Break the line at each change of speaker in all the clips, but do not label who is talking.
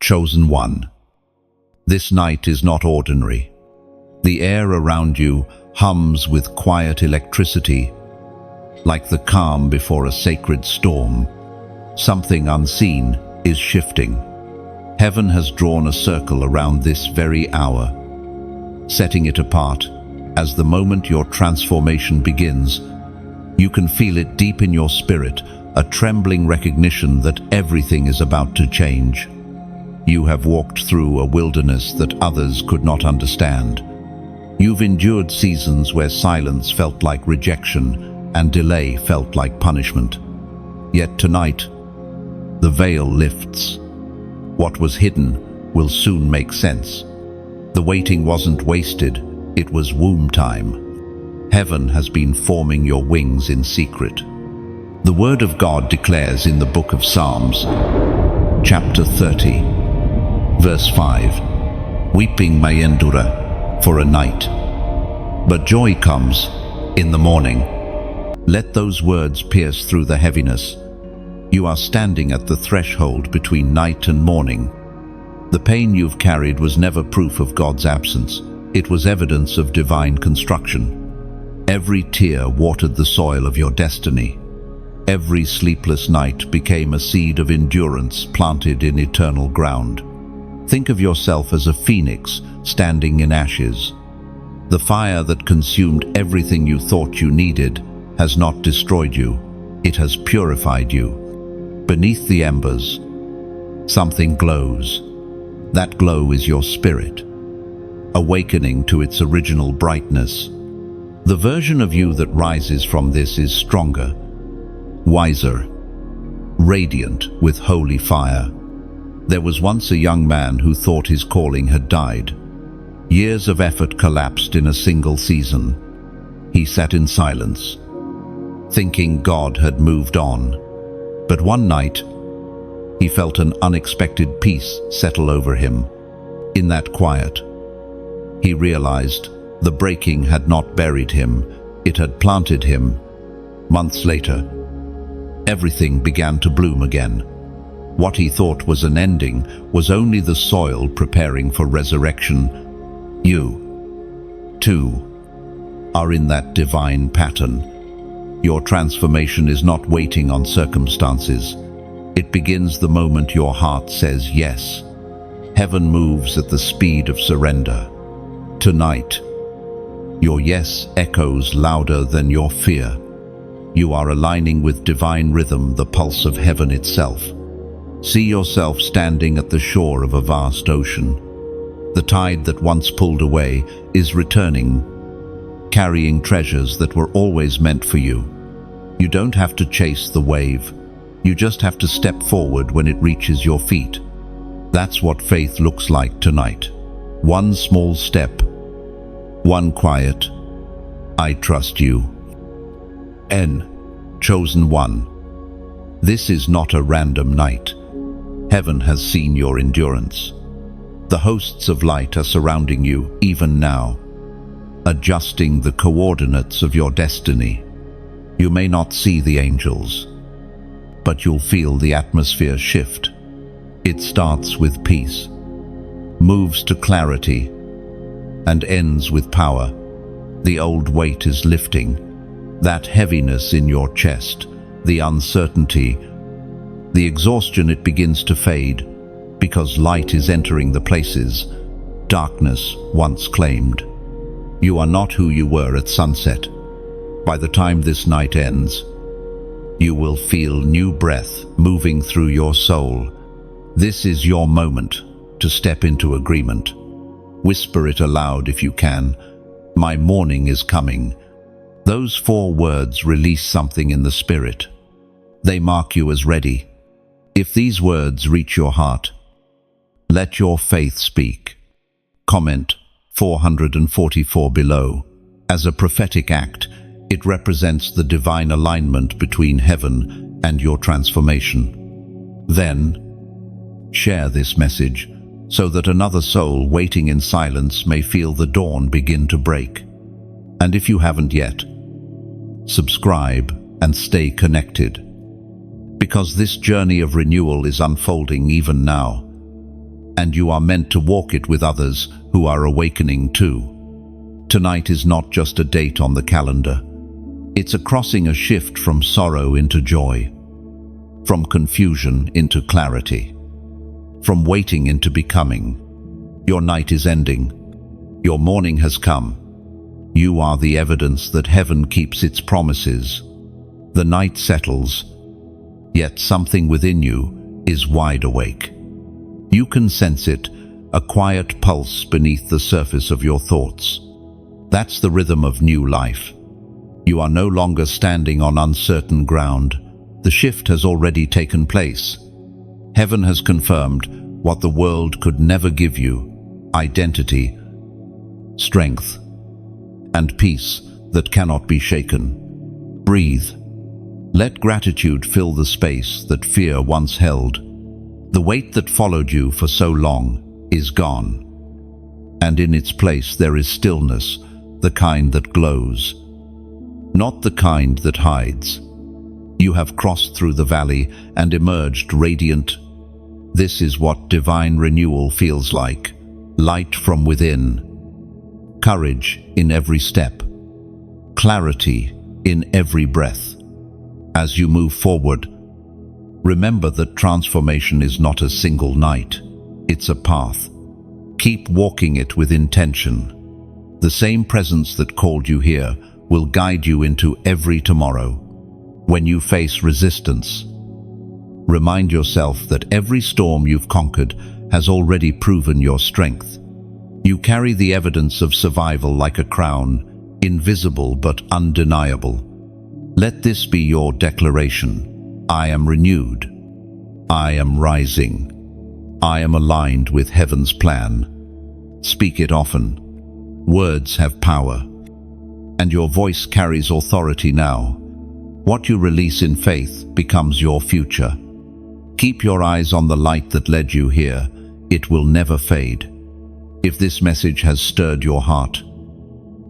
Chosen one. This night is not ordinary. The air around you hums with quiet electricity, like the calm before a sacred storm. Something unseen is shifting. Heaven has drawn a circle around this very hour, setting it apart. As the moment your transformation begins, you can feel it deep in your spirit, a trembling recognition that everything is about to change. You have walked through a wilderness that others could not understand. You've endured seasons where silence felt like rejection and delay felt like punishment. Yet tonight, the veil lifts. What was hidden will soon make sense. The waiting wasn't wasted, it was womb time. Heaven has been forming your wings in secret. The Word of God declares in the book of Psalms, chapter 30, verse 5, "Weeping may endure for a night, but joy comes in the morning." Let those words pierce through the heaviness. You are standing at the threshold between night and morning. The pain you've carried was never proof of God's absence. It was evidence of divine construction. Every tear watered the soil of your destiny. Every sleepless night became a seed of endurance planted in eternal ground. Think of yourself as a phoenix standing in ashes. The fire that consumed everything you thought you needed has not destroyed you. It has purified you. Beneath the embers, something glows. That glow is your spirit, awakening to its original brightness. The version of you that rises from this is stronger, wiser, radiant with holy fire. There was once a young man who thought his calling had died. Years of effort collapsed in a single season. He sat in silence, thinking God had moved on. But one night, he felt an unexpected peace settle over him. In that quiet, he realized the breaking had not buried him, it had planted him. Months later, everything began to bloom again. What he thought was an ending was only the soil preparing for resurrection. You, too, are in that divine pattern. Your transformation is not waiting on circumstances. It begins the moment your heart says yes. Heaven moves at the speed of surrender. Tonight, your yes echoes louder than your fear. You are aligning with divine rhythm, the pulse of heaven itself. See yourself standing at the shore of a vast ocean. The tide that once pulled away is returning, carrying treasures that were always meant for you. You don't have to chase the wave. You just have to step forward when it reaches your feet. That's what faith looks like tonight. One small step, one quiet, "I trust you." Chosen one. This is not a random night. Heaven has seen your endurance. The hosts of light are surrounding you even now, adjusting the coordinates of your destiny. You may not see the angels, but you'll feel the atmosphere shift. It starts with peace, moves to clarity, and ends with power. The old weight is lifting. That heaviness in your chest, the uncertainty, the exhaustion, it begins to fade, because light is entering the places darkness once claimed. You are not who you were at sunset. By the time this night ends, you will feel new breath moving through your soul. This is your moment to step into agreement. Whisper it aloud if you can. My morning is coming. Those 4 words release something in the spirit. They mark you as ready. If these words reach your heart, let your faith speak. Comment 444 below. As a prophetic act, it represents the divine alignment between heaven and your transformation. Then, share this message so that another soul waiting in silence may feel the dawn begin to break. And if you haven't yet, subscribe and stay connected, because this journey of renewal is unfolding even now. and you are meant to walk it with others who are awakening too. Tonight is not just a date on the calendar. It's a crossing, a shift from sorrow into joy, from confusion into clarity, from waiting into becoming. Your night is ending. Your morning has come. You are the evidence that heaven keeps its promises. The night settles, yet something within you is wide awake. You can sense it, a quiet pulse beneath the surface of your thoughts. That's the rhythm of new life. You are no longer standing on uncertain ground. The shift has already taken place. Heaven has confirmed what the world could never give you: identity, strength, and peace that cannot be shaken. Breathe. Let gratitude fill the space that fear once held. The weight that followed you for so long is gone, and in its place there is stillness, the kind that glows, not the kind that hides. You have crossed through the valley and emerged radiant. This is what divine renewal feels like: light from within, courage in every step, clarity in every breath. As you move forward, remember that transformation is not a single night. It's a path. Keep walking it with intention. The same presence that called you here will guide you into every tomorrow. When you face resistance, remind yourself that every storm you've conquered has already proven your strength. You carry the evidence of survival like a crown, invisible but undeniable. Let this be your declaration: I am renewed. I am rising. I am aligned with heaven's plan. Speak it often. Words have power, and your voice carries authority now. What you release in faith becomes your future. Keep your eyes on the light that led you here. It will never fade. If this message has stirred your heart,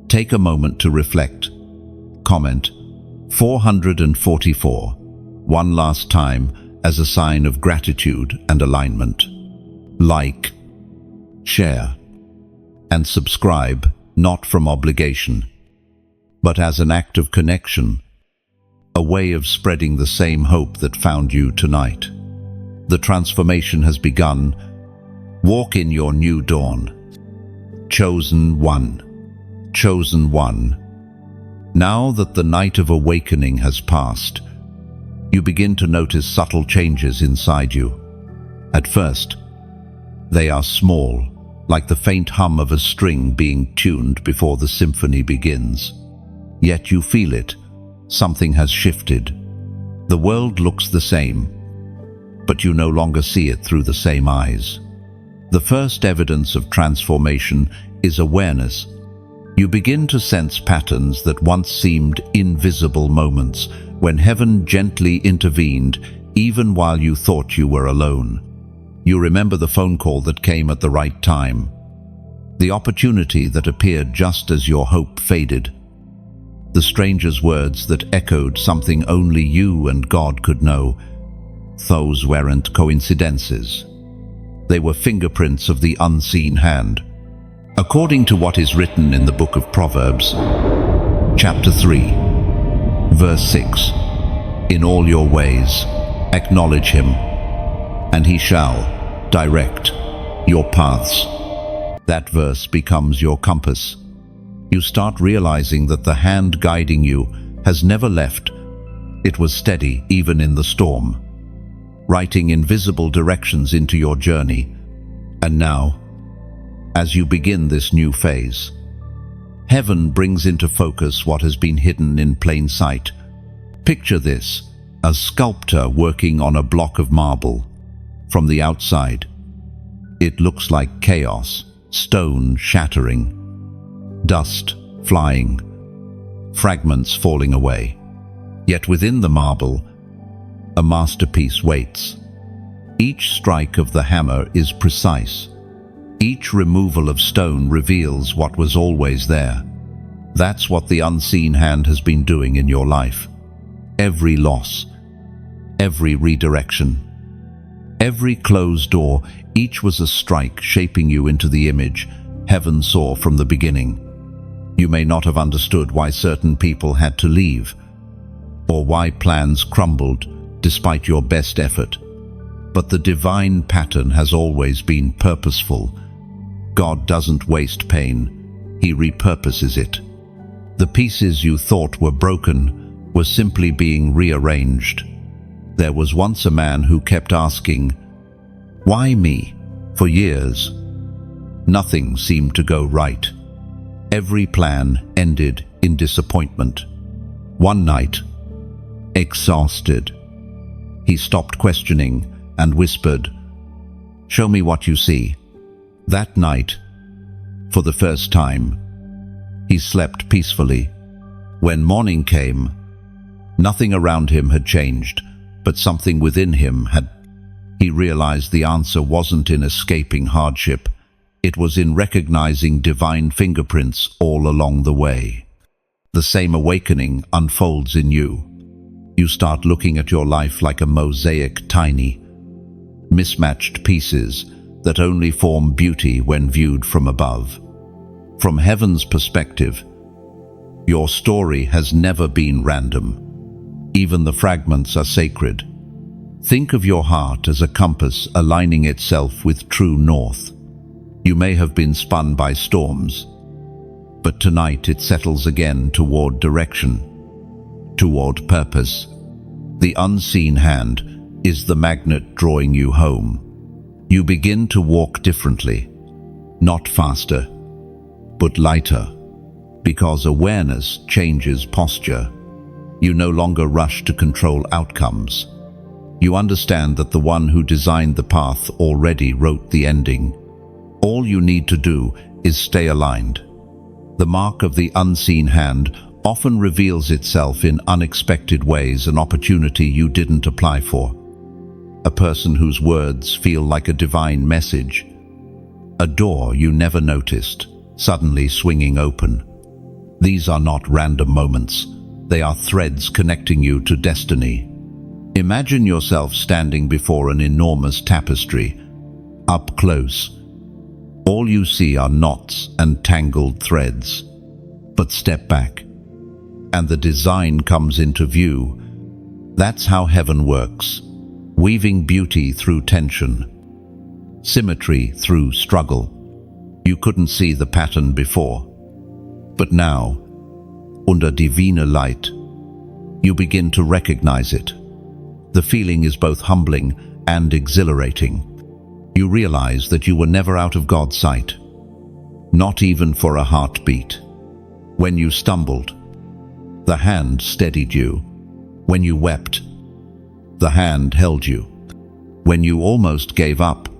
take a moment to reflect. Comment 444 one last time as a sign of gratitude and alignment. Like, share, and subscribe, not from obligation, but as an act of connection, a way of spreading the same hope that found you tonight. The transformation has begun. Walk in your new dawn. Chosen one. Chosen one. Now that the night of awakening has passed, you begin to notice subtle changes inside you. At first, they are small, like the faint hum of a string being tuned before the symphony begins. Yet you feel it. Something has shifted. The world looks the same, but you no longer see it through the same eyes. The first evidence of transformation is awareness. You begin to sense patterns that once seemed invisible, moments when heaven gently intervened even while you thought you were alone. You remember the phone call that came at the right time, the opportunity that appeared just as your hope faded, the stranger's words that echoed something only you and God could know. Those weren't coincidences. They were fingerprints of the unseen hand. According to what is written in the book of Proverbs, chapter 3, verse 6, "In all your ways acknowledge him, and he shall direct your paths." That verse becomes your compass. You start realizing that the hand guiding you has never left. It was steady even in the storm, writing invisible directions into your journey. And now, as you begin this new phase, heaven brings into focus what has been hidden in plain sight. Picture this: a sculptor working on a block of marble. From the outside, it looks like chaos, stone shattering, dust flying, fragments falling away. Yet within the marble, a masterpiece waits. Each strike of the hammer is precise. Each removal of stone reveals what was always there. That's what the unseen hand has been doing in your life. Every loss, every redirection, Every closed door, each was a strike shaping you into the image heaven saw from the beginning. You may not have understood why certain people had to leave, or why plans crumbled despite your best effort. But the divine pattern has always been purposeful. God doesn't waste pain, He repurposes it. The pieces you thought were broken were simply being rearranged. There was once a man who kept asking, "Why me?" for years. Nothing seemed to go right. Every plan ended in disappointment. One night, exhausted, he stopped questioning and whispered, "Show me what you see." That night, for the first time, he slept peacefully. When morning came, nothing around him had changed, but something within him had. He realized the answer wasn't in escaping hardship. It was in recognizing divine fingerprints all along the way. The same awakening unfolds in you. You start looking at your life like a mosaic, tiny, mismatched pieces that only form beauty when viewed from above. From heaven's perspective, your story has never been random. Even the fragments are sacred. Think of your heart as a compass aligning itself with true north. You may have been spun by storms, but tonight it settles again toward direction, toward purpose. The unseen hand is the magnet drawing you home. You begin to walk differently, not faster, but lighter, because awareness changes posture. You no longer rush to control outcomes. You understand that the one who designed the path already wrote the ending. All you need to do is stay aligned. The mark of the unseen hand often reveals itself in unexpected ways, an opportunity you didn't apply for. A person whose words feel like a divine message. A door you never noticed, suddenly swinging open. These are not random moments. They are threads connecting you to destiny. Imagine yourself standing before an enormous tapestry. Up close, all you see are knots and tangled threads. But step back, and the design comes into view. That's how heaven works, weaving beauty through tension, symmetry through struggle. You couldn't see the pattern before, but now, under divine light, you begin to recognize it. The feeling is both humbling and exhilarating. You realize that you were never out of God's sight, not even for a heartbeat. When you stumbled, the hand steadied you. When you wept, the hand held you. When you almost gave up,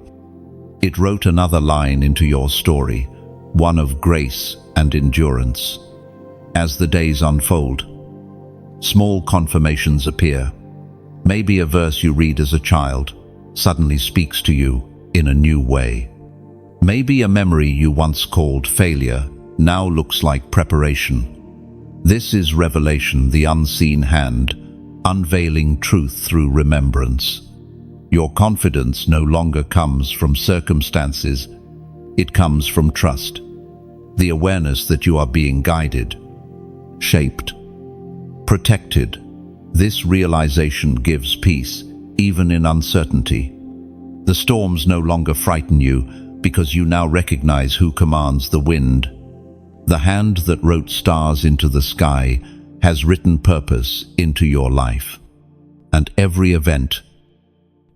it wrote another line into your story, one of grace and endurance. As the days unfold, small confirmations appear. Maybe a verse you read as a child suddenly speaks to you in a new way. Maybe a memory you once called failure now looks like preparation. This is revelation, the unseen hand, unveiling truth through remembrance. Your confidence no longer comes from circumstances, it comes from trust. The awareness that you are being guided, shaped, protected. This realization gives peace, even in uncertainty. The storms no longer frighten you because you now recognize who commands the wind. The hand that wrote stars into the sky has written purpose into your life. And every event,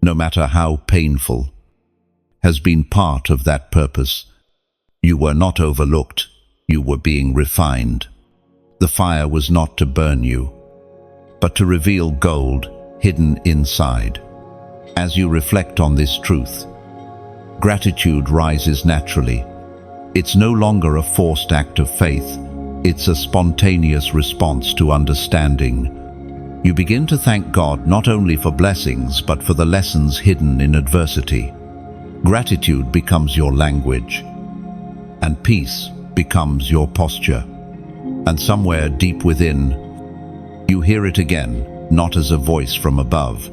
no matter how painful, has been part of that purpose. You were not overlooked, you were being refined. The fire was not to burn you, but to reveal gold hidden inside. As you reflect on this truth, gratitude rises naturally. It's no longer a forced act of faith, it's a spontaneous response to understanding. You begin to thank God not only for blessings, but for the lessons hidden in adversity. Gratitude becomes your language, and peace becomes your posture. And somewhere deep within, you hear it again, not as a voice from above,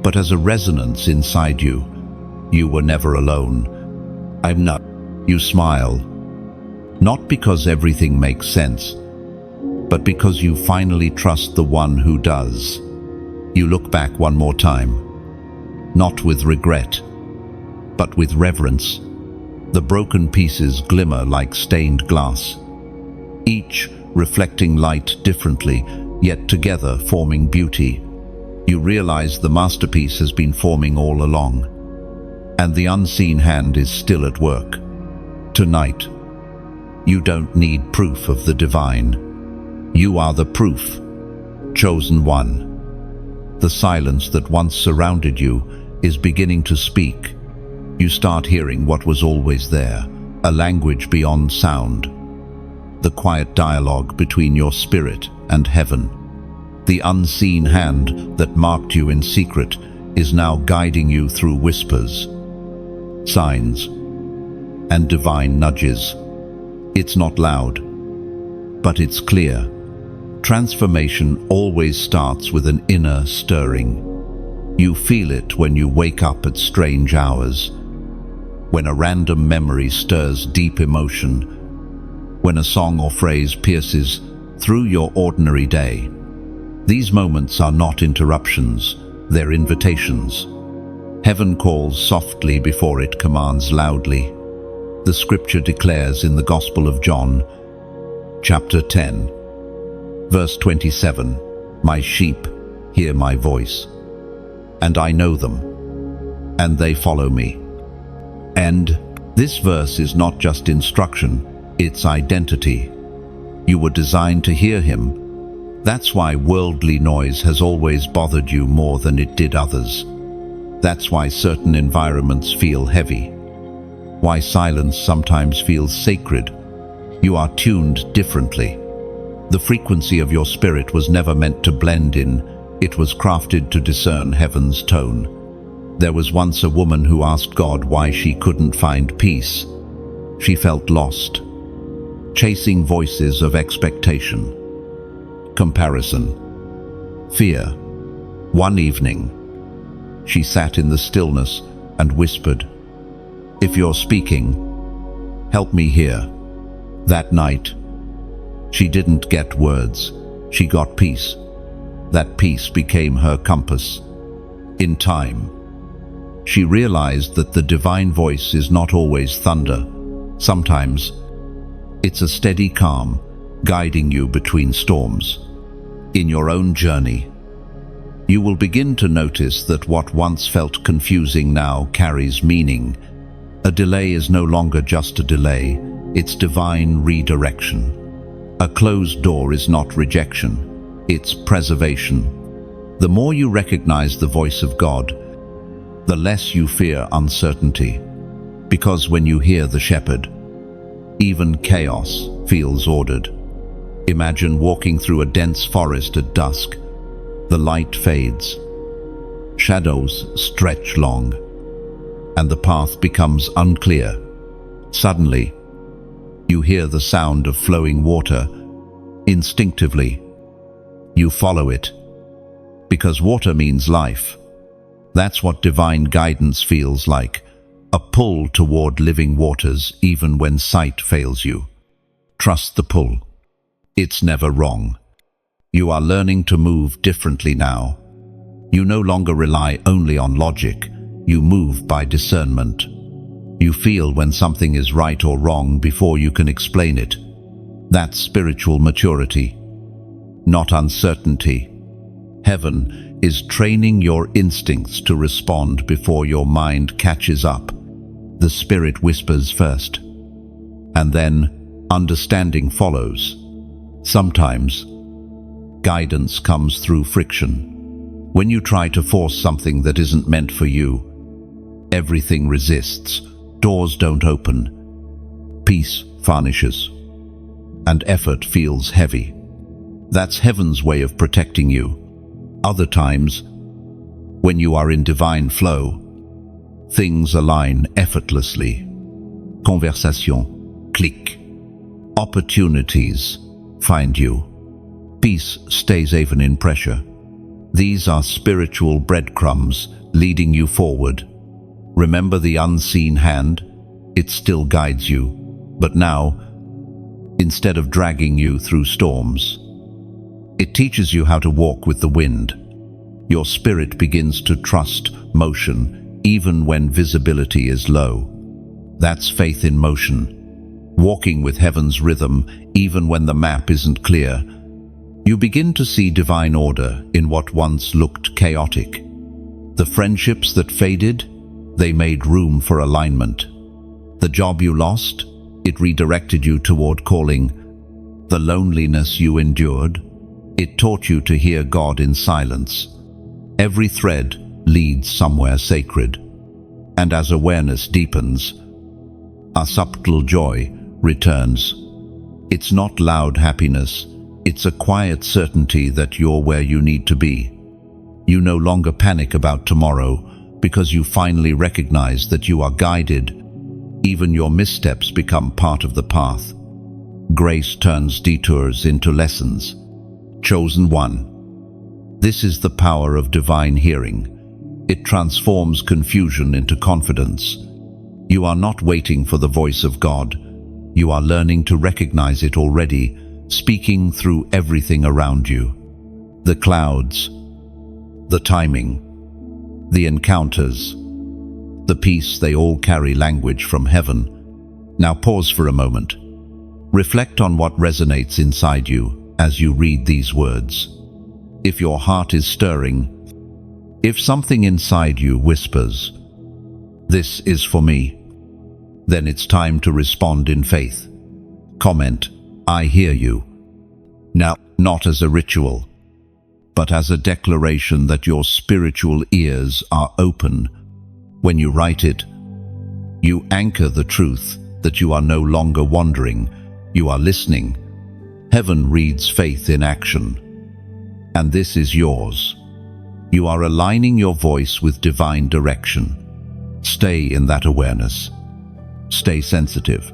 but as a resonance inside you. You were never alone. I'm not. You smile. Not because everything makes sense, but because you finally trust the one who does. You look back one more time, not with regret, but with reverence. The broken pieces glimmer like stained glass, each reflecting light differently, yet together forming beauty. You realize the masterpiece has been forming all along, and the unseen hand is still at work. Tonight, you don't need proof of the divine. You are the proof, chosen one. The silence that once surrounded you is beginning to speak. You start hearing what was always there, a language beyond sound. The quiet dialogue between your spirit and heaven. The unseen hand that marked you in secret is now guiding you through whispers, signs, and divine nudges. It's not loud, but it's clear. Transformation always starts with an inner stirring. You feel it when you wake up at strange hours, when a random memory stirs deep emotion, when a song or phrase pierces through your ordinary day. These moments are not interruptions, they're invitations. Heaven calls softly before it commands loudly. The scripture declares in the Gospel of John, chapter 10, verse 27, "My sheep hear my voice, and I know them, and they follow me." And this verse is not just instruction, it's identity. You were designed to hear him. That's why worldly noise has always bothered you more than it did others. That's why certain environments feel heavy. Why silence sometimes feels sacred. You are tuned differently. The frequency of your spirit was never meant to blend in. It was crafted to discern heaven's tone. There was once a woman who asked God why she couldn't find peace. She felt lost, chasing voices of expectation, comparison, fear. One evening, she sat in the stillness and whispered, "If you're speaking, help me hear." That night, she didn't get words, she got peace. That peace became her compass. In time, she realized that the divine voice is not always thunder. Sometimes, it's a steady calm, guiding you between storms. In your own journey, you will begin to notice that what once felt confusing now carries meaning. A delay is no longer just a delay, it's divine redirection. A closed door is not rejection, it's preservation. The more you recognize the voice of God, the less you fear uncertainty. Because when you hear the shepherd, even chaos feels ordered. Imagine walking through a dense forest at dusk. The light fades, shadows stretch long, and the path becomes unclear. Suddenly, you hear the sound of flowing water. Instinctively, you follow it, because water means life. That's what divine guidance feels like, a pull toward living waters even when sight fails you. Trust the pull. It's never wrong. You are learning to move differently now. You no longer rely only on logic, you move by discernment. You feel when something is right or wrong before you can explain it. That's spiritual maturity, not uncertainty. Heaven is training your instincts to respond before your mind catches up. The spirit whispers first, and then understanding follows. Sometimes, guidance comes through friction. When you try to force something that isn't meant for you, everything resists, doors don't open, peace vanishes, and effort feels heavy. That's heaven's way of protecting you. Other times, when you are in divine flow, things align effortlessly. Conversation, click. Opportunities find you. Peace stays even in pressure. These are spiritual breadcrumbs leading you forward. Remember the unseen hand? It still guides you, but now, instead of dragging you through storms, it teaches you how to walk with the wind. Your spirit begins to trust motion, even when visibility is low. That's faith in motion, walking with heaven's rhythm, even when the map isn't clear. You begin to see divine order in what once looked chaotic. The friendships that faded, they made room for alignment. The job you lost, it redirected you toward calling. The loneliness you endured, it taught you to hear God in silence. Every thread leads somewhere sacred. And as awareness deepens, a subtle joy returns. It's not loud happiness, it's a quiet certainty that you're where you need to be. You no longer panic about tomorrow because you finally recognize that you are guided. Even your missteps become part of the path. Grace turns detours into lessons. Chosen one. This is the power of divine hearing. It transforms confusion into confidence. You are not waiting for the voice of God. You are learning to recognize it already, speaking through everything around you. The clouds, the timing, the encounters, the peace, they all carry language from heaven. Now pause for a moment. Reflect on what resonates inside you as you read these words. If your heart is stirring, if something inside you whispers, "This is for me," then it's time to respond in faith. Comment, "I hear you." Now, not as a ritual, but as a declaration that your spiritual ears are open. When you write it, you anchor the truth that you are no longer wandering, you are listening. Heaven reads faith in action. And this is yours. You are aligning your voice with divine direction. Stay in that awareness. Stay sensitive.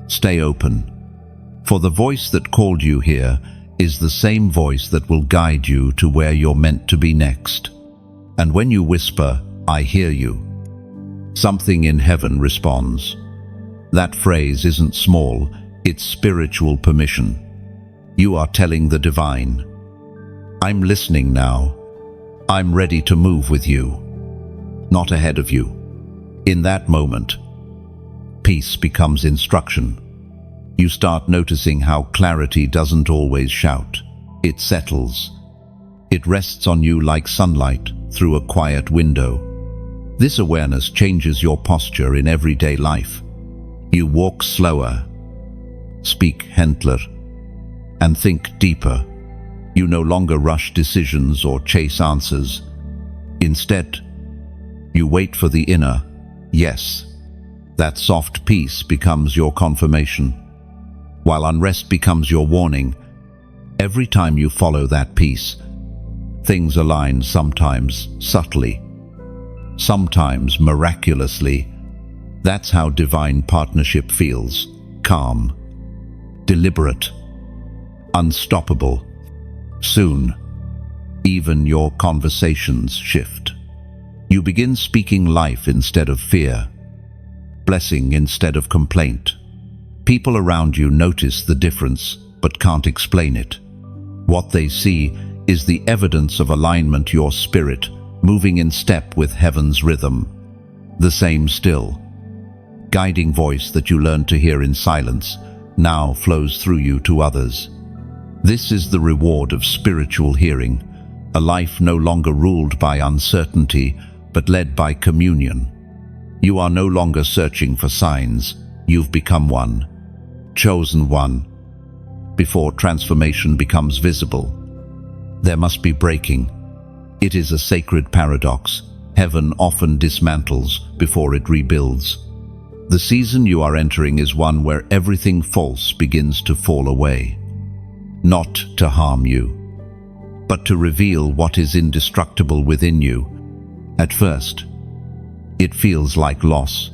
Stay open. For the voice that called you here is the same voice that will guide you to where you're meant to be next. And when you whisper, "I hear you," something in heaven responds. That phrase isn't small, it's spiritual permission. You are telling the divine, "I'm listening now. I'm ready to move with you, not ahead of you." In that moment, peace becomes instruction. You start noticing how clarity doesn't always shout. It settles. It rests on you like sunlight through a quiet window. This awareness changes your posture in everyday life. You walk slower, speak gentler, and think deeper. You no longer rush decisions or chase answers. Instead, you wait for the inner yes. That soft peace becomes your confirmation, while unrest becomes your warning. Every time you follow that peace, things align, sometimes subtly, sometimes miraculously. That's how divine partnership feels: calm, deliberate, unstoppable. Soon, even your conversations shift. You begin speaking life instead of fear, blessing instead of complaint. People around you notice the difference but can't explain it. What they see is the evidence of alignment, your spirit moving in step with heaven's rhythm. The same still, guiding voice that you learned to hear in silence now flows through you to others. This is the reward of spiritual hearing, a life no longer ruled by uncertainty, but led by communion. You are no longer searching for signs, you've become one, chosen one. Before transformation becomes visible, there must be breaking. It is a sacred paradox. Heaven often dismantles before it rebuilds. The season you are entering is one where everything false begins to fall away. Not to harm you, but to reveal what is indestructible within you. At first, it feels like loss.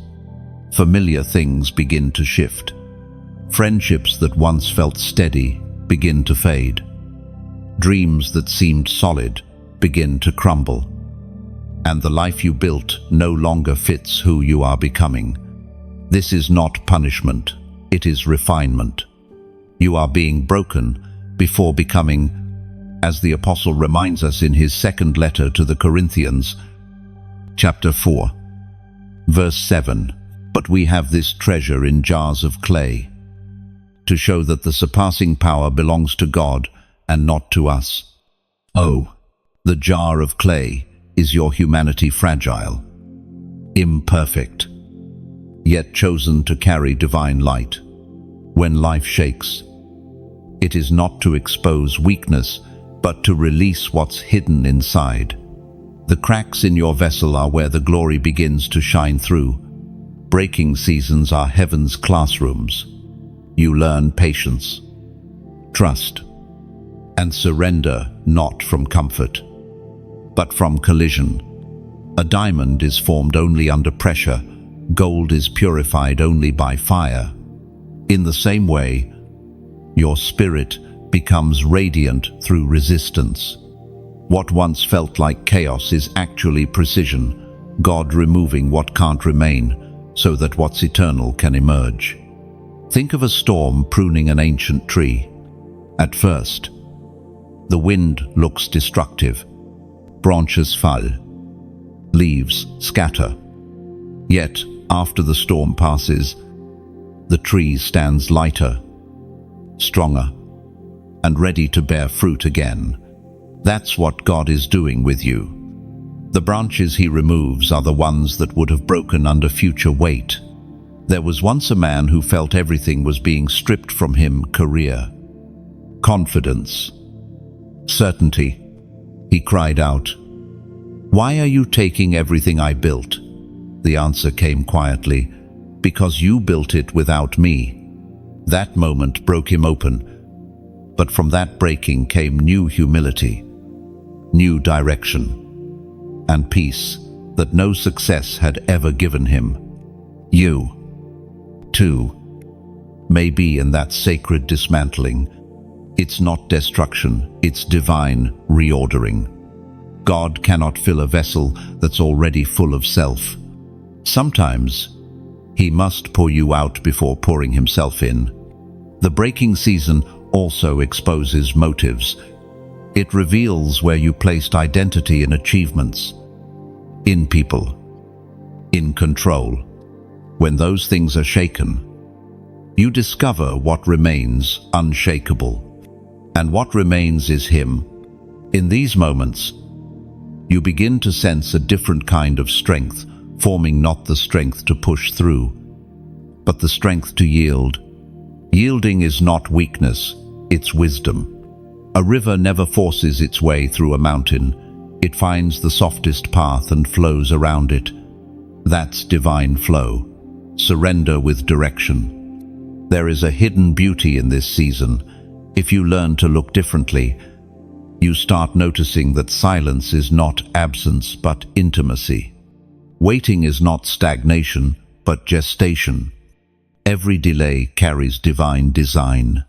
Familiar things begin to shift. Friendships that once felt steady begin to fade. Dreams that seemed solid begin to crumble. And the life you built no longer fits who you are becoming. This is not punishment, it is refinement. You are being broken before becoming, as the Apostle reminds us in his second letter to the Corinthians, chapter 4, verse 7. But we have this treasure in jars of clay, to show that the surpassing power belongs to God and not to us. Oh, the jar of clay is your humanity, fragile, imperfect, yet chosen to carry divine light. When life shakes, it is not to expose weakness, but to release what's hidden inside. The cracks in your vessel are where the glory begins to shine through. Breaking seasons are heaven's classrooms. You learn patience, trust, and surrender, not from comfort, but from collision. A diamond is formed only under pressure. Gold is purified only by fire. In the same way, your spirit becomes radiant through resistance. What once felt like chaos is actually precision, God removing what can't remain, so that what's eternal can emerge. Think of a storm pruning an ancient tree. At first, the wind looks destructive. Branches fall, leaves scatter. Yet, after the storm passes, the tree stands lighter, stronger, and ready to bear fruit again. That's what God is doing with you. The branches he removes are the ones that would have broken under future weight. There was once a man who felt everything was being stripped from him: career, confidence, certainty. He cried out, "Why are you taking everything I built?" The answer came quietly, "Because you built it without me." That moment broke him open, but from that breaking came new humility, new direction, and peace that no success had ever given him. You, too, may be in that sacred dismantling. It's not destruction, it's divine reordering. God cannot fill a vessel that's already full of self. Sometimes, he must pour you out before pouring himself in. The breaking season also exposes motives. It reveals where you placed identity in achievements, in people, in control. When those things are shaken, you discover what remains unshakable. And what remains is him. In these moments, you begin to sense a different kind of strength, forming not the strength to push through, but the strength to yield. Yielding is not weakness, it's wisdom. A river never forces its way through a mountain. It finds the softest path and flows around it. That's divine flow. Surrender with direction. There is a hidden beauty in this season. If you learn to look differently, you start noticing that silence is not absence but intimacy. Waiting is not stagnation but gestation. Every delay carries divine design.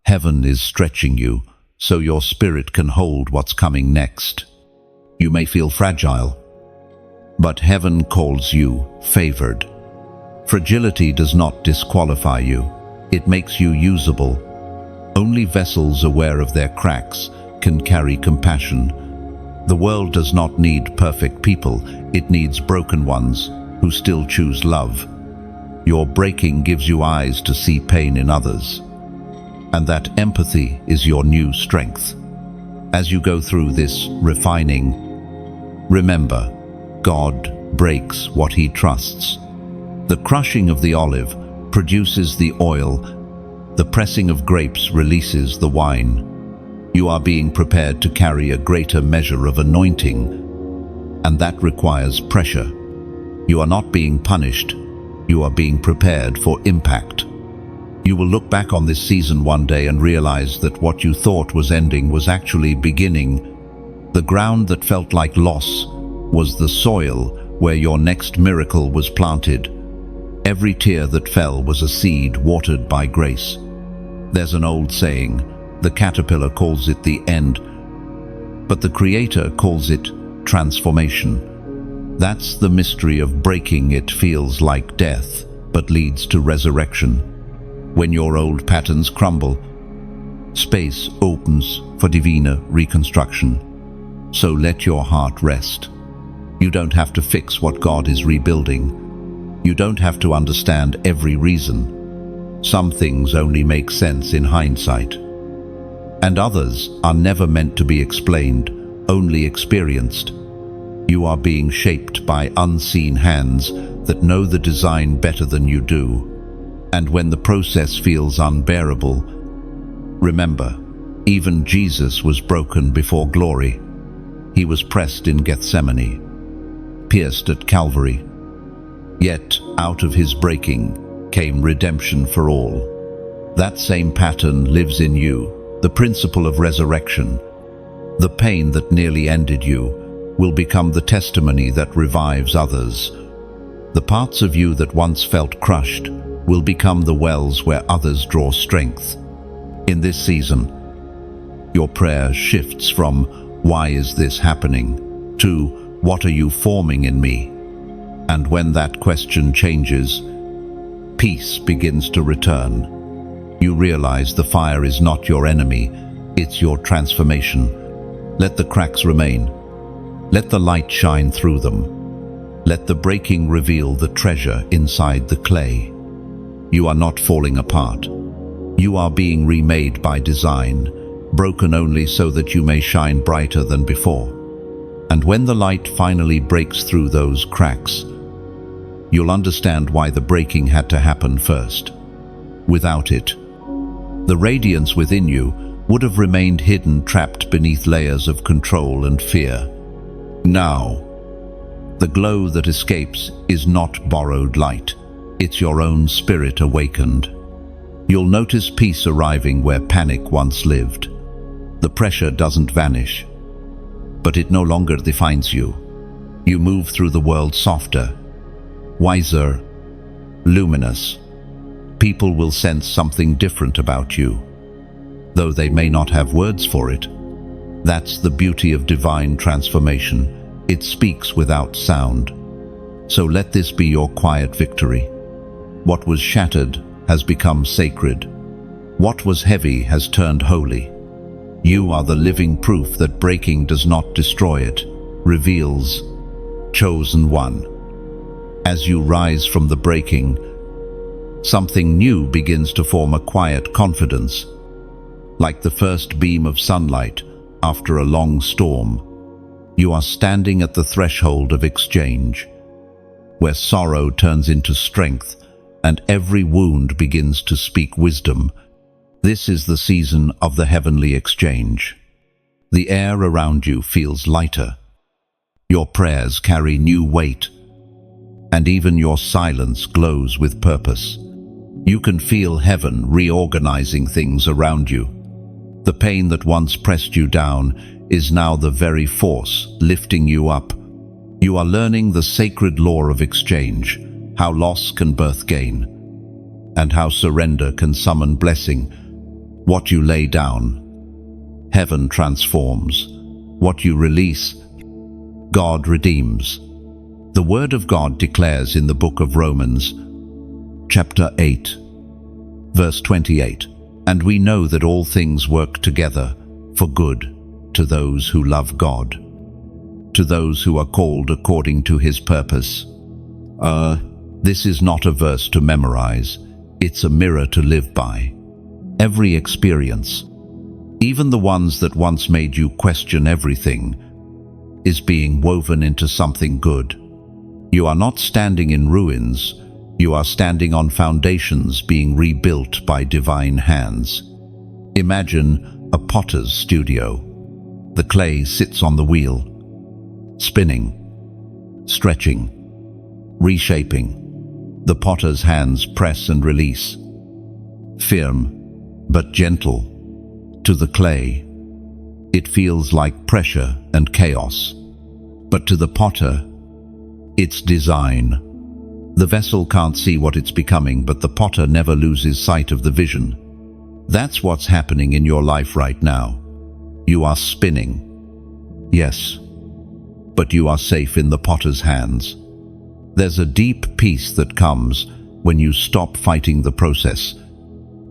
Heaven is stretching you so your spirit can hold what's coming next. You may feel fragile, but heaven calls you favored. Fragility does not disqualify you. It makes you usable. Only vessels aware of their cracks can carry compassion. The world does not need perfect people. It needs broken ones who still choose love. Your breaking gives you eyes to see pain in others, and that empathy is your new strength. As you go through this refining, remember, God breaks what he trusts. The crushing of the olive produces the oil. The pressing of grapes releases the wine. You are being prepared to carry a greater measure of anointing, and that requires pressure. You are not being punished. You are being prepared for impact. You will look back on this season one day and realize that what you thought was ending was actually beginning. The ground that felt like loss was the soil where your next miracle was planted. Every tear that fell was a seed watered by grace. There's an old saying, the caterpillar calls it the end, But the Creator calls it transformation. That's the mystery of breaking. It feels like death, but leads to resurrection. When your old patterns crumble, space opens for divine reconstruction. So let your heart rest. You don't have to fix what God is rebuilding. You don't have to understand every reason. Some things only make sense in hindsight. And others are never meant to be explained, only experienced. You are being shaped by unseen hands that know the design better than you do. And when the process feels unbearable, remember, even Jesus was broken before glory. He was pressed in Gethsemane, pierced at Calvary. Yet out of his breaking came redemption for all. That same pattern lives in you, the principle of resurrection. The pain that nearly ended you will become the testimony that revives others. The parts of you that once felt crushed will become the wells where others draw strength. In this season, your prayer shifts from "Why is this happening?" to "What are you forming in me?" And when that question changes, peace begins to return. You realize the fire is not your enemy, it's your transformation. Let the cracks remain. Let the light shine through them. Let the breaking reveal the treasure inside the clay. You are not falling apart. You are being remade by design, broken only so that you may shine brighter than before. And when the light finally breaks through those cracks, you'll understand why the breaking had to happen first. Without it, the radiance within you would have remained hidden, trapped beneath layers of control and fear. Now, the glow that escapes is not borrowed light. It's your own spirit awakened. You'll notice peace arriving where panic once lived. The pressure doesn't vanish, but it no longer defines you. You move through the world softer, wiser, luminous. People will sense something different about you, though they may not have words for it. That's the beauty of divine transformation. It speaks without sound. So let this be your quiet victory. What was shattered has become sacred. What was heavy has turned holy. You are the living proof that breaking does not destroy it, reveals. Chosen one. As you rise from the breaking, something new begins to form, a quiet confidence. Like the first beam of sunlight after a long storm, you are standing at the threshold of exchange, where sorrow turns into strength and every wound begins to speak wisdom. This is the season of the heavenly exchange. The air around you feels lighter. Your prayers carry new weight, and even your silence glows with purpose. You can feel heaven reorganizing things around you. The pain that once pressed you down is now the very force lifting you up. You are learning the sacred law of exchange, how loss can birth gain, and how surrender can summon blessing. What you lay down, heaven transforms. What you release, God redeems. The Word of God declares in the book of Romans, chapter 8, verse 28, "And we know that all things work together for good to those who love God, to those who are called according to His purpose." This is not a verse to memorize, it's a mirror to live by. Every experience, even the ones that once made you question everything, is being woven into something good. You are not standing in ruins, you are standing on foundations being rebuilt by divine hands. Imagine a potter's studio. The clay sits on the wheel, spinning, stretching, reshaping. The potter's hands press and release, firm but gentle. To the clay, it feels like pressure and chaos. But to the potter, it's design. The vessel can't see what it's becoming, but the potter never loses sight of the vision. That's what's happening in your life right now. You are spinning, Yes, but you are safe in the potter's hands. There's a deep peace that comes when you stop fighting the process.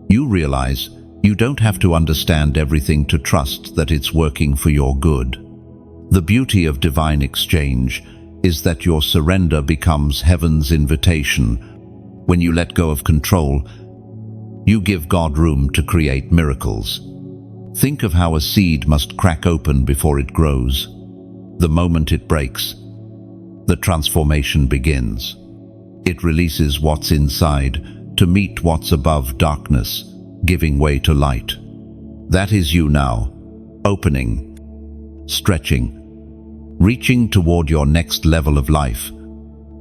You realize you don't have to understand everything to trust that it's working for your good. The beauty of divine exchange is that your surrender becomes heaven's invitation. When you let go of control, you give God room to create miracles. Think of how a seed must crack open before it grows. The moment it breaks, the transformation begins. It releases what's inside to meet what's above darkness, giving way to light. That is you now, opening, stretching, reaching toward your next level of life.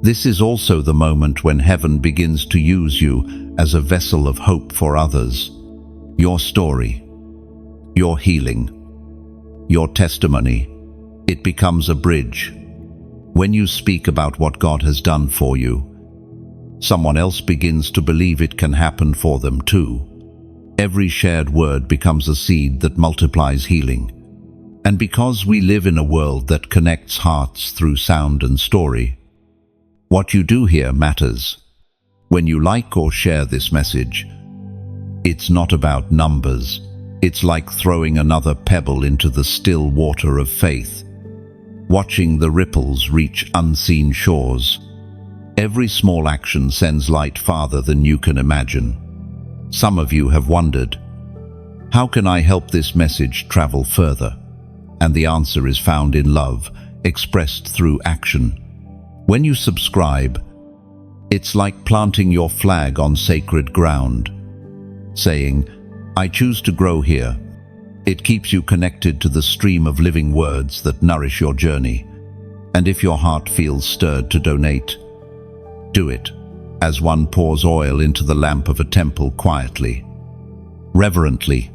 This is also the moment when heaven begins to use you as a vessel of hope for others. Your story, your healing, your testimony, it becomes a bridge. When you speak about what God has done for you, someone else begins to believe it can happen for them too. Every shared word becomes a seed that multiplies healing. And because we live in a world that connects hearts through sound and story, what you do here matters. When you like or share this message, it's not about numbers. It's like throwing another pebble into the still water of faith, watching the ripples reach unseen shores. Every small action sends light farther than you can imagine. Some of you have wondered, how can I help this message travel further? And the answer is found in love, expressed through action. When you subscribe, it's like planting your flag on sacred ground, saying, I choose to grow here. It keeps you connected to the stream of living words that nourish your journey. And if your heart feels stirred to donate, do it, as one pours oil into the lamp of a temple quietly, reverently,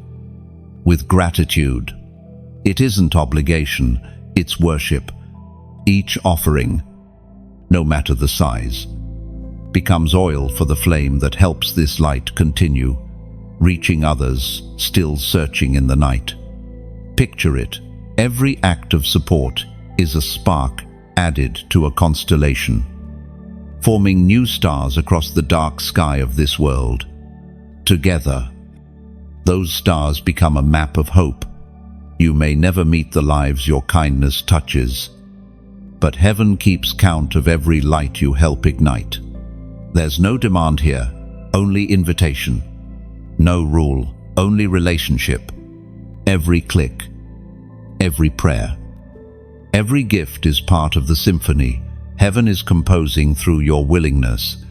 with gratitude. It isn't obligation, it's worship. Each offering, no matter the size, becomes oil for the flame that helps this light continue, reaching others still searching in the night. Picture it. Every act of support is a spark added to a constellation, forming new stars across the dark sky of this world. Together, those stars become a map of hope. You may never meet the lives your kindness touches, but heaven keeps count of every light you help ignite. There's no demand here, only invitation. No rule, only relationship. Every click, every prayer, every gift is part of the symphony heaven is composing through your willingness.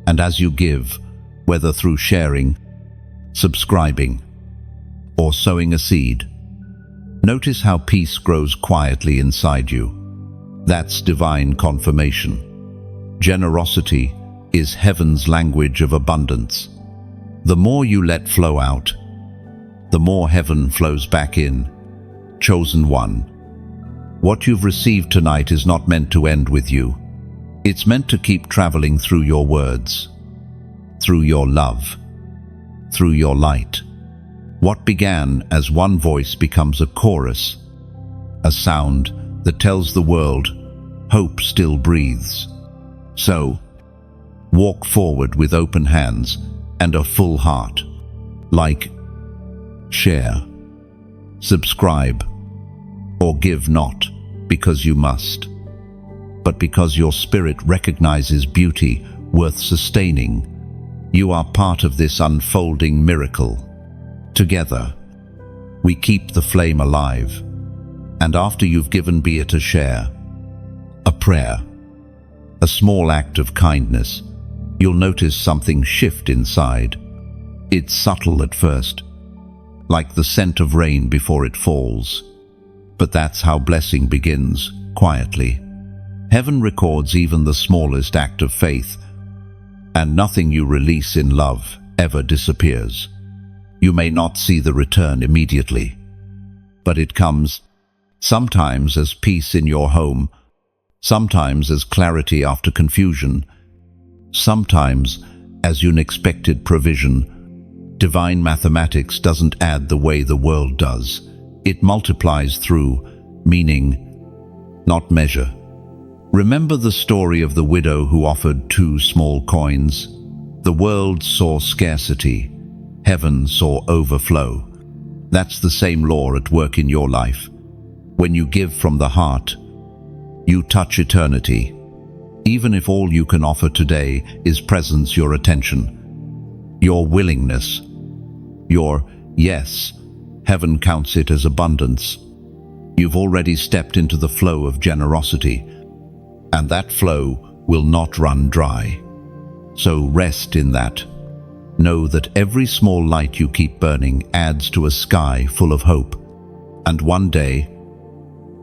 And as you give, whether through sharing, subscribing, or sowing a seed, notice how peace grows quietly inside you. That's divine confirmation. Generosity is heaven's language of abundance. The more you let flow out, the more heaven flows back in. Chosen one, what you've received tonight is not meant to end with you. It's meant to keep traveling through your words, through your love, through your light. What began as one voice becomes a chorus, a sound that tells the world hope still breathes. So, walk forward with open hands and a full heart. Like, share, subscribe, or give not because you must, but because your spirit recognizes beauty worth sustaining. You are part of this unfolding miracle. Together, we keep the flame alive. And after you've given, be it a share, a prayer, a small act of kindness, you'll notice something shift inside. It's subtle at first, like the scent of rain before it falls. But that's how blessing begins, quietly. Heaven records even the smallest act of faith, and nothing you release in love ever disappears. You may not see the return immediately, but it comes, sometimes as peace in your home, sometimes as clarity after confusion, sometimes as unexpected provision. Divine mathematics doesn't add the way the world does. It multiplies through meaning, not measure. Remember the story of the widow who offered 2 small coins? The world saw scarcity, heaven saw overflow. That's the same law at work in your life. When you give from the heart, you touch eternity. Even if all you can offer today is presence, your attention, your willingness, your yes, heaven counts it as abundance. You've already stepped into the flow of generosity, and that flow will not run dry. So rest in that. Know that every small light you keep burning adds to a sky full of hope. And one day,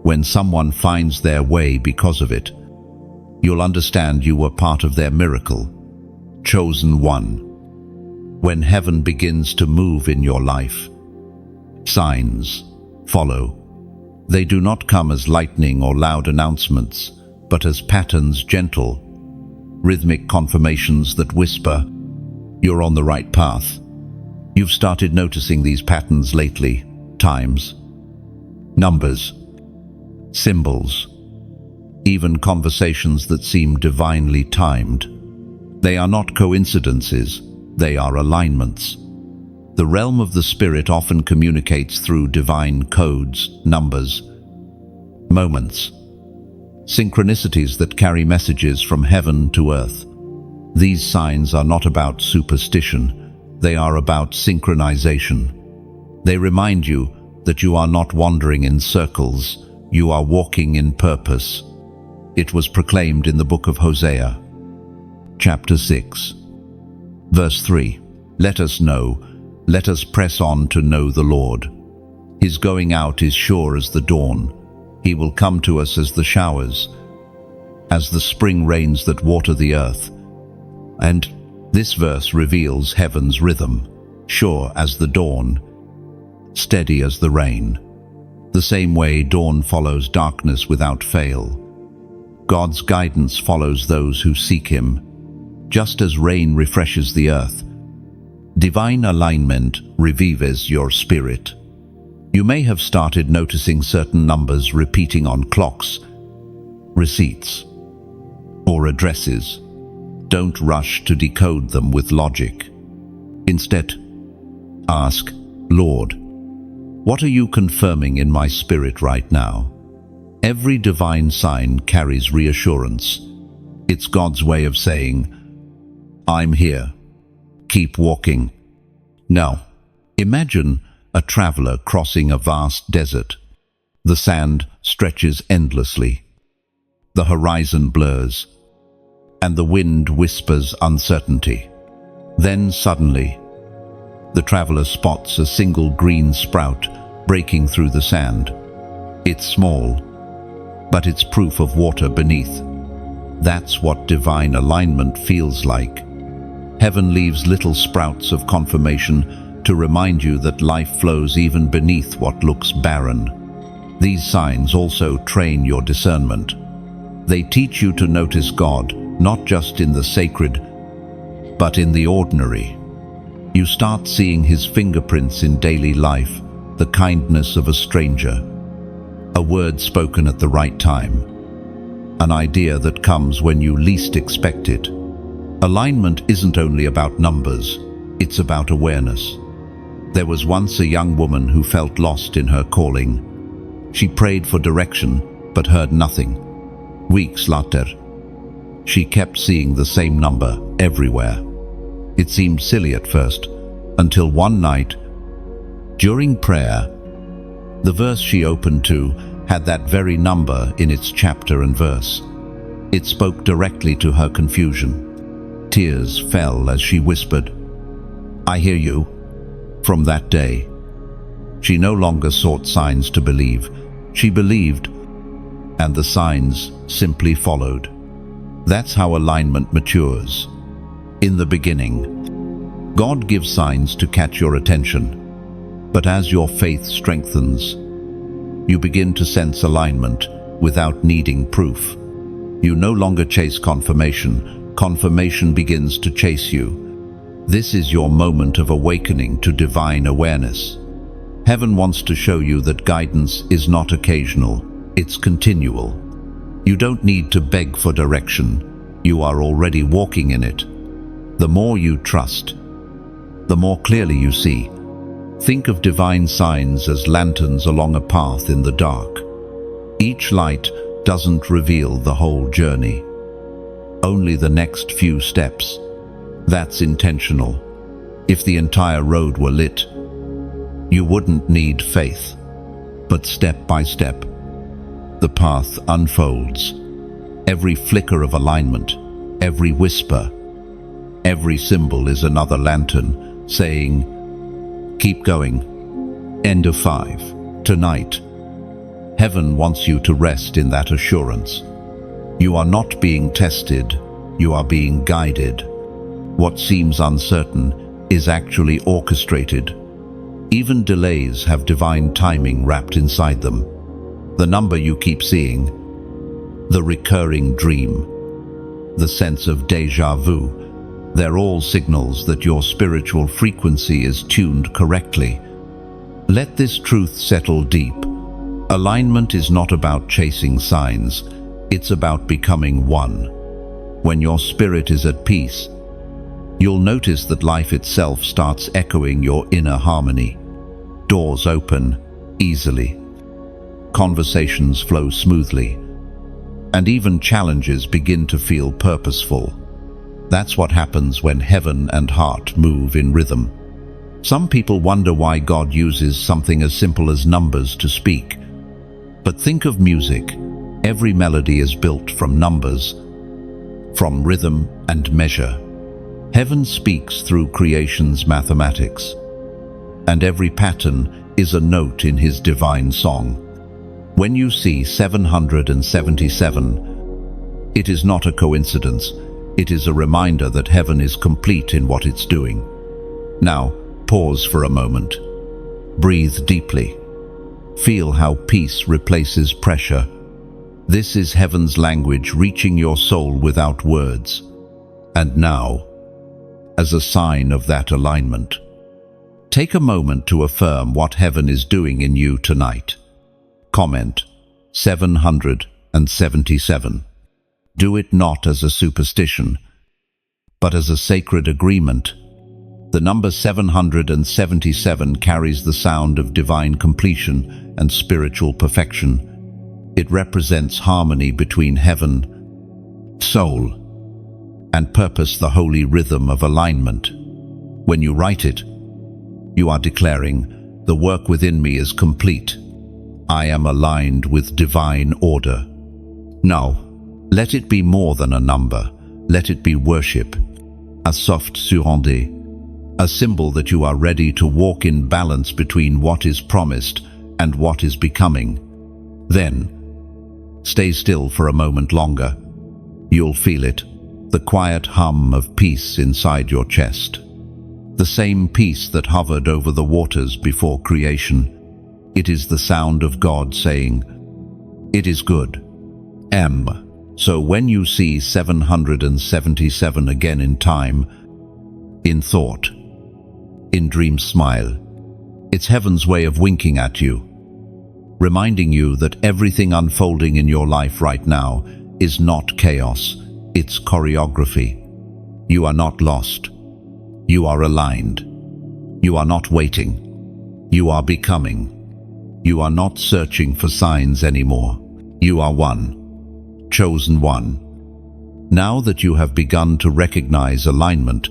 when someone finds their way because of it, you'll understand you were part of their miracle, chosen one. When heaven begins to move in your life, signs follow. They do not come as lightning or loud announcements, but as patterns, gentle, rhythmic confirmations that whisper, you're on the right path. You've started noticing these patterns lately. Times, numbers, symbols, even conversations that seem divinely timed. They are not coincidences, they are alignments. The realm of the Spirit often communicates through divine codes, numbers, moments, synchronicities that carry messages from heaven to earth. These signs are not about superstition, they are about synchronization. They remind you that you are not wandering in circles, you are walking in purpose. It was proclaimed in the book of Hosea, chapter 6, verse 3. Let us know, let us press on to know the Lord. His going out is sure as the dawn. He will come to us as the showers, as the spring rains that water the earth. And this verse reveals heaven's rhythm, sure as the dawn, steady as the rain. The same way dawn follows darkness without fail, God's guidance follows those who seek Him, just as rain refreshes the earth. Divine alignment revives your spirit. You may have started noticing certain numbers repeating on clocks, receipts, or addresses. Don't rush to decode them with logic. Instead, ask, Lord, what are you confirming in my spirit right now? Every divine sign carries reassurance. It's God's way of saying, I'm here. Keep walking. Now, imagine a traveler crossing a vast desert. The sand stretches endlessly. The horizon blurs, and the wind whispers uncertainty. Then suddenly, the traveler spots a single green sprout breaking through the sand. It's small, but it's proof of water beneath. That's what divine alignment feels like. Heaven leaves little sprouts of confirmation to remind you that life flows even beneath what looks barren. These signs also train your discernment. They teach you to notice God, not just in the sacred, but in the ordinary. You start seeing His fingerprints in daily life, the kindness of a stranger, a word spoken at the right time, an idea that comes when you least expect it. Alignment isn't only about numbers, it's about awareness. There was once a young woman who felt lost in her calling. She prayed for direction, but heard nothing. Weeks later, she kept seeing the same number everywhere. It seemed silly at first, until one night, during prayer, the verse she opened to had that very number in its chapter and verse. It spoke directly to her confusion. Tears fell as she whispered, I hear you. From that day, she no longer sought signs to believe. She believed, and the signs simply followed. That's how alignment matures. In the beginning, God gives signs to catch your attention. But as your faith strengthens, you begin to sense alignment without needing proof. You no longer chase confirmation. Confirmation begins to chase you. This is your moment of awakening to divine awareness. Heaven wants to show you that guidance is not occasional. It's continual. You don't need to beg for direction. You are already walking in it. The more you trust, the more clearly you see. Think of divine signs as lanterns along a path in the dark. Each light doesn't reveal the whole journey, only the next few steps. That's intentional. If the entire road were lit, you wouldn't need faith. But step by step, the path unfolds. Every flicker of alignment, every whisper, every symbol is another lantern saying, keep going. End of 5. Tonight, heaven wants you to rest in that assurance. You are not being tested, you are being guided. What seems uncertain is actually orchestrated. Even delays have divine timing wrapped inside them. The number you keep seeing, the recurring dream, the sense of déjà vu, they're all signals that your spiritual frequency is tuned correctly. Let this truth settle deep. Alignment is not about chasing signs, it's about becoming one. When your spirit is at peace, you'll notice that life itself starts echoing your inner harmony. Doors open easily, conversations flow smoothly, and even challenges begin to feel purposeful. That's what happens when heaven and heart move in rhythm. Some people wonder why God uses something as simple as numbers to speak. But think of music. Every melody is built from numbers, from rhythm and measure. Heaven speaks through creation's mathematics, and every pattern is a note in his divine song. When you see 777, it is not a coincidence. It is a reminder that heaven is complete in what it's doing. Now, pause for a moment. Breathe deeply. Feel how peace replaces pressure. This is heaven's language reaching your soul without words. And now, as a sign of that alignment, take a moment to affirm what heaven is doing in you tonight. Comment 777. Do it not as a superstition, but as a sacred agreement. The number 777 carries the sound of divine completion and spiritual perfection. It represents harmony between heaven, soul, and purpose, the holy rhythm of alignment. When you write it, you are declaring, "The work within me is complete. I am aligned with divine order." Now, let it be more than a number. Let it be worship, a soft surrender, a symbol that you are ready to walk in balance between what is promised and what is becoming. Then, stay still for a moment longer. You'll feel it, the quiet hum of peace inside your chest. The same peace that hovered over the waters before creation. It is the sound of God saying, "It is good." So when you see 777 again in time, in thought, in dream, smile. It's heaven's way of winking at you, reminding you that everything unfolding in your life right now is not chaos, it's choreography. You are not lost. You are aligned. You are not waiting. You are becoming. You are not searching for signs anymore. You are one, chosen one. Now that you have begun to recognize alignment,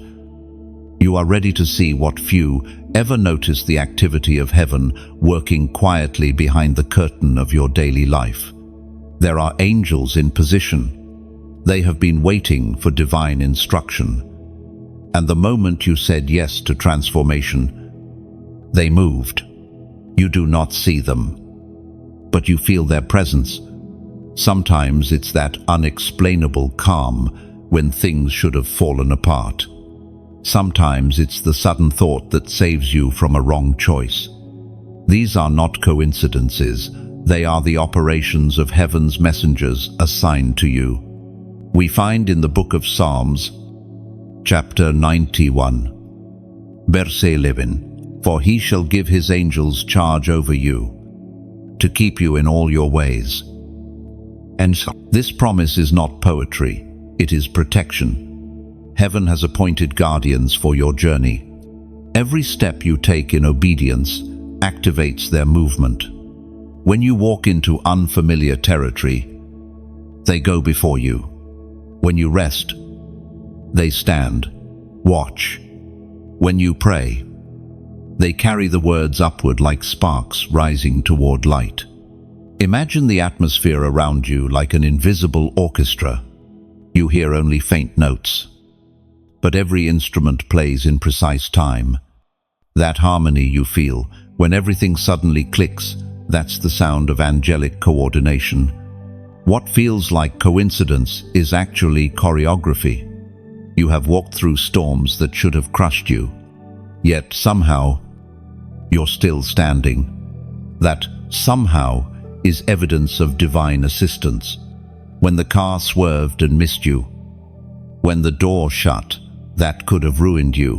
you are ready to see what few ever notice: the activity of heaven working quietly behind the curtain of your daily life. There are angels in position. They have been waiting for divine instruction. And the moment you said yes to transformation, they moved. You do not see them, but you feel their presence. Sometimes it's that unexplainable calm when things should have fallen apart. Sometimes it's the sudden thought that saves you from a wrong choice. These are not coincidences. They are the operations of heaven's messengers assigned to you. We find in the book of Psalms, chapter 91, verse 11, "For he shall give his angels charge over you, to keep you in all your ways. And so, this promise is not poetry, it is protection. Heaven has appointed guardians for your journey. Every step you take in obedience activates their movement. When you walk into unfamiliar territory, they go before you. When you rest, they stand, watch. When you pray, they carry the words upward like sparks rising toward light. Imagine the atmosphere around you like an invisible orchestra. You hear only faint notes, but every instrument plays in precise time. That harmony you feel when everything suddenly clicks, that's the sound of angelic coordination. What feels like coincidence is actually choreography. You have walked through storms that should have crushed you, yet somehow you're still standing. That somehow is evidence of divine assistance. When the car swerved and missed you, when the door shut that could have ruined you,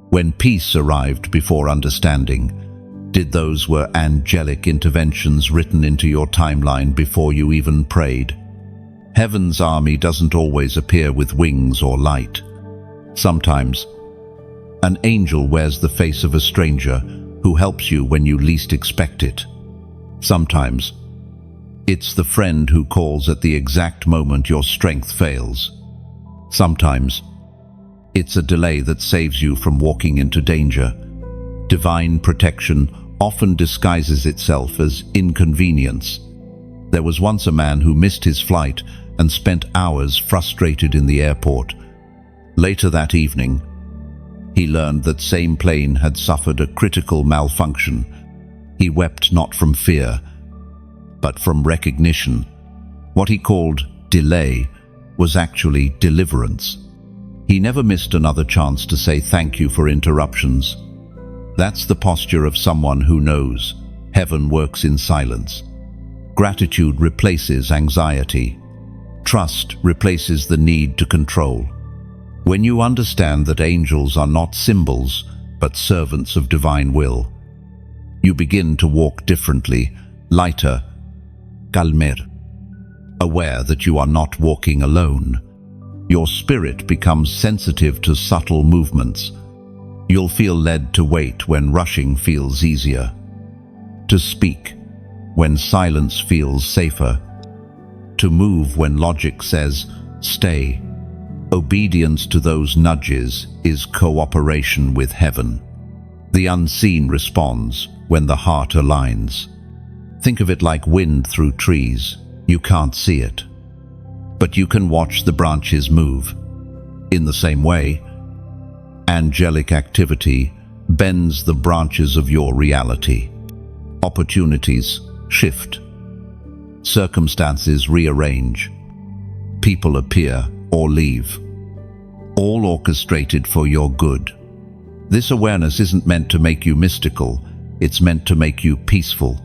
when peace arrived before understanding, those were angelic interventions written into your timeline before you even prayed. Heaven's army doesn't always appear with wings or light. Sometimes, an angel wears the face of a stranger who helps you when you least expect it. Sometimes, it's the friend who calls at the exact moment your strength fails. Sometimes, it's a delay that saves you from walking into danger. Divine protection often disguises itself as inconvenience. There was once a man who missed his flight and spent hours frustrated in the airport. Later that evening, he learned that same plane had suffered a critical malfunction. He wept not from fear, but from recognition. What he called delay was actually deliverance. He never missed another chance to say thank you for interruptions. That's the posture of someone who knows heaven works in silence. Gratitude replaces anxiety. Trust replaces the need to control. When you understand that angels are not symbols, but servants of divine will, you begin to walk differently, lighter, calmer, aware that you are not walking alone. Your spirit becomes sensitive to subtle movements. You'll feel led to wait when rushing feels easier, to speak when silence feels safer, to move when logic says, stay. Obedience to those nudges is cooperation with heaven. The unseen responds when the heart aligns. Think of it like wind through trees. You can't see it, but you can watch the branches move. In the same way, angelic activity bends the branches of your reality. Opportunities shift. Circumstances rearrange. People appear or leave. All orchestrated for your good. This awareness isn't meant to make you mystical, it's meant to make you peaceful.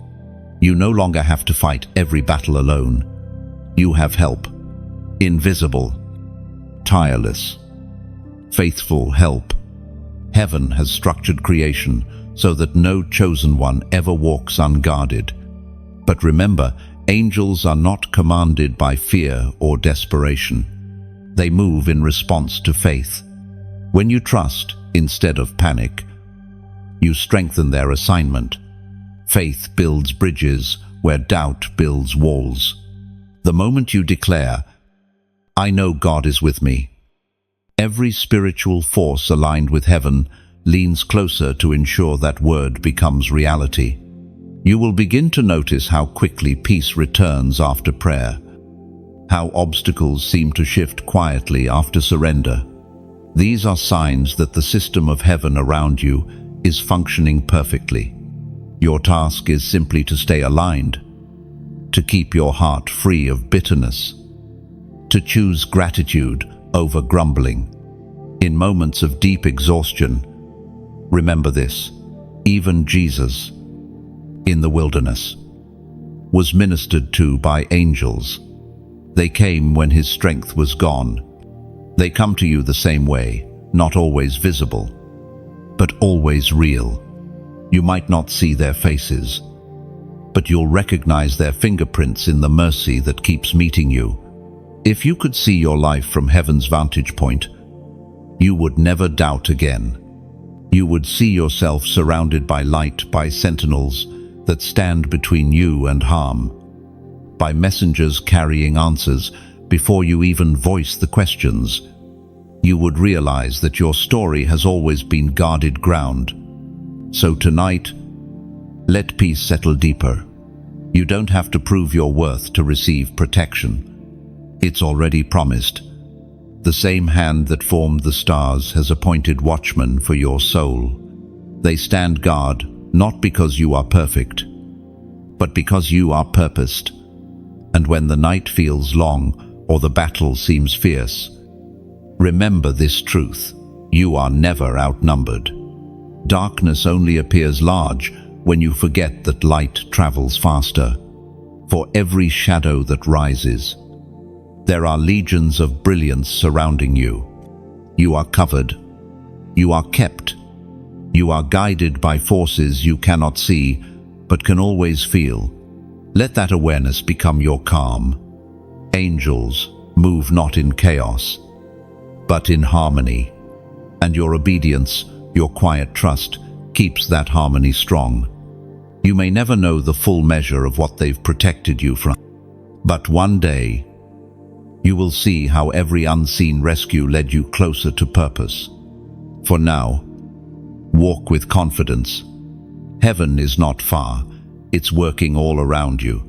You no longer have to fight every battle alone. You have help. Invisible, tireless, faithful help. Heaven has structured creation so that no chosen one ever walks unguarded. But remember, angels are not commanded by fear or desperation. They move in response to faith. When you trust instead of panic, you strengthen their assignment. Faith builds bridges where doubt builds walls. The moment you declare, I know God is with me, every spiritual force aligned with heaven leans closer to ensure that word becomes reality. You will begin to notice how quickly peace returns after prayer, how obstacles seem to shift quietly after surrender. These are signs that the system of heaven around you is functioning perfectly. Your task is simply to stay aligned, to keep your heart free of bitterness, to choose gratitude over grumbling. In moments of deep exhaustion, remember this: even Jesus, in the wilderness, was ministered to by angels. They came when his strength was gone. They come to you the same way, not always visible, but always real. You might not see their faces, but you'll recognize their fingerprints in the mercy that keeps meeting you. If you could see your life from heaven's vantage point, you would never doubt again. You would see yourself surrounded by light, by sentinels that stand between you and harm, by messengers carrying answers before you even voice the questions. You would realize that your story has always been guarded ground. So tonight, let peace settle deeper. You don't have to prove your worth to receive protection. It's already promised. The same hand that formed the stars has appointed watchmen for your soul. They stand guard, not because you are perfect, but because you are purposed. And when the night feels long or the battle seems fierce, remember this truth: you are never outnumbered. Darkness only appears large when you forget that light travels faster. For every shadow that rises, there are legions of brilliance surrounding you. You are covered. You are kept. You are guided by forces you cannot see, but can always feel. Let that awareness become your calm. Angels move not in chaos, but in harmony. And your obedience, your quiet trust, keeps that harmony strong. You may never know the full measure of what they've protected you from, but one day, you will see how every unseen rescue led you closer to purpose. For now, walk with confidence. Heaven is not far. It's working all around you.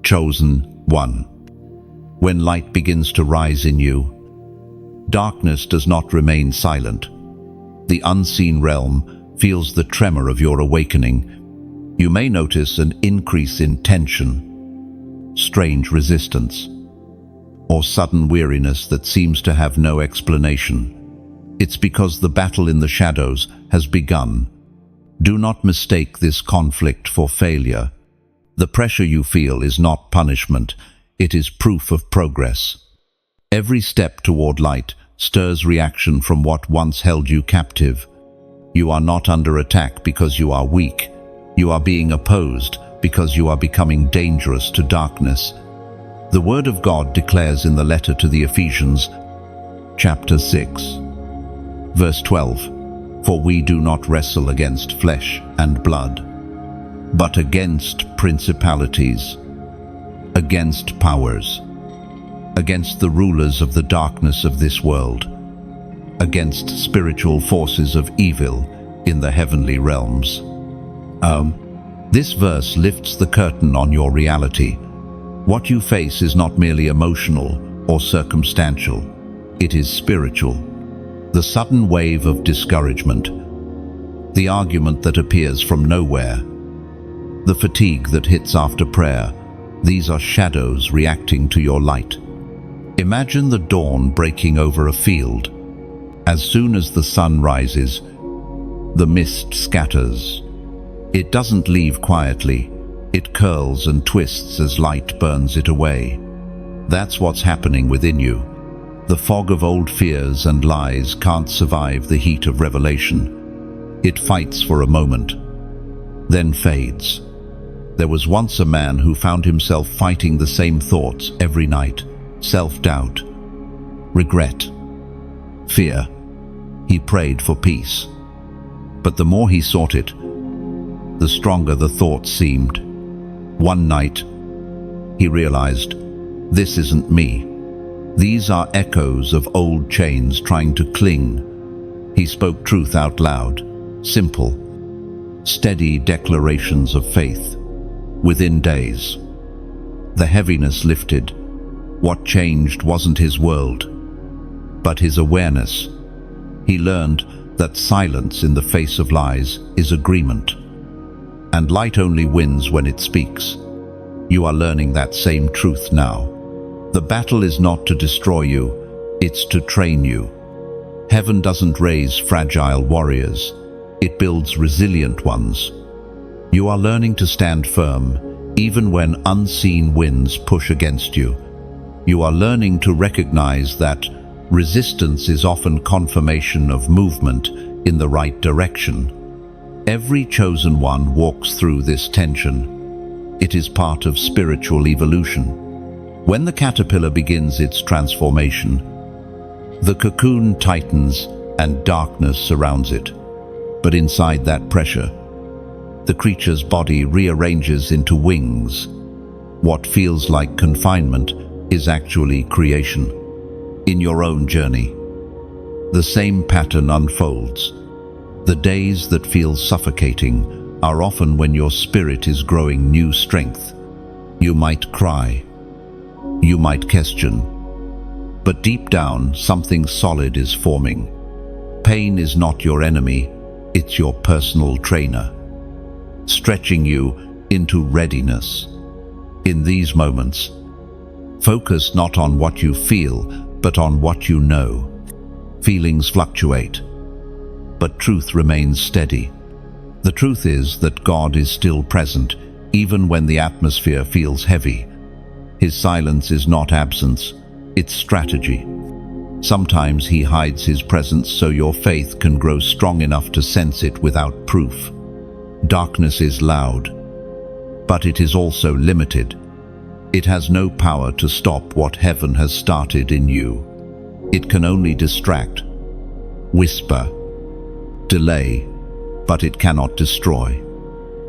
Chosen one. When light begins to rise in you, darkness does not remain silent. The unseen realm feels the tremor of your awakening. You may notice an increase in tension, strange resistance, or sudden weariness that seems to have no explanation. It's because the battle in the shadows has begun. Do not mistake this conflict for failure. The pressure you feel is not punishment, it is proof of progress. Every step toward light stirs reaction from what once held you captive. You are not under attack because you are weak. You are being opposed because you are becoming dangerous to darkness. The Word of God declares in the letter to the Ephesians, chapter 6, verse 12, "For we do not wrestle against flesh and blood, but against principalities, against powers, against the rulers of the darkness of this world, against spiritual forces of evil in the heavenly realms." This verse lifts the curtain on your reality. What you face is not merely emotional or circumstantial, it is spiritual. The sudden wave of discouragement, the argument that appears from nowhere, the fatigue that hits after prayer, these are shadows reacting to your light. Imagine the dawn breaking over a field. As soon as the sun rises, the mist scatters. It doesn't leave quietly. It curls and twists as light burns it away. That's what's happening within you. The fog of old fears and lies can't survive the heat of revelation. It fights for a moment, then fades. There was once a man who found himself fighting the same thoughts every night: self-doubt, regret, fear. He prayed for peace. But the more he sought it, the stronger the thoughts seemed. One night, he realized, this isn't me. These are echoes of old chains trying to cling. He spoke truth out loud, simple, steady declarations of faith. Within days, the heaviness lifted. What changed wasn't his world, but his awareness. He learned that silence in the face of lies is agreement, and light only wins when it speaks. You are learning that same truth now. The battle is not to destroy you, it's to train you. Heaven doesn't raise fragile warriors, it builds resilient ones. You are learning to stand firm, even when unseen winds push against you. You are learning to recognize that resistance is often confirmation of movement in the right direction. Every chosen one walks through this tension. It is part of spiritual evolution. When the caterpillar begins its transformation, the cocoon tightens and darkness surrounds it. But inside that pressure, the creature's body rearranges into wings. What feels like confinement is actually creation. In your own journey, the same pattern unfolds. The days that feel suffocating are often when your spirit is growing new strength. You might cry, you might question, but deep down something solid is forming. Pain is not your enemy, it's your personal trainer, stretching you into readiness. In these moments, focus not on what you feel, but on what you know. Feelings fluctuate, but truth remains steady. The truth is that God is still present, even when the atmosphere feels heavy. His silence is not absence, it's strategy. Sometimes he hides his presence so your faith can grow strong enough to sense it without proof. Darkness is loud, but it is also limited. It has no power to stop what heaven has started in you. It can only distract, whisper, delay, but it cannot destroy.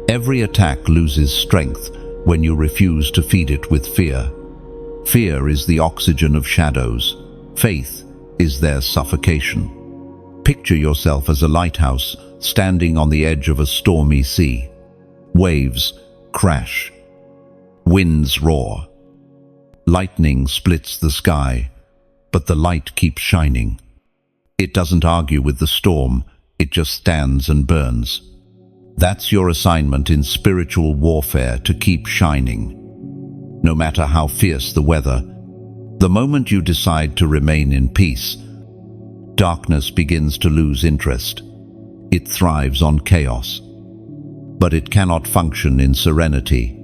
Every attack loses strength when you refuse to feed it with fear. Fear is the oxygen of shadows. Faith is their suffocation. Picture yourself as a lighthouse standing on the edge of a stormy sea. Waves crash. Winds roar. Lightning splits the sky, but the light keeps shining. It doesn't argue with the storm, it just stands and burns. That's your assignment in spiritual warfare, to keep shining. No matter how fierce the weather, the moment you decide to remain in peace, darkness begins to lose interest. It thrives on chaos, but it cannot function in serenity.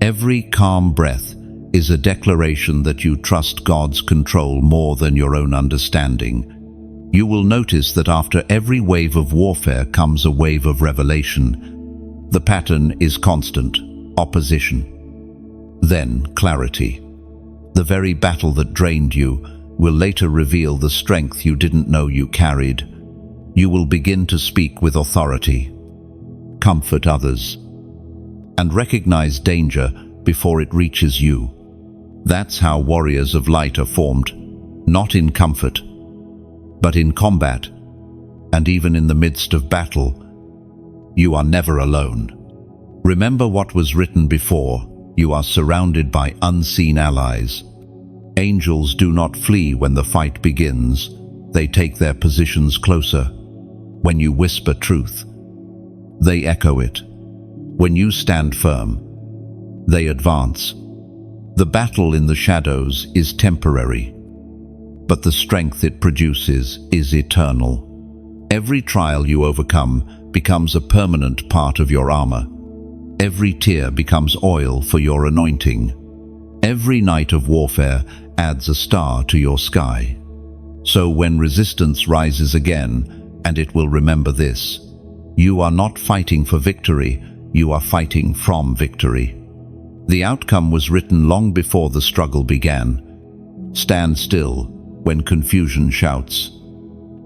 Every calm breath is a declaration that you trust God's control more than your own understanding. You will notice that after every wave of warfare comes a wave of revelation. The pattern is constant: opposition, then clarity. The very battle that drained you will later reveal the strength you didn't know you carried. You will begin to speak with authority, comfort others, and recognize danger before it reaches you. That's how warriors of light are formed, not in comfort, but in combat. And even in the midst of battle, you are never alone. Remember what was written before: you are surrounded by unseen allies. Angels do not flee when the fight begins. They take their positions closer. When you whisper truth, they echo it. When you stand firm, they advance. The battle in the shadows is temporary, but the strength it produces is eternal. Every trial you overcome becomes a permanent part of your armor. Every tear becomes oil for your anointing. Every night of warfare adds a star to your sky. So when resistance rises again, and it will remember this: you are not fighting for victory, you are fighting from victory. The outcome was written long before the struggle began. Stand still when confusion shouts.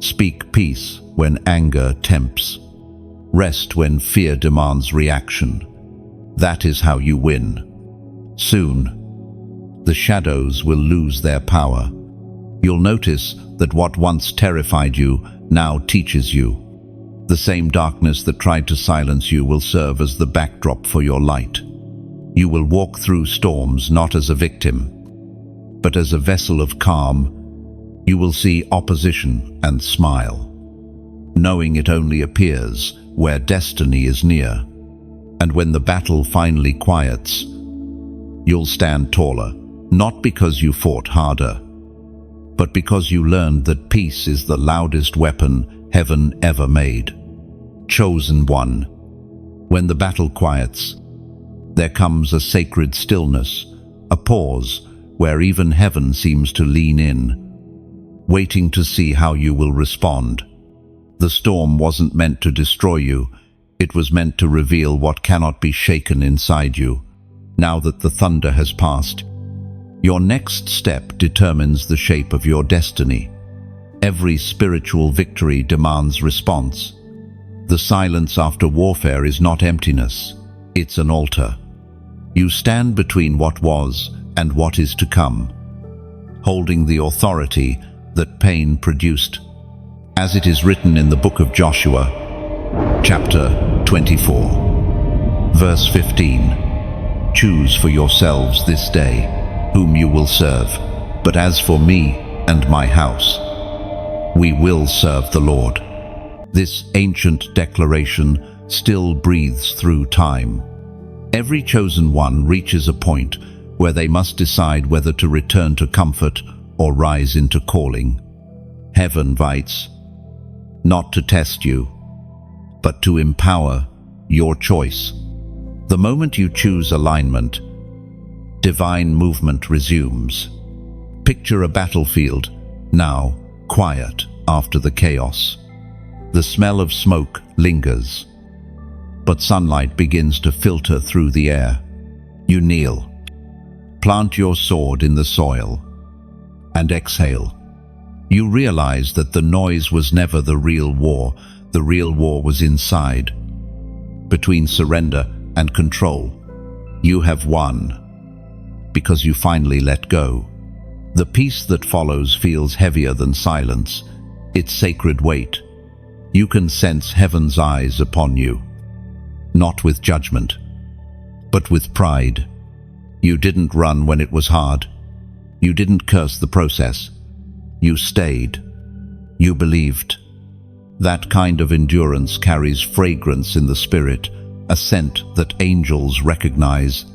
Speak peace when anger tempts. Rest when fear demands reaction. That is how you win. Soon, the shadows will lose their power. You'll notice that what once terrified you now teaches you. The same darkness that tried to silence you will serve as the backdrop for your light. You will walk through storms not as a victim, but as a vessel of calm. You will see opposition and smile, knowing it only appears where destiny is near. And when the battle finally quiets, you'll stand taller, not because you fought harder, but because you learned that peace is the loudest weapon heaven ever made. Chosen one. When the battle quiets, there comes a sacred stillness, a pause where even heaven seems to lean in, waiting to see how you will respond. The storm wasn't meant to destroy you, it was meant to reveal what cannot be shaken inside you. Now that the thunder has passed, your next step determines the shape of your destiny. Every spiritual victory demands response. The silence after warfare is not emptiness, it's an altar. You stand between what was and what is to come, holding the authority that pain produced. As it is written in the book of Joshua, chapter 24, verse 15, "Choose for yourselves this day whom you will serve, but as for me and my house, we will serve the Lord." This ancient declaration still breathes through time. Every chosen one reaches a point where they must decide whether to return to comfort or rise into calling. Heaven invites, not to test you, but to empower your choice. The moment you choose alignment, divine movement resumes. Picture a battlefield, now quiet after the chaos. The smell of smoke lingers, but sunlight begins to filter through the air. You kneel, plant your sword in the soil, and exhale. You realize that the noise was never the real war. The real war was inside. Between surrender and control, you have won, because you finally let go. The peace that follows feels heavier than silence, its sacred weight. You can sense heaven's eyes upon you, not with judgment, but with pride. You didn't run when it was hard. You didn't curse the process. You stayed. You believed. That kind of endurance carries fragrance in the spirit, a scent that angels recognize.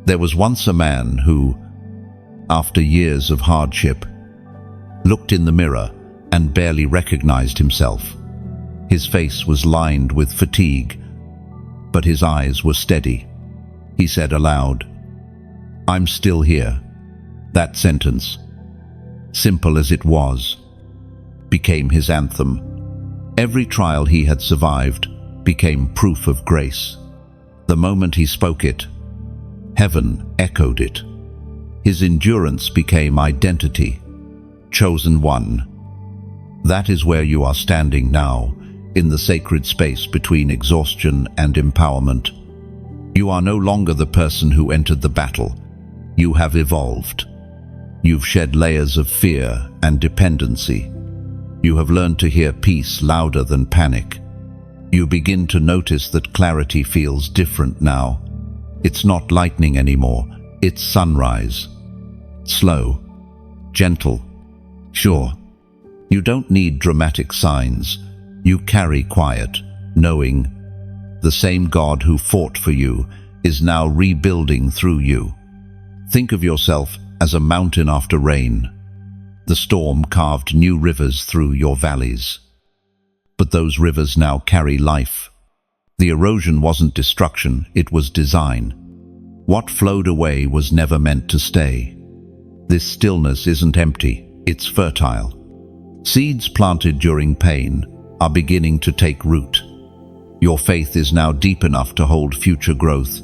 There was once a man who, after years of hardship, looked in the mirror and barely recognized himself. His face was lined with fatigue, but his eyes were steady. He said aloud, "I'm still here." That sentence, simple as it was, became his anthem. Every trial he had survived became proof of grace. The moment he spoke it, heaven echoed it. His endurance became identity, chosen one. That is where you are standing now, in the sacred space between exhaustion and empowerment. You are no longer the person who entered the battle. You have evolved. You've shed layers of fear and dependency. You have learned to hear peace louder than panic. You begin to notice that clarity feels different now. It's not lightning anymore, it's sunrise. Slow, gentle, sure. You don't need dramatic signs. You carry quiet, knowing the same God who fought for you is now rebuilding through you. Think of yourself as a mountain after rain. The storm carved new rivers through your valleys. But those rivers now carry life. The erosion wasn't destruction, it was design. What flowed away was never meant to stay. This stillness isn't empty, it's fertile. Seeds planted during pain are beginning to take root. Your faith is now deep enough to hold future growth.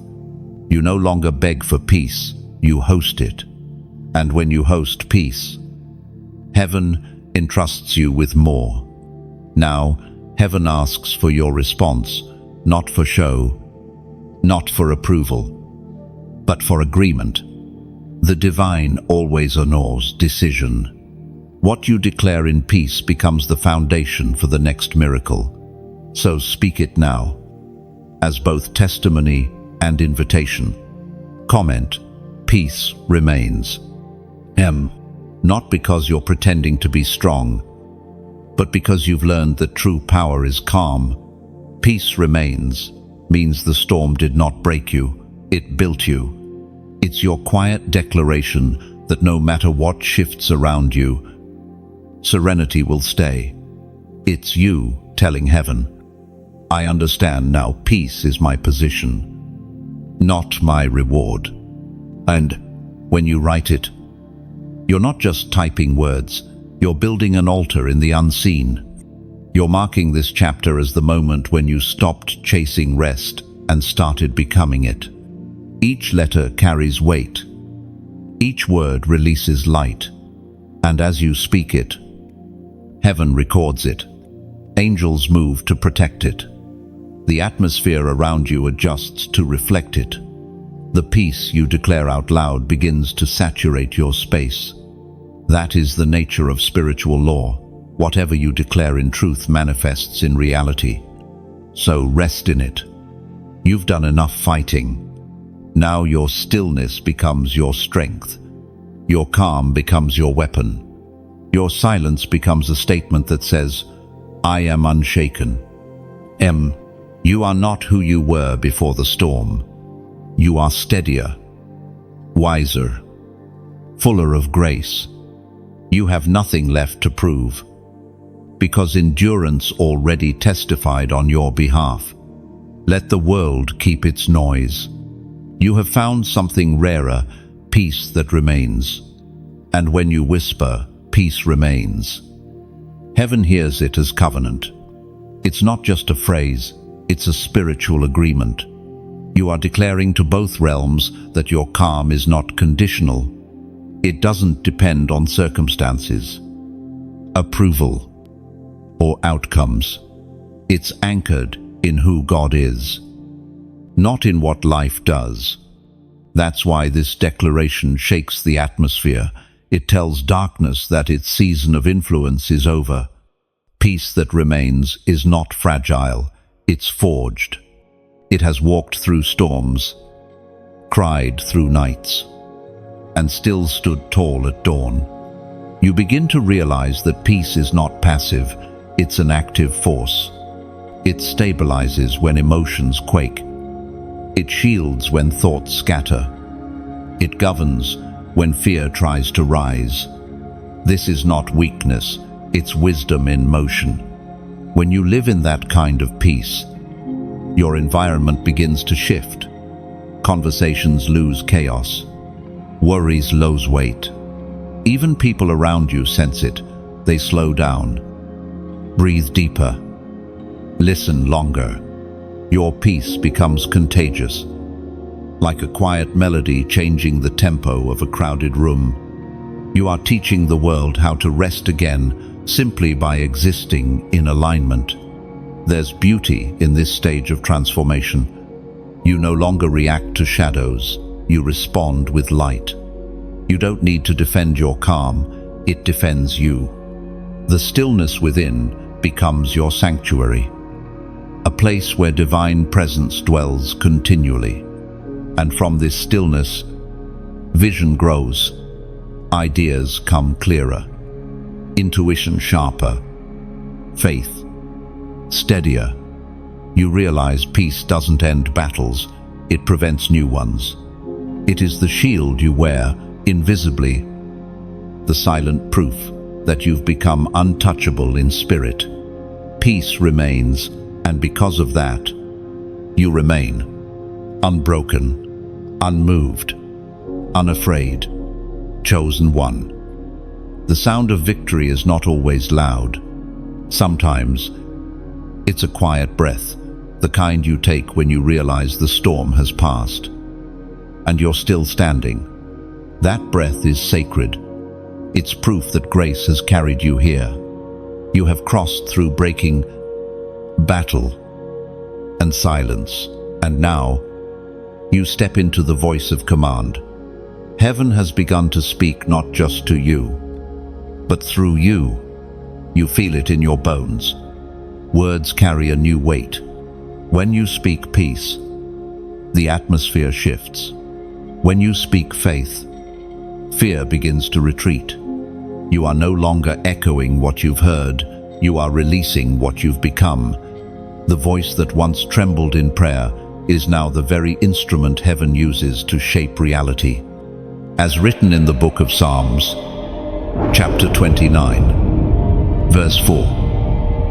You no longer beg for peace, you host it. And when you host peace, heaven entrusts you with more. Now, heaven asks for your response, not for show, not for approval, but for agreement. The divine always honors decision. What you declare in peace becomes the foundation for the next miracle. So speak it now, as both testimony and invitation. Comment, peace remains. Not because you're pretending to be strong, but because you've learned that true power is calm. Peace remains means the storm did not break you, it built you. It's your quiet declaration that no matter what shifts around you, serenity will stay. It's you telling heaven, I understand now, peace is my position, not my reward. And when you write it, you're not just typing words, you're building an altar in the unseen. You're marking this chapter as the moment when you stopped chasing rest and started becoming it. Each letter carries weight. Each word releases light. And as you speak it, heaven records it. Angels move to protect it. The atmosphere around you adjusts to reflect it. The peace you declare out loud begins to saturate your space. That is the nature of spiritual law. Whatever you declare in truth manifests in reality. So rest in it. You've done enough fighting. Now your stillness becomes your strength. Your calm becomes your weapon. Your silence becomes a statement that says, I am unshaken. You are not who you were before the storm. You are steadier, wiser, fuller of grace. You have nothing left to prove, because endurance already testified on your behalf. Let the world keep its noise. You have found something rarer, peace that remains. And when you whisper, peace remains, heaven hears it as covenant. It's not just a phrase, it's a spiritual agreement. You are declaring to both realms that your calm is not conditional. It doesn't depend on circumstances, approval, or outcomes. It's anchored in who God is, not in what life does. That's why this declaration shakes the atmosphere. It tells darkness that its season of influence is over. Peace that remains is not fragile, it's forged. It has walked through storms, cried through nights, and still stood tall at dawn. You begin to realize that peace is not passive, it's an active force. It stabilizes when emotions quake. It shields when thoughts scatter. It governs when fear tries to rise. This is not weakness, it's wisdom in motion. When you live in that kind of peace, your environment begins to shift. Conversations lose chaos. Worries lose weight. Even people around you sense it. They slow down. Breathe deeper. Listen longer. Your peace becomes contagious, like a quiet melody changing the tempo of a crowded room. You are teaching the world how to rest again simply by existing in alignment. There's beauty in this stage of transformation. You no longer react to shadows, you respond with light. You don't need to defend your calm, it defends you. The stillness within becomes your sanctuary, a place where divine presence dwells continually. And from this stillness, vision grows, ideas come clearer, intuition sharper, faith steadier. You realize peace doesn't end battles, it prevents new ones. It is the shield you wear invisibly, the silent proof that you've become untouchable in spirit. Peace remains, and because of that, you remain unbroken, unmoved, unafraid, chosen one. The sound of victory is not always loud. Sometimes it's a quiet breath, the kind you take when you realize the storm has passed, and you're still standing. That breath is sacred. It's proof that grace has carried you here. You have crossed through breaking, battle, and silence, and now you step into the voice of command. Heaven has begun to speak not just to you, but through you. You feel it in your bones. Words carry a new weight. When you speak peace, the atmosphere shifts. When you speak faith, fear begins to retreat. You are no longer echoing what you've heard, you are releasing what you've become. The voice that once trembled in prayer is now the very instrument heaven uses to shape reality. As written in the book of Psalms, chapter 29, verse 4,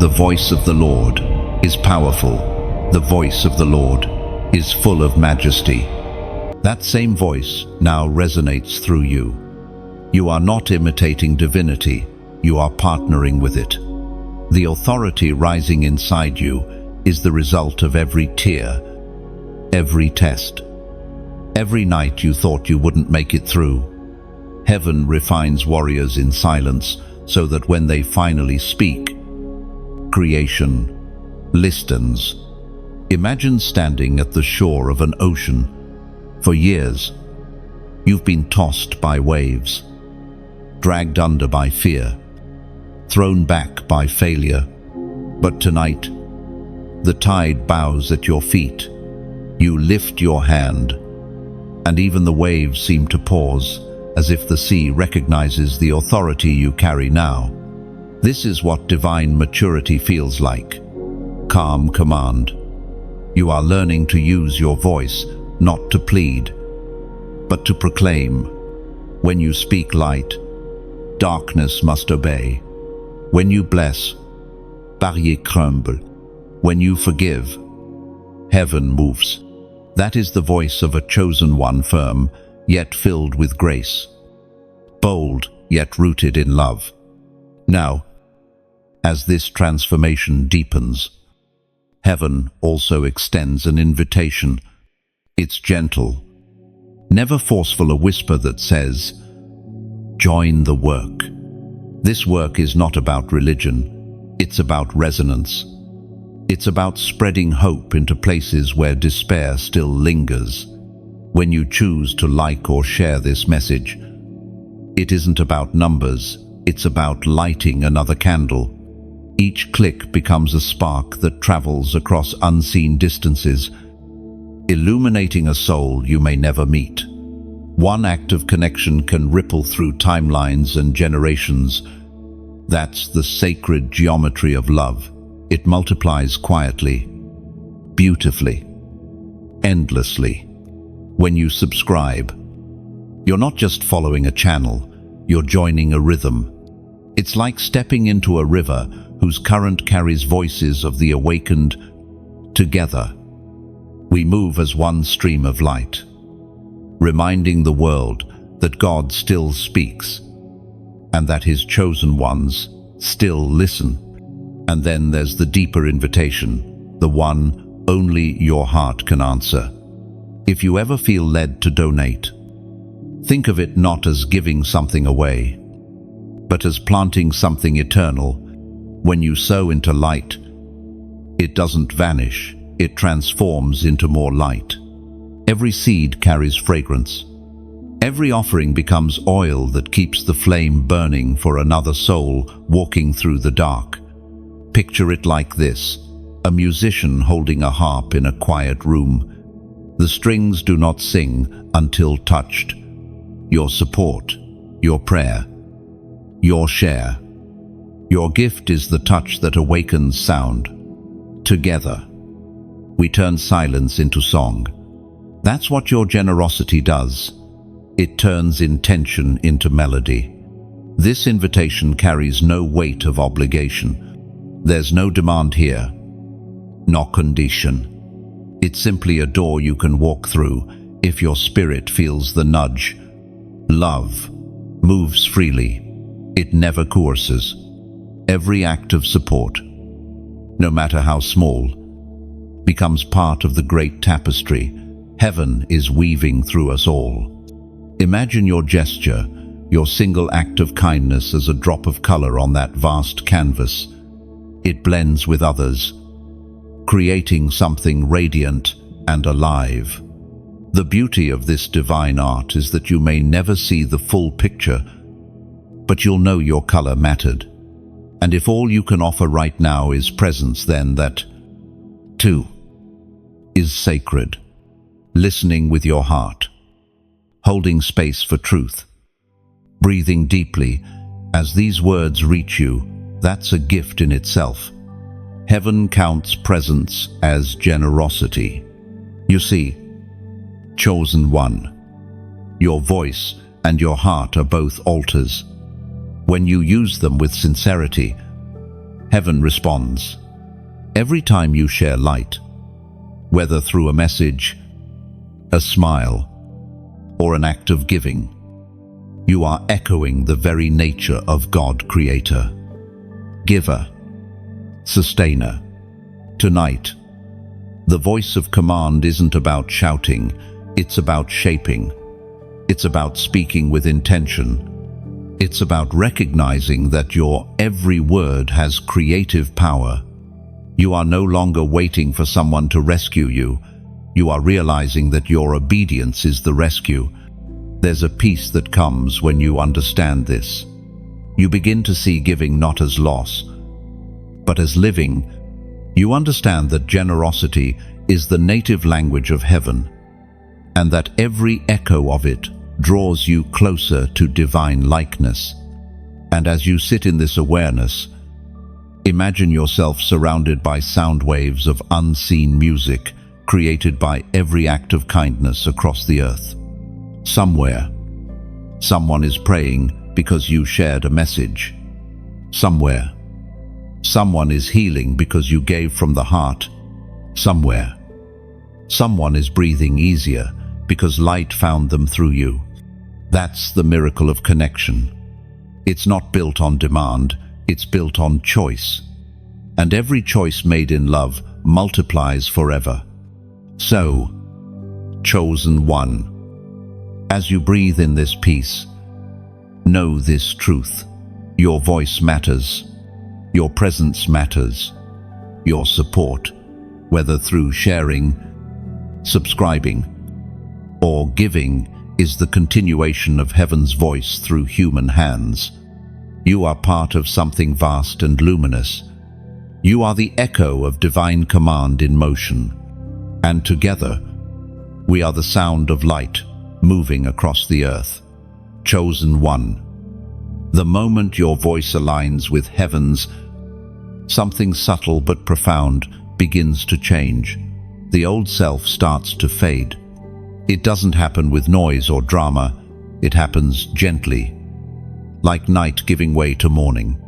the voice of the Lord is powerful. The voice of the Lord is full of majesty. That same voice now resonates through you. You are not imitating divinity, you are partnering with it. The authority rising inside you is the result of every tear, every test, Every night you thought you wouldn't make it through. Heaven refines warriors in silence so that when they finally speak, creation listens. Imagine standing at the shore of an ocean. For years, you've been tossed by waves, dragged under by fear, thrown back by failure. But tonight, the tide bows at your feet. You lift your hand, and even the waves seem to pause, as if the sea recognizes the authority you carry now. This is what divine maturity feels like. Calm command. You are learning to use your voice, not to plead, but to proclaim. When you speak light, darkness must obey. When you bless, barrières crumble. When you forgive, heaven moves. That is the voice of a chosen one, firm, yet filled with grace. Bold, yet rooted in love. Now, as this transformation deepens, heaven also extends an invitation. It's gentle, never forceful, a whisper that says, "Join the work." This work is not about religion, it's about resonance. It's about spreading hope into places where despair still lingers. When you choose to like or share this message, it isn't about numbers, it's about lighting another candle. Each click becomes a spark that travels across unseen distances, illuminating a soul you may never meet. One act of connection can ripple through timelines and generations. That's the sacred geometry of love. It multiplies quietly, beautifully, endlessly. When you subscribe, you're not just following a channel, you're joining a rhythm. It's like stepping into a river whose current carries voices of the awakened. Together, we move as one stream of light, reminding the world that God still speaks and that His chosen ones still listen. And then there's the deeper invitation, the one only your heart can answer. If you ever feel led to donate, think of it not as giving something away, but as planting something eternal. When you sow into light, it doesn't vanish, it transforms into more light. Every seed carries fragrance. Every offering becomes oil that keeps the flame burning for another soul walking through the dark. Picture it like this: a musician holding a harp in a quiet room. The strings do not sing until touched. Your support, your prayer, your share, your gift is the touch that awakens sound. Together, we turn silence into song. That's what your generosity does. It turns intention into melody. This invitation carries no weight of obligation. There's no demand here, no condition. It's simply a door you can walk through if your spirit feels the nudge. Love moves freely. It never coerces. Every act of support, no matter how small, becomes part of the great tapestry heaven is weaving through us all. Imagine your gesture, your single act of kindness as a drop of color on that vast canvas. It blends with others, creating something radiant and alive. The beauty of this divine art is that you may never see the full picture, but you'll know your color mattered. And if all you can offer right now is presence, then that, too, is sacred. Listening with your heart, holding space for truth, breathing deeply as these words reach you, that's a gift in itself. Heaven counts presence as generosity. You see, chosen one, your voice and your heart are both altars. When you use them with sincerity, heaven responds. Every time you share light, whether through a message, a smile, or an act of giving, you are echoing the very nature of God, Creator, Giver, Sustainer. Tonight, the voice of command isn't about shouting, It's about shaping. It's about speaking with intention. It's about recognizing that your every word has creative power. You are no longer waiting for someone to rescue you. You are realizing that your obedience is the rescue. There's a peace that comes when you understand this. You begin to see giving not as loss, but as living. You understand that generosity is the native language of heaven, and that every echo of it draws you closer to divine likeness. And as you sit in this awareness, imagine yourself surrounded by sound waves of unseen music created by every act of kindness across the earth. Somewhere, someone is praying because you shared a message. Somewhere, someone is healing because you gave from the heart. Somewhere, someone is breathing easier because light found them through you. That's the miracle of connection. It's not built on demand, it's built on choice. And every choice made in love multiplies forever. So, chosen one, as you breathe in this peace, know this truth. Your voice matters. Your presence matters. Your support, whether through sharing, subscribing, or giving, is the continuation of heaven's voice through human hands. You are part of something vast and luminous. You are the echo of divine command in motion. And together, we are the sound of light moving across the earth. Chosen one. The moment your voice aligns with heaven's, something subtle but profound begins to change. The old self starts to fade. It doesn't happen with noise or drama. It happens gently, like night giving way to morning.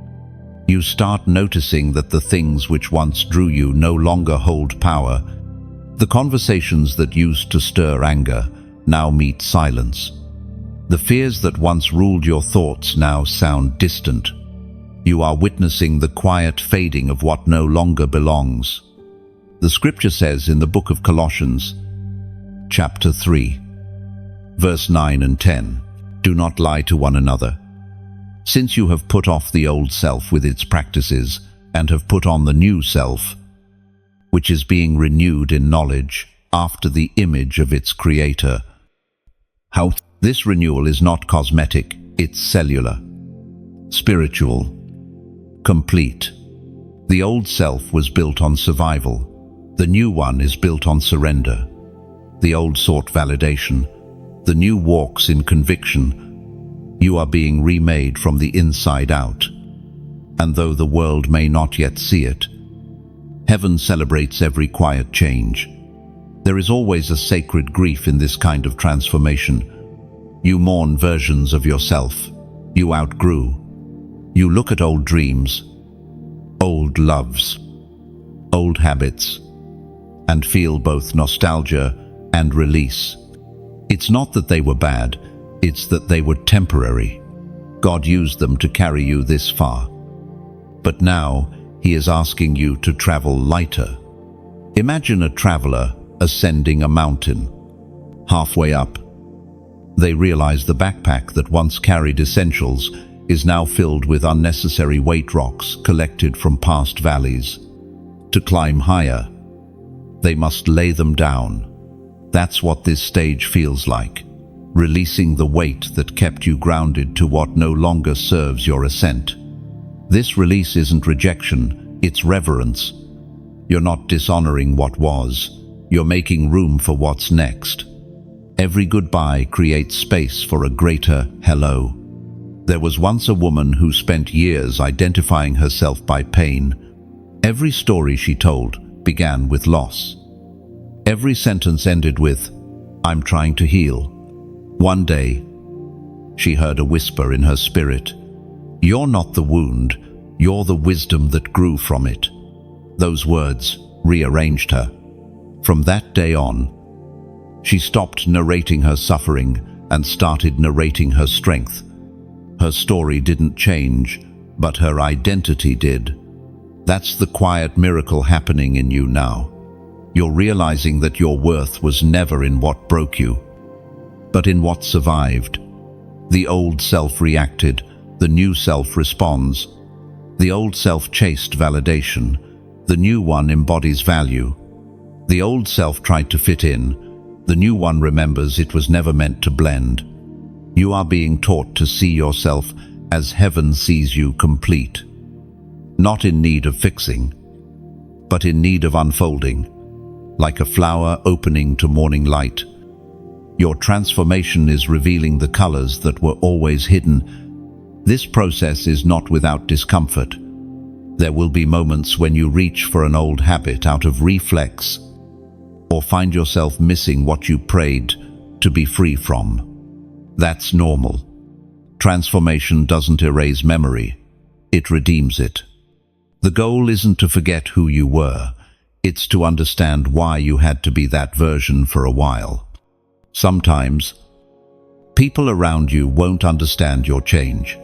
You start noticing that the things which once drew you no longer hold power. The conversations that used to stir anger now meet silence. The fears that once ruled your thoughts now sound distant. You are witnessing the quiet fading of what no longer belongs. The scripture says in the book of Colossians, chapter 3, verse 9 and 10, "Do not lie to one another, since you have put off the old self with its practices and have put on the new self, which is being renewed in knowledge after the image of its creator." How this renewal is not cosmetic, it's cellular, spiritual, complete. The old self was built on survival. The new one is built on surrender. The old sought validation. The new walks in conviction. You are being remade from the inside out. And though the world may not yet see it, heaven celebrates every quiet change. There is always a sacred grief in this kind of transformation. You mourn versions of yourself you outgrew. You look at old dreams, old loves, old habits, and feel both nostalgia and release. It's not that they were bad, it's that they were temporary. God used them to carry you this far. But now, He is asking you to travel lighter. Imagine a traveler ascending a mountain. Halfway up, they realize the backpack that once carried essentials is now filled with unnecessary weight rocks collected from past valleys. To climb higher, they must lay them down. That's what this stage feels like, releasing the weight that kept you grounded to what no longer serves your ascent. This release isn't rejection, it's reverence. You're not dishonoring what was, you're making room for what's next. Every goodbye creates space for a greater hello. There was once a woman who spent years identifying herself by pain. Every story she told began with loss. Every sentence ended with, "I'm trying to heal." One day, she heard a whisper in her spirit, "You're not the wound, you're the wisdom that grew from it." Those words rearranged her. From that day on, she stopped narrating her suffering and started narrating her strength. Her story didn't change, but her identity did. That's the quiet miracle happening in you now. You're realizing that your worth was never in what broke you, but in what survived. The old self reacted, the new self responds. The old self chased validation, the new one embodies value. The old self tried to fit in, the new one remembers it was never meant to blend. You are being taught to see yourself as heaven sees you, complete. Not in need of fixing, but in need of unfolding, like a flower opening to morning light. Your transformation is revealing the colors that were always hidden. This process is not without discomfort. There will be moments when you reach for an old habit out of reflex, or find yourself missing what you prayed to be free from. That's normal. Transformation doesn't erase memory, it redeems it. The goal isn't to forget who you were, it's to understand why you had to be that version for a while. Sometimes, people around you won't understand your change.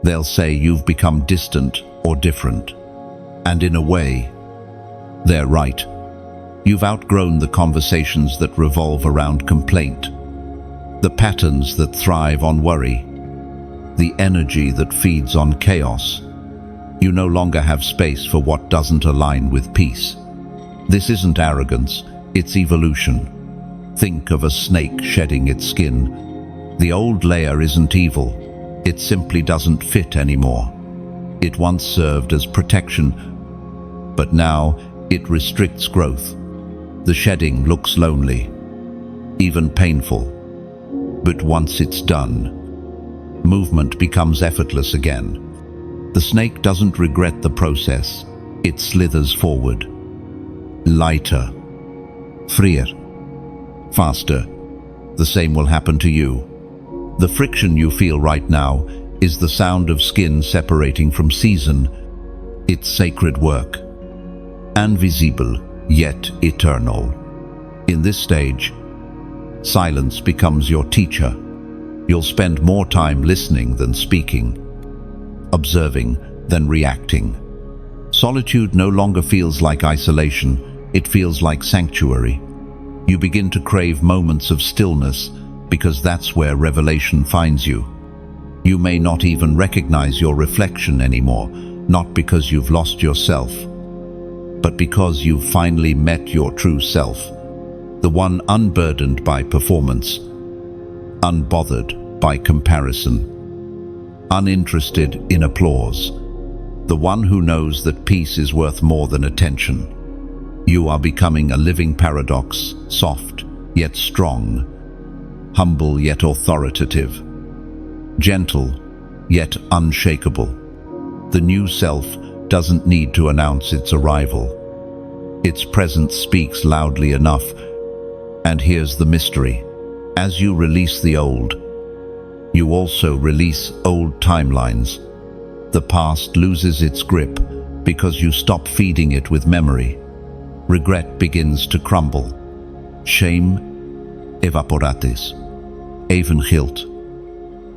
They'll say you've become distant or different. And in a way, they're right. You've outgrown the conversations that revolve around complaint, the patterns that thrive on worry, the energy that feeds on chaos. You no longer have space for what doesn't align with peace. This isn't arrogance, it's evolution. Think of a snake shedding its skin. The old layer isn't evil, it simply doesn't fit anymore. It once served as protection, but now it restricts growth. The shedding looks lonely, even painful. But once it's done, movement becomes effortless again. The snake doesn't regret the process, it slithers forward. Lighter, freer, faster. The same will happen to you. The friction you feel right now is the sound of skin separating from season. It's sacred work, invisible yet eternal. In this stage, silence becomes your teacher. You'll spend more time listening than speaking, observing than reacting. Solitude no longer feels like isolation, it feels like sanctuary. You begin to crave moments of stillness because that's where revelation finds you. You may not even recognize your reflection anymore, not because you've lost yourself, but because you've finally met your true self, the one unburdened by performance, unbothered by comparison, uninterested in applause, the one who knows that peace is worth more than attention. You are becoming a living paradox, soft yet strong, humble yet authoritative, gentle yet unshakable. The new self doesn't need to announce its arrival. Its presence speaks loudly enough. And here's the mystery. As you release the old, you also release old timelines. The past loses its grip because you stop feeding it with memory. Regret begins to crumble. Shame evaporates. Evengilt,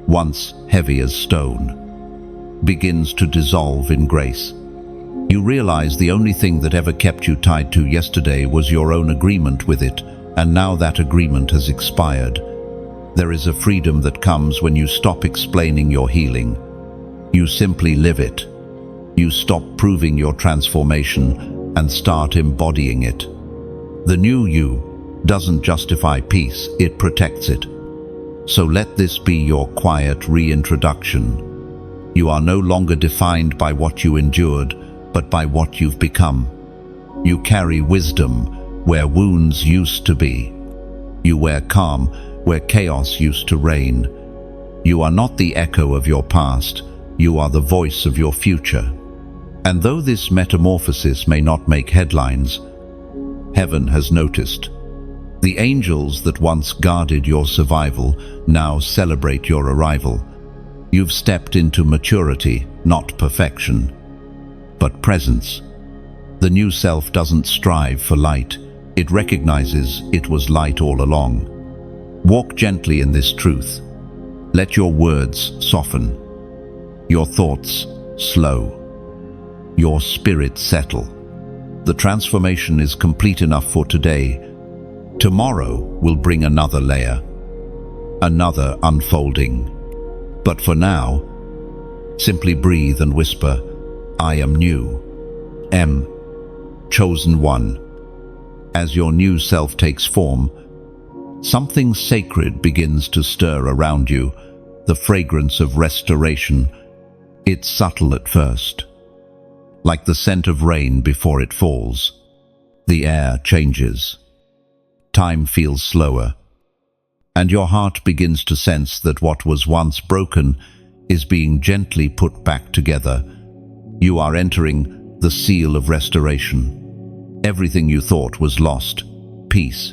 once heavy as stone, begins to dissolve in grace. You realize the only thing that ever kept you tied to yesterday was your own agreement with it, and now that agreement has expired. There is a freedom that comes when you stop explaining your healing. You simply live it. You stop proving your transformation and start embodying it. The new you doesn't justify peace, it protects it. So let this be your quiet reintroduction. You are no longer defined by what you endured, but by what you've become. You carry wisdom where wounds used to be. You wear calm where chaos used to reign. You are not the echo of your past, you are the voice of your future. And though this metamorphosis may not make headlines, heaven has noticed. The angels that once guarded your survival now celebrate your arrival. You've stepped into maturity, not perfection, but presence. The new self doesn't strive for light, it recognizes it was light all along. Walk gently in this truth. Let your words soften, your thoughts slow, your spirit settle. The transformation is complete enough for today. Tomorrow will bring another layer, another unfolding. But for now, simply breathe and whisper, I am new. Chosen one. As your new self takes form, something sacred begins to stir around you, the fragrance of restoration. It's subtle at first, like the scent of rain before it falls. The air changes. Time feels slower, and your heart begins to sense that what was once broken is being gently put back together. You are entering the seal of restoration. Everything you thought was lost, peace,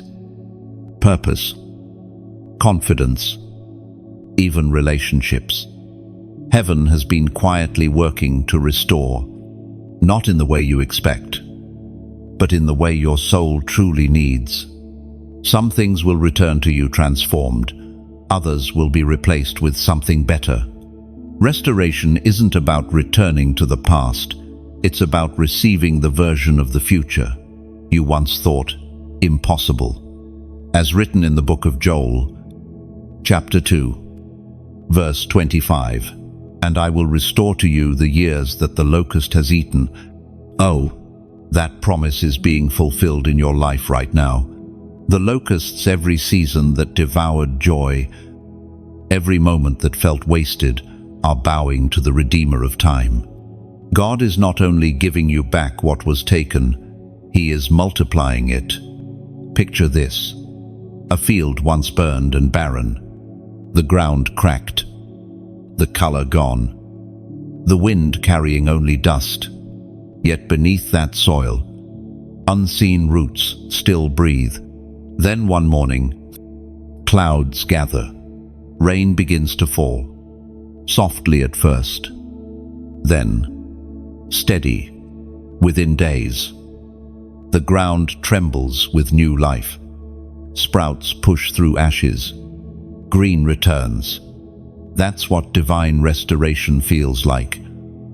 purpose, confidence, even relationships. Heaven has been quietly working to restore, not in the way you expect, but in the way your soul truly needs. Some things will return to you transformed, others will be replaced with something better. Restoration isn't about returning to the past, it's about receiving the version of the future you once thought impossible. As written in the book of Joel, chapter 2, verse 25, and I will restore to you the years that the locust has eaten. Oh, that promise is being fulfilled in your life right now. The locusts every season that devoured joy, every moment that felt wasted, are bowing to the Redeemer of time. God is not only giving you back what was taken, He is multiplying it. Picture this: a field once burned and barren, the ground cracked, the color gone, the wind carrying only dust. Yet beneath that soil, unseen roots still breathe. Then one morning, clouds gather, rain begins to fall, softly at first, then steady. Within days, the ground trembles with new life. Sprouts push through ashes. Green returns. That's what divine restoration feels like.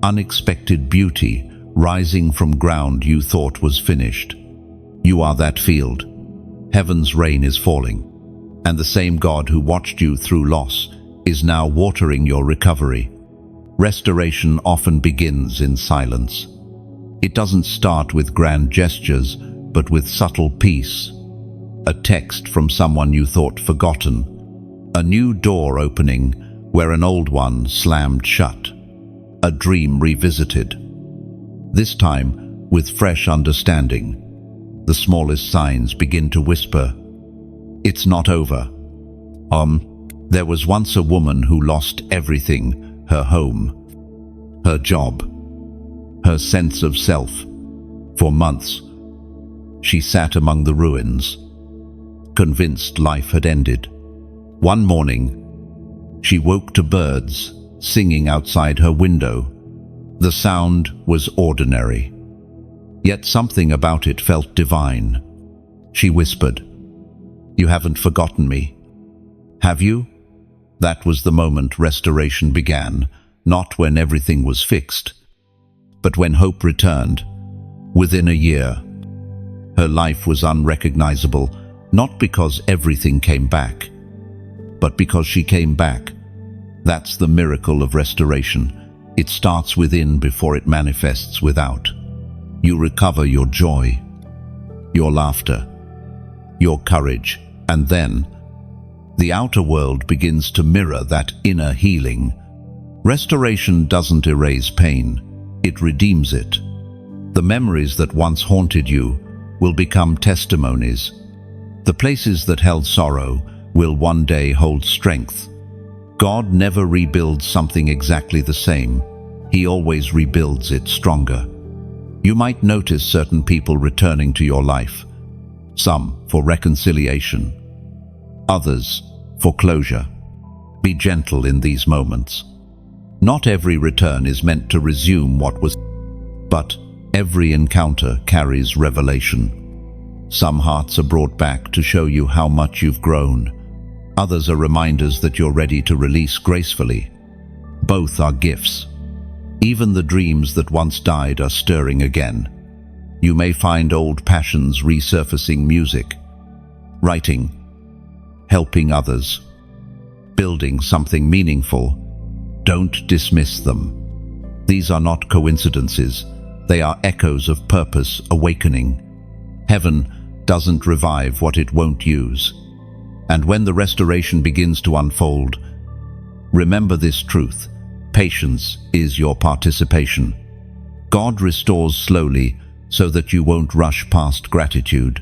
Unexpected beauty rising from ground you thought was finished. You are that field. Heaven's rain is falling, and the same God who watched you through loss is now watering your recovery. Restoration often begins in silence. It doesn't start with grand gestures, but with subtle peace. A text from someone you thought forgotten. A new door opening where an old one slammed shut. A dream revisited. This time with fresh understanding. The smallest signs begin to whisper, it's not over. There was once a woman who lost everything, her home, her job, her sense of self. For months, she sat among the ruins, convinced life had ended. One morning, she woke to birds singing outside her window. The sound was ordinary, yet something about it felt divine. She whispered, "You haven't forgotten me, have you?" That was the moment restoration began, not when everything was fixed, but when hope returned. Within a year, her life was unrecognizable, not because everything came back, but because she came back. That's the miracle of restoration. It starts within before it manifests without. You recover your joy, your laughter, your courage, and then the outer world begins to mirror that inner healing. Restoration doesn't erase pain, it redeems it. The memories that once haunted you will become testimonies. The places that held sorrow will one day hold strength. God never rebuilds something exactly the same. He always rebuilds it stronger. You might notice certain people returning to your life, some for reconciliation, others for closure. Be gentle in these moments. Not every return is meant to resume what was, but every encounter carries revelation. Some hearts are brought back to show you how much you've grown. Others are reminders that you're ready to release gracefully. Both are gifts. Even the dreams that once died are stirring again. You may find old passions resurfacing: music, writing, helping others, building something meaningful. Don't dismiss them. These are not coincidences. They are echoes of purpose awakening. Heaven doesn't revive what it won't use. And when the restoration begins to unfold, remember this truth: patience is your participation. God restores slowly so that you won't rush past gratitude.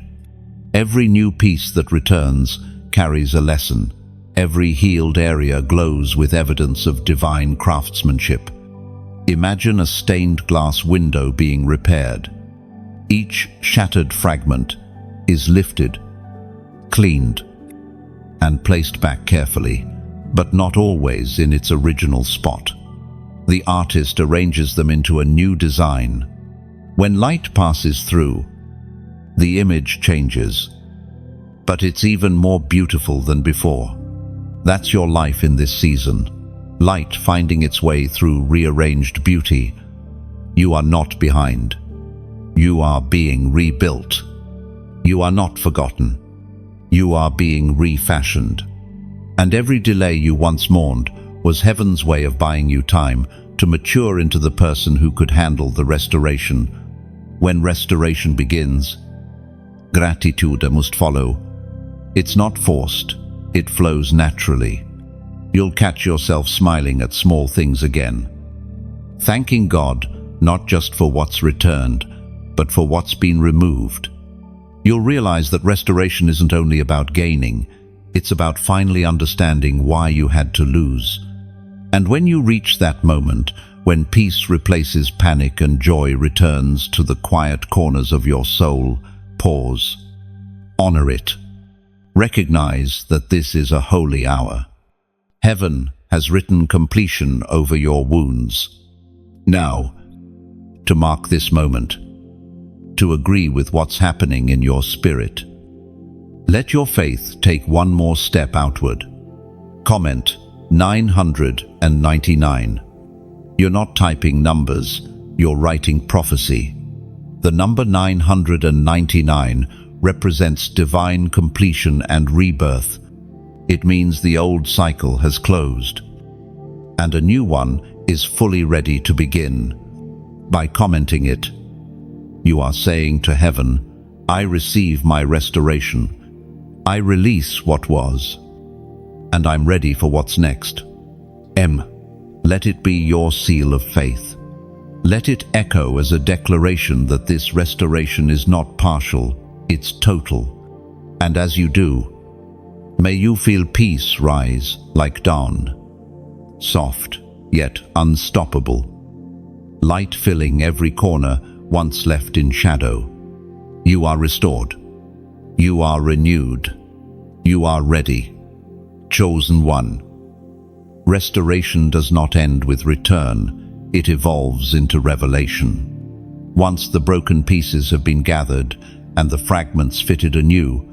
Every new piece that returns carries a lesson. Every healed area glows with evidence of divine craftsmanship. Imagine a stained glass window being repaired. Each shattered fragment is lifted, cleaned, and placed back carefully, but not always in its original spot. The artist arranges them into a new design. When light passes through, the image changes, but it's even more beautiful than before. That's your life in this season. Light finding its way through rearranged beauty. You are not behind. You are being rebuilt. You are not forgotten. You are being refashioned. And every delay you once mourned was heaven's way of buying you time to mature into the person who could handle the restoration. When restoration begins, gratitude must follow. It's not forced. It flows naturally. You'll catch yourself smiling at small things again, thanking God not just for what's returned, but for what's been removed. You'll realize that restoration isn't only about gaining, it's about finally understanding why you had to lose. And when you reach that moment, when peace replaces panic and joy returns to the quiet corners of your soul, pause. Honor it. Recognize that this is a holy hour. Heaven has written completion over your wounds. Now, to mark this moment, to agree with what's happening in your spirit, let your faith take one more step outward. Comment 999. You're not typing numbers, you're writing prophecy. The number 999 represents divine completion and rebirth. It means the old cycle has closed, and a new one is fully ready to begin. By commenting it, you are saying to heaven, I receive my restoration. I release what was, and I'm ready for what's next. Let it be your seal of faith. Let it echo as a declaration that this restoration is not partial, it's total. And as you do, may you feel peace rise like dawn, soft yet unstoppable, light filling every corner once left in shadow. You are restored. You are renewed. You are ready. Chosen one. Restoration does not end with return, it evolves into revelation. Once the broken pieces have been gathered and the fragments fitted anew,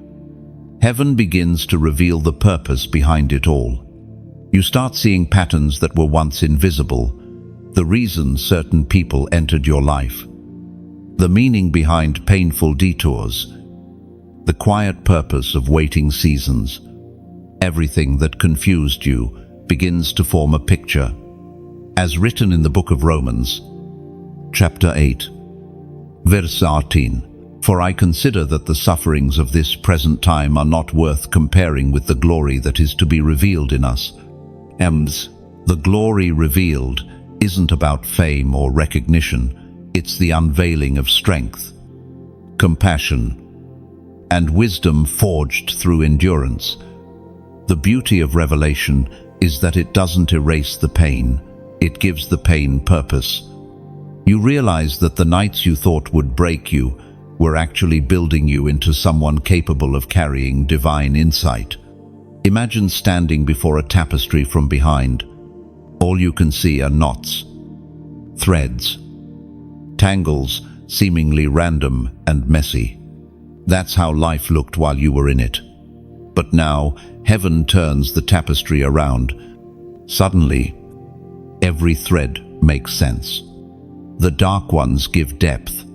heaven begins to reveal the purpose behind it all. You start seeing patterns that were once invisible, the reason certain people entered your life, the meaning behind painful detours, the quiet purpose of waiting seasons. Everything that confused you begins to form a picture. As written in the book of Romans, chapter 8, verse 18, For I consider that the sufferings of this present time are not worth comparing with the glory that is to be revealed in us. The glory revealed isn't about fame or recognition, it's the unveiling of strength, compassion, and wisdom forged through endurance. The beauty of revelation is that it doesn't erase the pain, it gives the pain purpose. You realize that the nights you thought would break you were actually building you into someone capable of carrying divine insight. Imagine standing before a tapestry from behind. All you can see are knots, threads, tangles seemingly random and messy. That's how life looked while you were in it. But now, heaven turns the tapestry around. Suddenly, every thread makes sense. The dark ones give depth.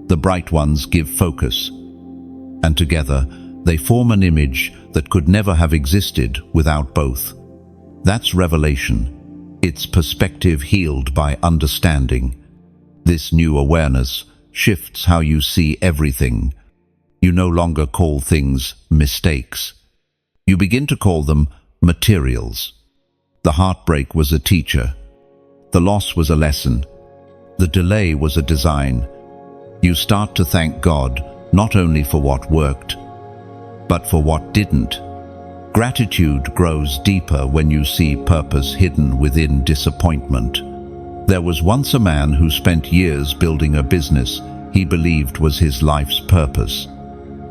The bright ones give focus, and together they form an image that could never have existed without both. That's revelation, its perspective healed by understanding. This new awareness shifts how you see everything. You no longer call things mistakes. You begin to call them materials. The heartbreak was a teacher. The loss was a lesson. The delay was a design. You start to thank God not only for what worked, but for what didn't. Gratitude grows deeper when you see purpose hidden within disappointment. There was once a man who spent years building a business he believed was his life's purpose.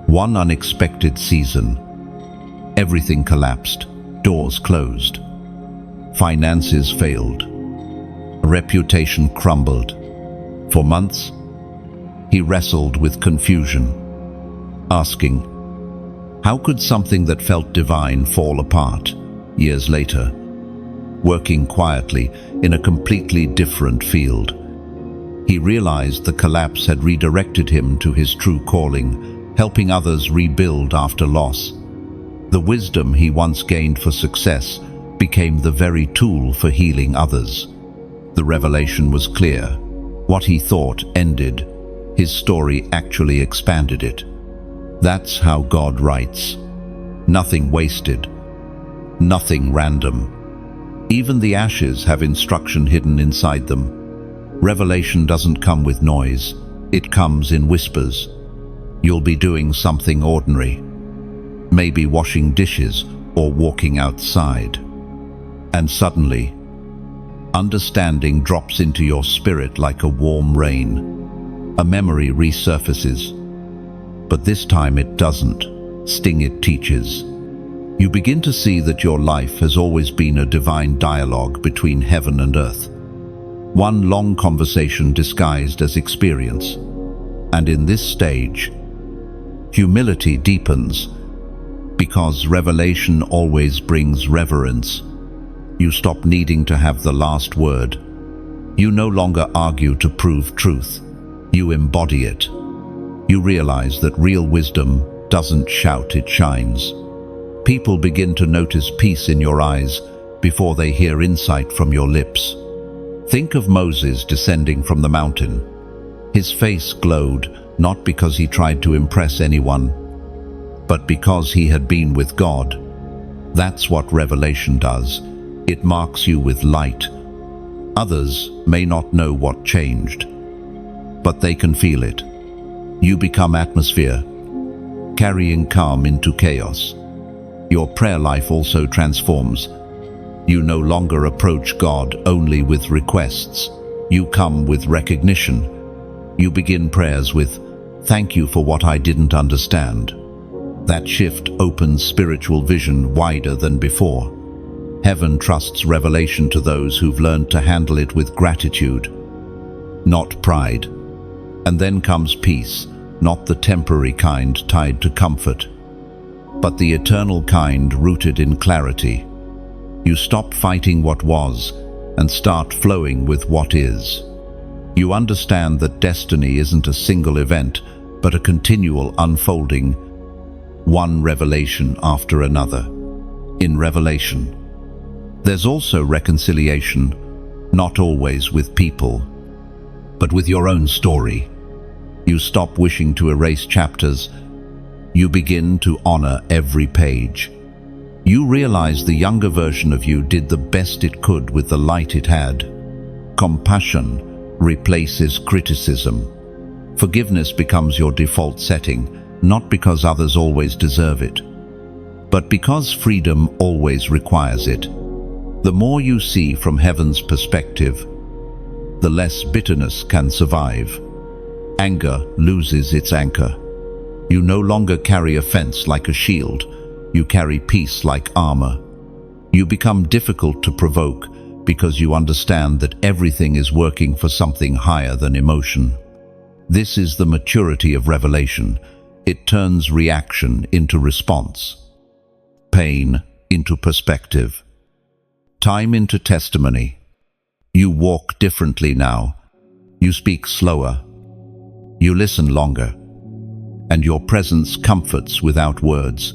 One unexpected season, everything collapsed, doors closed, finances failed, reputation crumbled. For months, he wrestled with confusion, asking, how could something that felt divine fall apart? Years later, working quietly in a completely different field, he realized the collapse had redirected him to his true calling, helping others rebuild after loss. The wisdom he once gained for success became the very tool for healing others. The revelation was clear. What he thought ended, his story actually expanded it. That's how God writes. Nothing wasted, nothing random. Even the ashes have instruction hidden inside them. Revelation doesn't come with noise, it comes in whispers. You'll be doing something ordinary, maybe washing dishes or walking outside. And suddenly, understanding drops into your spirit like a warm rain. A memory resurfaces, but this time it doesn't sting, it teaches. You begin to see that your life has always been a divine dialogue between heaven and earth. One long conversation disguised as experience. And in this stage, humility deepens, because revelation always brings reverence. You stop needing to have the last word. You no longer argue to prove truth. You embody it. You realize that real wisdom doesn't shout, it shines. People begin to notice peace in your eyes before they hear insight from your lips. Think of Moses descending from the mountain. His face glowed, not because he tried to impress anyone, but because he had been with God. That's what revelation does. It marks you with light. Others may not know what changed, but they can feel it. You become atmosphere, carrying calm into chaos. Your prayer life also transforms. You no longer approach God only with requests. You come with recognition. You begin prayers with, "Thank you for what I didn't understand." That shift opens spiritual vision wider than before. Heaven trusts revelation to those who've learned to handle it with gratitude, not pride. And then comes peace, not the temporary kind tied to comfort, but the eternal kind rooted in clarity. You stop fighting what was and start flowing with what is. You understand that destiny isn't a single event, but a continual unfolding, one revelation after another. In revelation, there's also reconciliation, not always with people, but with your own story. You stop wishing to erase chapters. You begin to honor every page. You realize the younger version of you did the best it could with the light it had. Compassion replaces criticism. Forgiveness becomes your default setting, not because others always deserve it, but because freedom always requires it. The more you see from heaven's perspective, the less bitterness can survive. Anger loses its anchor. You no longer carry offense like a shield. You carry peace like armor. You become difficult to provoke because you understand that everything is working for something higher than emotion. This is the maturity of revelation. It turns reaction into response, pain into perspective, time into testimony. You walk differently now. You speak slower. You listen longer, and your presence comforts without words.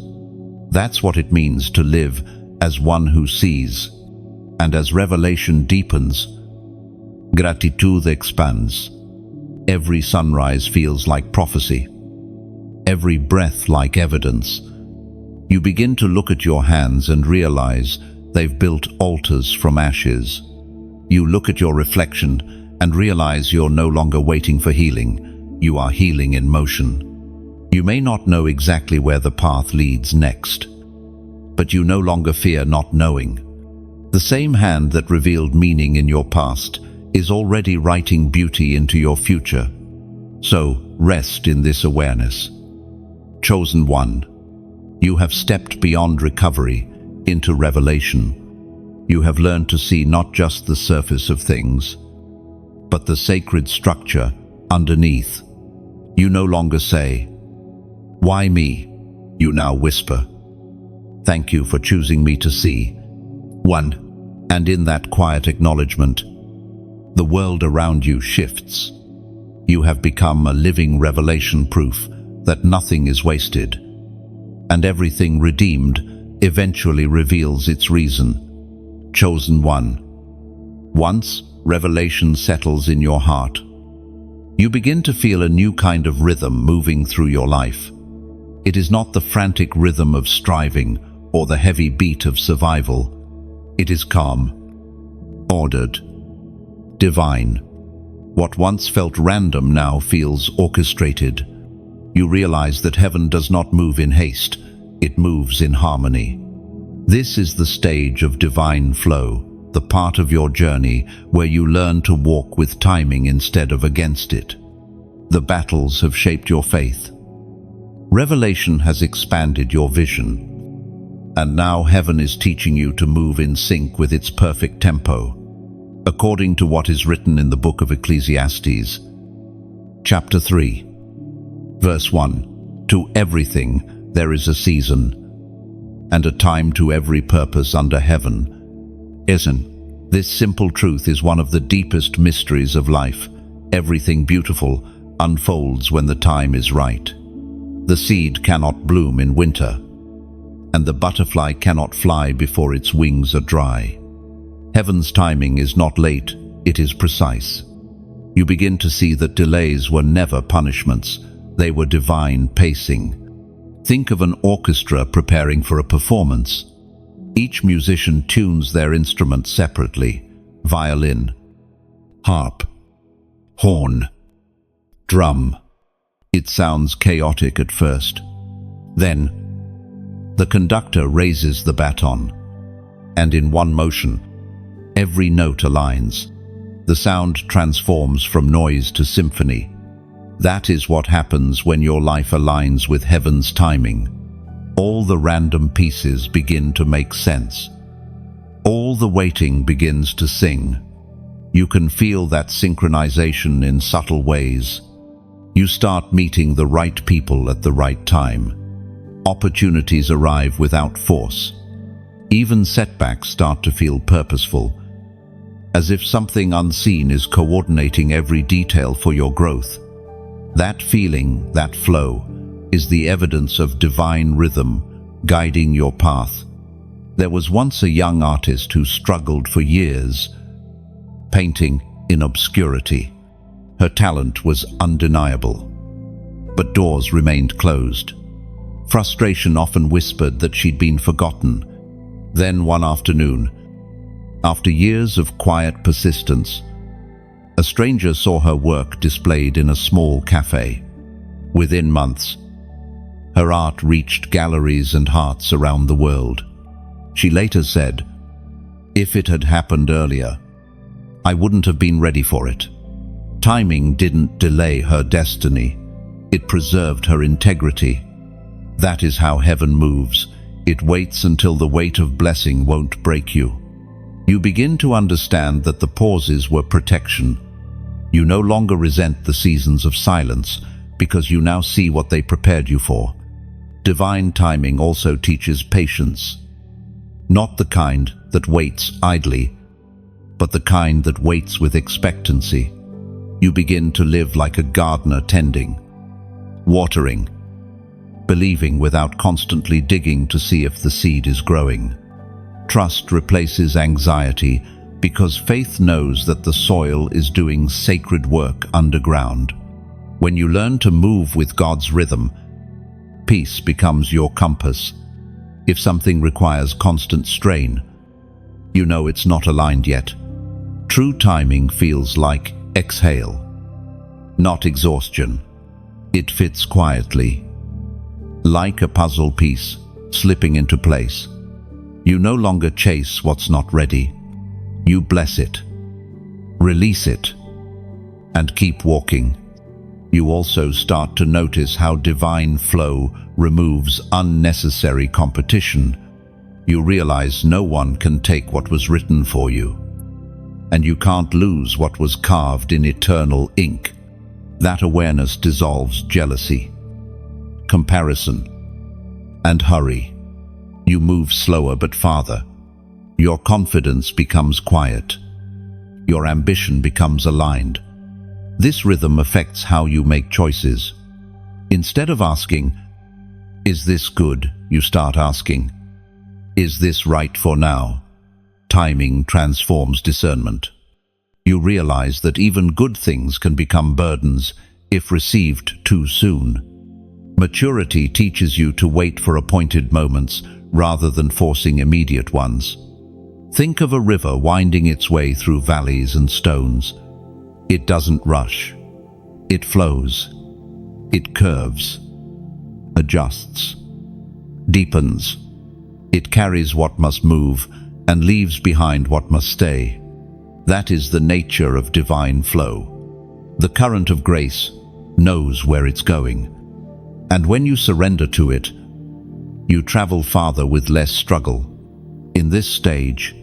That's what it means to live as one who sees, and as revelation deepens, gratitude expands. Every sunrise feels like prophecy, every breath like evidence. You begin to look at your hands and realize they've built altars from ashes. You look at your reflection and realize you're no longer waiting for healing. You are healing in motion. You may not know exactly where the path leads next, but you no longer fear not knowing. The same hand that revealed meaning in your past is already writing beauty into your future. So rest in this awareness. Chosen one, you have stepped beyond recovery into revelation. You have learned to see not just the surface of things, but the sacred structure underneath. You no longer say, "Why me?" You now whisper, "Thank you for choosing me to see." One, and in that quiet acknowledgement, the world around you shifts. You have become a living revelation, proof that nothing is wasted, and everything redeemed eventually reveals its reason. Chosen one. Once revelation settles in your heart, you begin to feel a new kind of rhythm moving through your life. It is not the frantic rhythm of striving or the heavy beat of survival. It is calm, ordered, divine. What once felt random now feels orchestrated. You realize that heaven does not move in haste, it moves in harmony. This is the stage of divine flow, the part of your journey where you learn to walk with timing instead of against it. The battles have shaped your faith. Revelation has expanded your vision. And now heaven is teaching you to move in sync with its perfect tempo, according to what is written in the book of Ecclesiastes, chapter 3, verse 1. To everything there is a season, and a time to every purpose under heaven. This simple truth is one of the deepest mysteries of life. Everything beautiful unfolds when the time is right. The seed cannot bloom in winter, and the butterfly cannot fly before its wings are dry. Heaven's timing is not late, it is precise. You begin to see that delays were never punishments, they were divine pacing. Think of an orchestra preparing for a performance. Each musician tunes their instrument separately: violin, harp, horn, drum. It sounds chaotic at first. Then, the conductor raises the baton, and in one motion, every note aligns. The sound transforms from noise to symphony. That is what happens when your life aligns with heaven's timing. All the random pieces begin to make sense. All the waiting begins to sing. You can feel that synchronization in subtle ways. You start meeting the right people at the right time. Opportunities arrive without force. Even setbacks start to feel purposeful, as if something unseen is coordinating every detail for your growth. That feeling, that flow, is the evidence of divine rhythm guiding your path. There was once a young artist who struggled for years, painting in obscurity. Her talent was undeniable, but doors remained closed. Frustration often whispered that she'd been forgotten. Then one afternoon, after years of quiet persistence, a stranger saw her work displayed in a small cafe. Within months, her art reached galleries and hearts around the world. She later said, "If it had happened earlier, I wouldn't have been ready for it." Timing didn't delay her destiny, it preserved her integrity. That is how heaven moves. It waits until the weight of blessing won't break you. You begin to understand that the pauses were protection. You no longer resent the seasons of silence because you now see what they prepared you for. Divine timing also teaches patience. Not the kind that waits idly, but the kind that waits with expectancy. You begin to live like a gardener, tending, watering, believing without constantly digging to see if the seed is growing. Trust replaces anxiety because faith knows that the soil is doing sacred work underground. When you learn to move with God's rhythm, peace becomes your compass. If something requires constant strain, you know it's not aligned yet. True timing feels like exhale, not exhaustion. It fits quietly, like a puzzle piece slipping into place. You no longer chase what's not ready. You bless it, release it, and keep walking. You also start to notice how divine flow removes unnecessary competition. You realize no one can take what was written for you, and you can't lose what was carved in eternal ink. That awareness dissolves jealousy, comparison, and hurry. You move slower but farther. Your confidence becomes quiet. Your ambition becomes aligned. This rhythm affects how you make choices. Instead of asking, "Is this good?" you start asking, "Is this right for now?" Timing transforms discernment. You realize that even good things can become burdens if received too soon. Maturity teaches you to wait for appointed moments rather than forcing immediate ones. Think of a river winding its way through valleys and stones. It doesn't rush. It flows. It curves, adjusts, deepens. It carries what must move and leaves behind what must stay. That is the nature of divine flow. The current of grace knows where it's going. And when you surrender to it, you travel farther with less struggle. In this stage,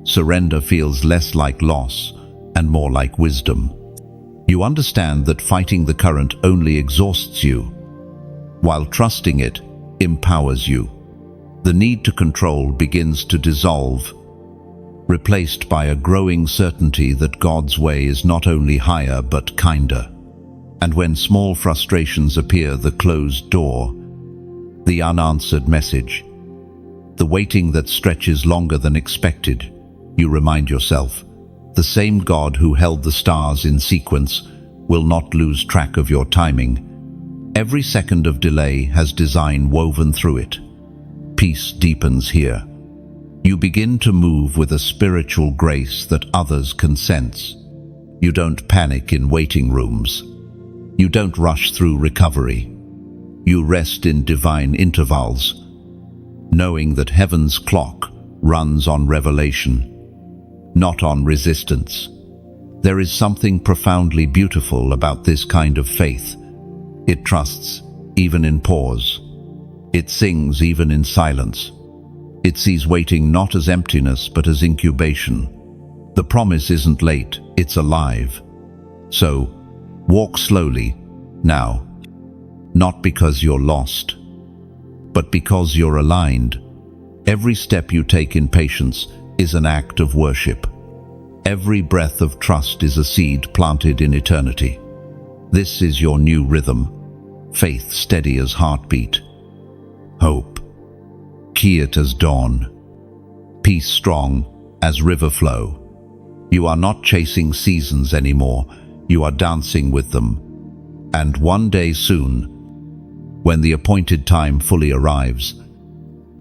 surrender feels less like loss and more like wisdom. You understand that fighting the current only exhausts you, while trusting it empowers you. The need to control begins to dissolve, replaced by a growing certainty that God's way is not only higher but kinder. And when small frustrations appear, the closed door, the unanswered message, the waiting that stretches longer than expected, you remind yourself, the same God who held the stars in sequence will not lose track of your timing. Every second of delay has design woven through it. Peace deepens here. You begin to move with a spiritual grace that others can sense. You don't panic in waiting rooms. You don't rush through recovery. You rest in divine intervals, knowing that heaven's clock runs on revelation, not on resistance. There is something profoundly beautiful about this kind of faith. It trusts even in pause. It sings even in silence. It sees waiting not as emptiness but as incubation. The promise isn't late, it's alive. So, walk slowly, now. Not because you're lost, but because you're aligned. Every step you take in patience is an act of worship. Every breath of trust is a seed planted in eternity. This is your new rhythm, faith steady as heartbeat, hope quiet as dawn, peace strong as river flow. You are not chasing seasons anymore, you are dancing with them. And one day soon, when the appointed time fully arrives,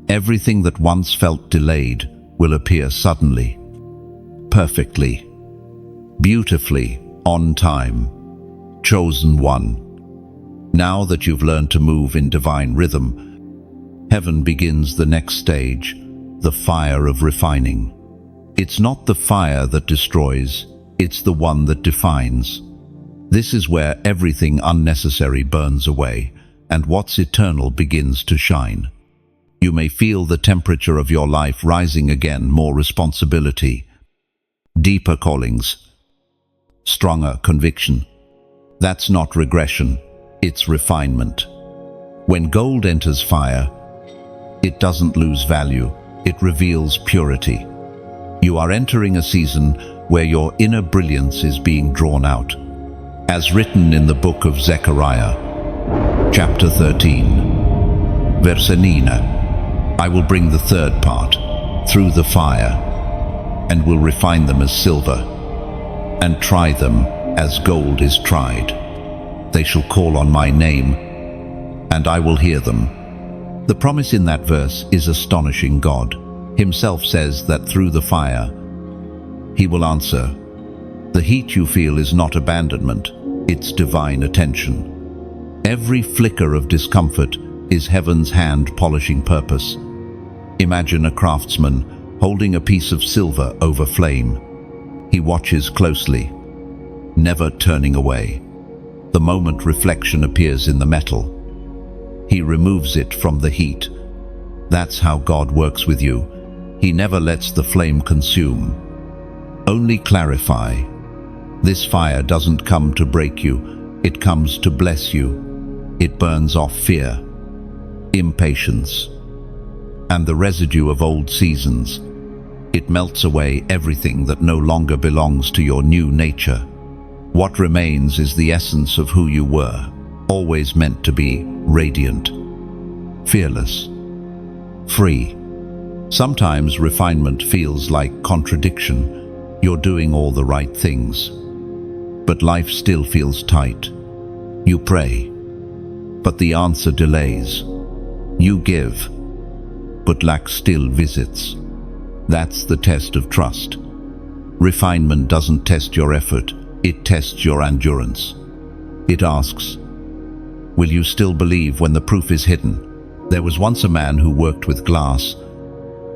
everything that once felt delayed will appear suddenly, perfectly, beautifully, on time. Chosen one. Now that you've learned to move in divine rhythm, heaven begins the next stage, the fire of refining. It's not the fire that destroys, it's the one that defines. This is where everything unnecessary burns away, and what's eternal begins to shine. You may feel the temperature of your life rising again, more responsibility, deeper callings, stronger conviction. That's not regression, it's refinement. When gold enters fire, it doesn't lose value, it reveals purity. You are entering a season where your inner brilliance is being drawn out. As written in the book of Zechariah, chapter 13, verse 9, I will bring the third part through the fire, and will refine them as silver, and try them as gold is tried. They shall call on my name, and I will hear them. The promise in that verse is astonishing. God himself says that through the fire, he will answer. The heat you feel is not abandonment, it's divine attention. Every flicker of discomfort is heaven's hand polishing purpose. Imagine a craftsman holding a piece of silver over flame. He watches closely, never turning away. The moment reflection appears in the metal, he removes it from the heat. That's how God works with you. He never lets the flame consume, only clarify. This fire doesn't come to break you, it comes to bless you. It burns off fear, impatience, and the residue of old seasons. It melts away everything that no longer belongs to your new nature. What remains is the essence of who you were, always meant to be radiant, fearless, free. Sometimes refinement feels like contradiction. You're doing all the right things, but life still feels tight. You pray, but the answer delays. You give, but lack still visits. That's the test of trust. Refinement doesn't test your effort, it tests your endurance. It asks, will you still believe when the proof is hidden? There was once a man who worked with glass.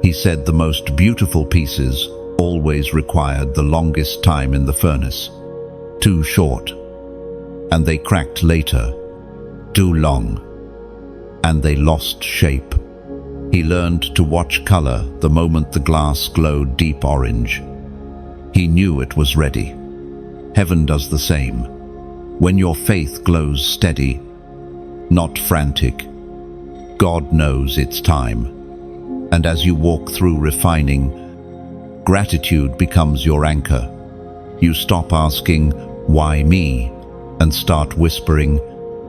He said the most beautiful pieces always required the longest time in the furnace. Too short, and they cracked later. Too long, and they lost shape. He learned to watch color the moment the glass glowed deep orange. He knew it was ready. Heaven does the same. When your faith glows steady, not frantic, God knows it's time. And as you walk through refining, gratitude becomes your anchor. You stop asking, why me? And start whispering,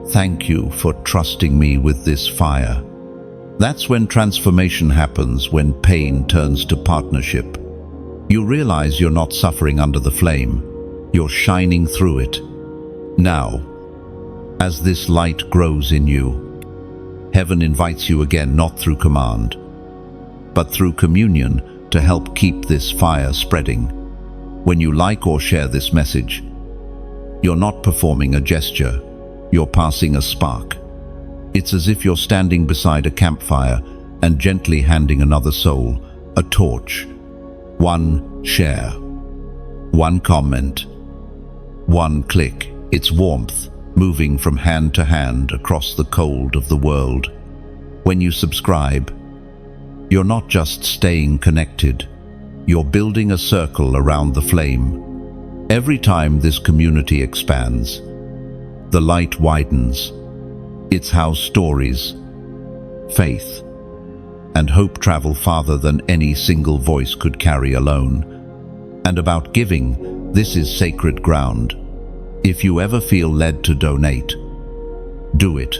thank you for trusting me with this fire. That's when transformation happens, when pain turns to partnership. You realize you're not suffering under the flame. You're shining through it. Now, as this light grows in you, heaven invites you again, not through command, but through communion, to help keep this fire spreading. When you like or share this message, you're not performing a gesture, you're passing a spark. It's as if you're standing beside a campfire and gently handing another soul a torch. One share, one comment, one click. It's warmth moving from hand to hand across the cold of the world. When you subscribe, you're not just staying connected, you're building a circle around the flame. Every time this community expands, the light widens. It's how stories, faith, and hope travel farther than any single voice could carry alone. And about giving, this is sacred ground. If you ever feel led to donate, do it,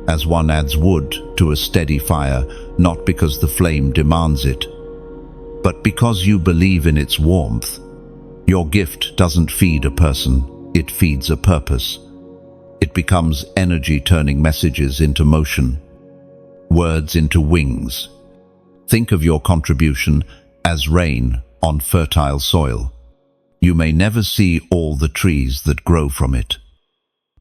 as one adds wood to a steady fire, not because the flame demands it, but because you believe in its warmth. Your gift doesn't feed a person, it feeds a purpose. It becomes energy, turning messages into motion, words into wings. Think of your contribution as rain on fertile soil. You may never see all the trees that grow from it,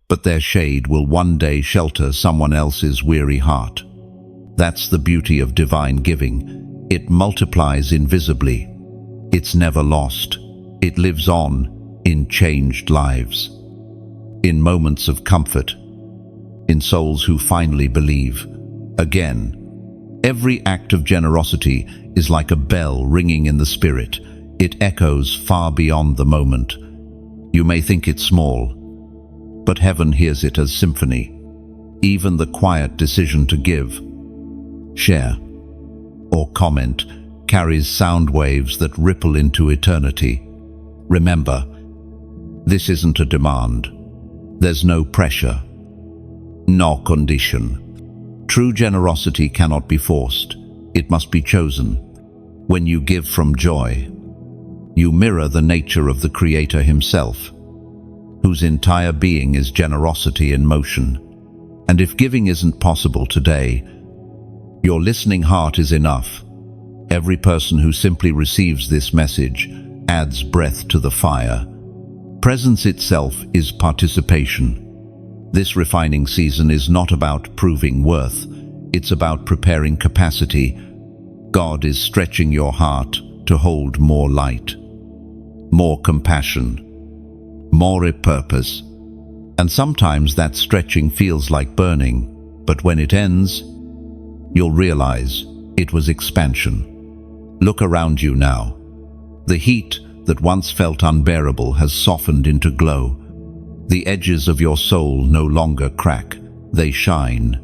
but their shade will one day shelter someone else's weary heart. That's the beauty of divine giving. It multiplies invisibly. It's never lost. It lives on in changed lives, in moments of comfort, in souls who finally believe. Again, every act of generosity is like a bell ringing in the spirit. It echoes far beyond the moment. You may think it's small, but heaven hears it as symphony. Even the quiet decision to give, share, or comment carries sound waves that ripple into eternity. Remember, this isn't a demand. There's no pressure, no condition. True generosity cannot be forced. It must be chosen. When you give from joy, you mirror the nature of the Creator himself, whose entire being is generosity in motion. And if giving isn't possible today, your listening heart is enough. Every person who simply receives this message adds breath to the fire. Presence itself is participation. This refining season is not about proving worth. It's about preparing capacity. God is stretching your heart to hold more light, more compassion, more purpose. And sometimes that stretching feels like burning, but when it ends, you'll realize it was expansion. Look around you now. The heat that once felt unbearable has softened into glow. The edges of your soul no longer crack, they shine.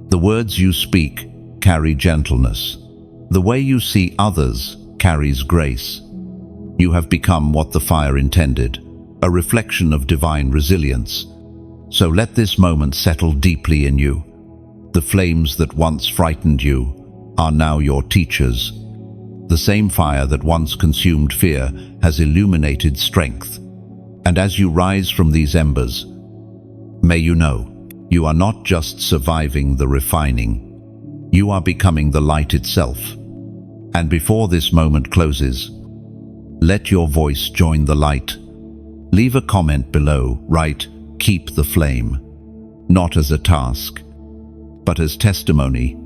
The words you speak carry gentleness. The way you see others carries grace. You have become what the fire intended, a reflection of divine resilience. So let this moment settle deeply in you. The flames that once frightened you are now your teachers. The same fire that once consumed fear has illuminated strength. And as you rise from these embers, may you know, you are not just surviving the refining. You are becoming the light itself. And before this moment closes, let your voice join the light. Leave a comment below, write, "Keep the flame," not as a task, but as testimony.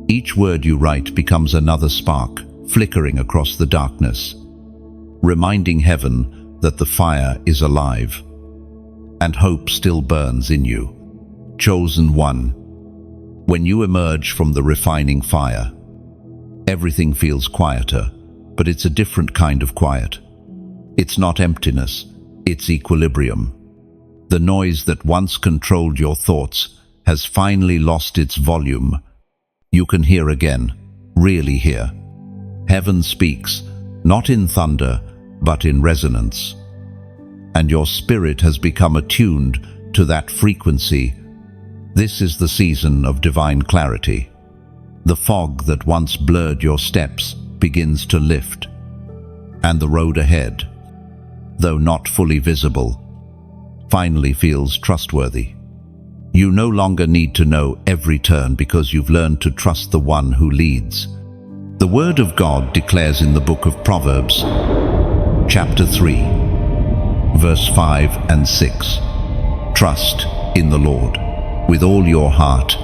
Each word you write becomes another spark, flickering across the darkness, reminding heaven that the fire is alive, and hope still burns in you. Chosen one, when you emerge from the refining fire, everything feels quieter, but it's a different kind of quiet. It's not emptiness, it's equilibrium. The noise that once controlled your thoughts has finally lost its volume. You can hear again, really hear. Heaven speaks, not in thunder, but in resonance. And your spirit has become attuned to that frequency. This is the season of divine clarity. The fog that once blurred your steps begins to lift, and the road ahead, though not fully visible, finally feels trustworthy. You no longer need to know every turn because you've learned to trust the one who leads. The Word of God declares in the book of Proverbs, chapter 3, verse 5 and 6, "Trust in the Lord with all your heart,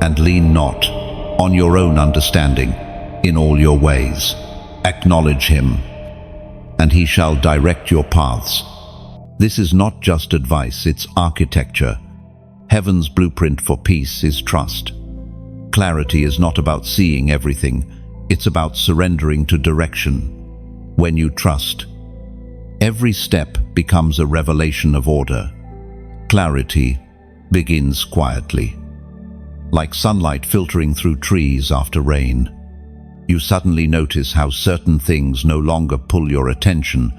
and lean not on your own understanding. In all your ways acknowledge him, and he shall direct your paths." This is not just advice, it's architecture. Heaven's blueprint for peace is trust. Clarity is not about seeing everything, it's about surrendering to direction. When you trust, every step becomes a revelation of order. Clarity begins quietly. Like sunlight filtering through trees after rain, you suddenly notice how certain things no longer pull your attention.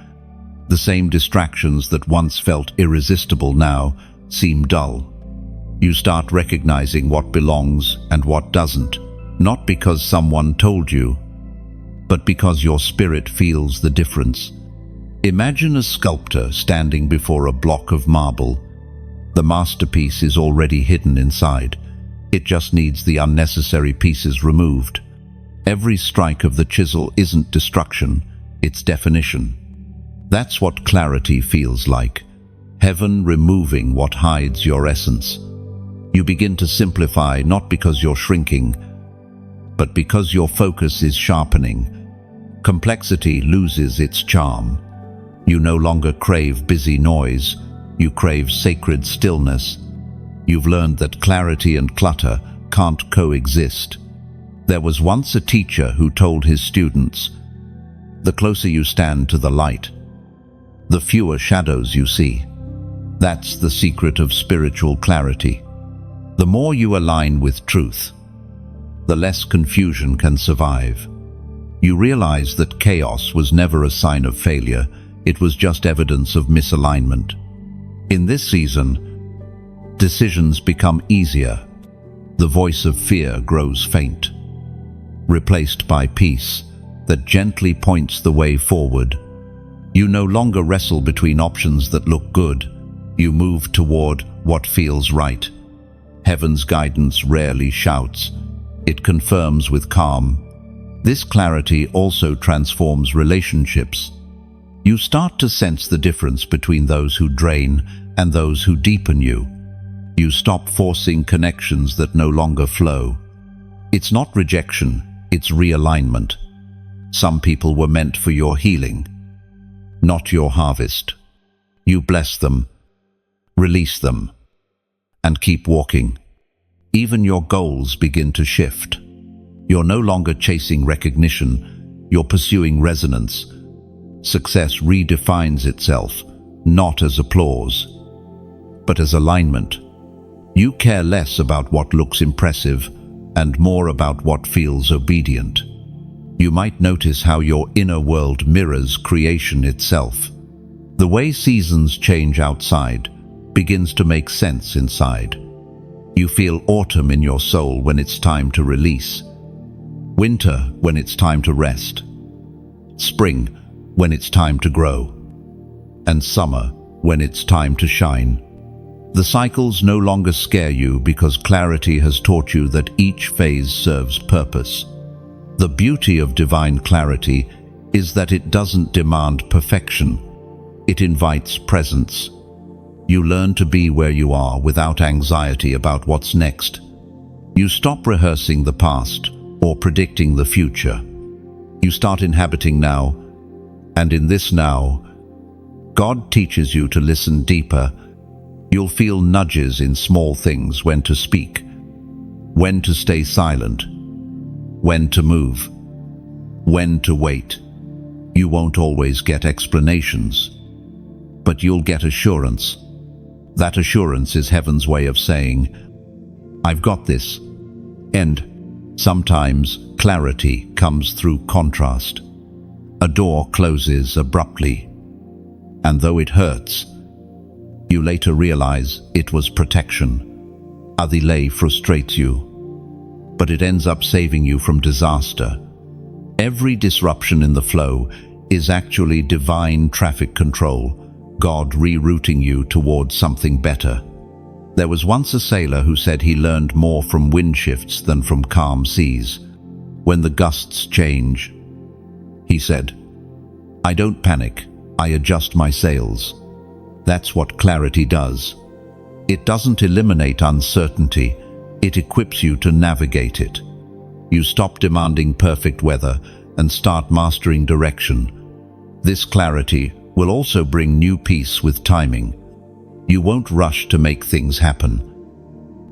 The same distractions that once felt irresistible now seem dull. You start recognizing what belongs and what doesn't, not because someone told you, but because your spirit feels the difference. Imagine a sculptor standing before a block of marble. The masterpiece is already hidden inside. It just needs the unnecessary pieces removed. Every strike of the chisel isn't destruction, it's definition. That's what clarity feels like. Heaven removing what hides your essence. You begin to simplify not because you're shrinking, but because your focus is sharpening. Complexity loses its charm. You no longer crave busy noise, you crave sacred stillness. You've learned that clarity and clutter can't coexist. There was once a teacher who told his students, "The closer you stand to the light, the fewer shadows you see." That's the secret of spiritual clarity. The more you align with truth, the less confusion can survive. You realize that chaos was never a sign of failure, it was just evidence of misalignment. In this season, decisions become easier. The voice of fear grows faint, replaced by peace that gently points the way forward. You no longer wrestle between options that look good. You move toward what feels right. Heaven's guidance rarely shouts. It confirms with calm. This clarity also transforms relationships. You start to sense the difference between those who drain and those who deepen you. You stop forcing connections that no longer flow. It's not rejection, it's realignment. Some people were meant for your healing, not your harvest. You bless them, release them, and keep walking. Even your goals begin to shift. You're no longer chasing recognition, you're pursuing resonance. Success redefines itself, not as applause, but as alignment. You care less about what looks impressive and more about what feels obedient. You might notice how your inner world mirrors creation itself. The way seasons change outside begins to make sense inside. You feel autumn in your soul when it's time to release, winter when it's time to rest, spring when it's time to grow, and summer when it's time to shine. The cycles no longer scare you because clarity has taught you that each phase serves purpose. The beauty of divine clarity is that it doesn't demand perfection. It invites presence. You learn to be where you are without anxiety about what's next. You stop rehearsing the past or predicting the future. You start inhabiting now, and in this now, God teaches you to listen deeper. You'll feel nudges in small things: when to speak, when to stay silent, when to move, when to wait. You won't always get explanations, but you'll get assurance. That assurance is heaven's way of saying, "I've got this." And sometimes clarity comes through contrast. A door closes abruptly, and though it hurts, you later realize it was protection. A delay frustrates you, but it ends up saving you from disaster. Every disruption in the flow is actually divine traffic control, God rerouting you towards something better. There was once a sailor who said he learned more from wind shifts than from calm seas. When the gusts change, he said, "I don't panic, I adjust my sails." That's what clarity does. It doesn't eliminate uncertainty, it equips you to navigate it. You stop demanding perfect weather and start mastering direction. This clarity will also bring new peace with timing. You won't rush to make things happen,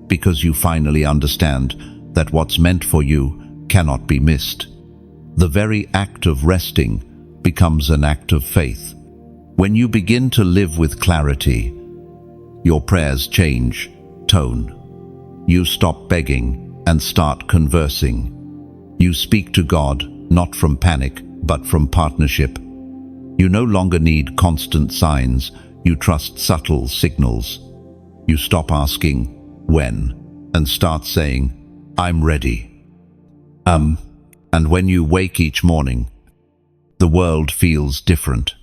because you finally understand that what's meant for you cannot be missed. The very act of resting becomes an act of faith. When you begin to live with clarity, your prayers change tone. You stop begging and start conversing. You speak to God not from panic, but from partnership. You no longer need constant signs, you trust subtle signals. You stop asking, "When?" and start saying, "I'm ready." And when you wake each morning, the world feels different.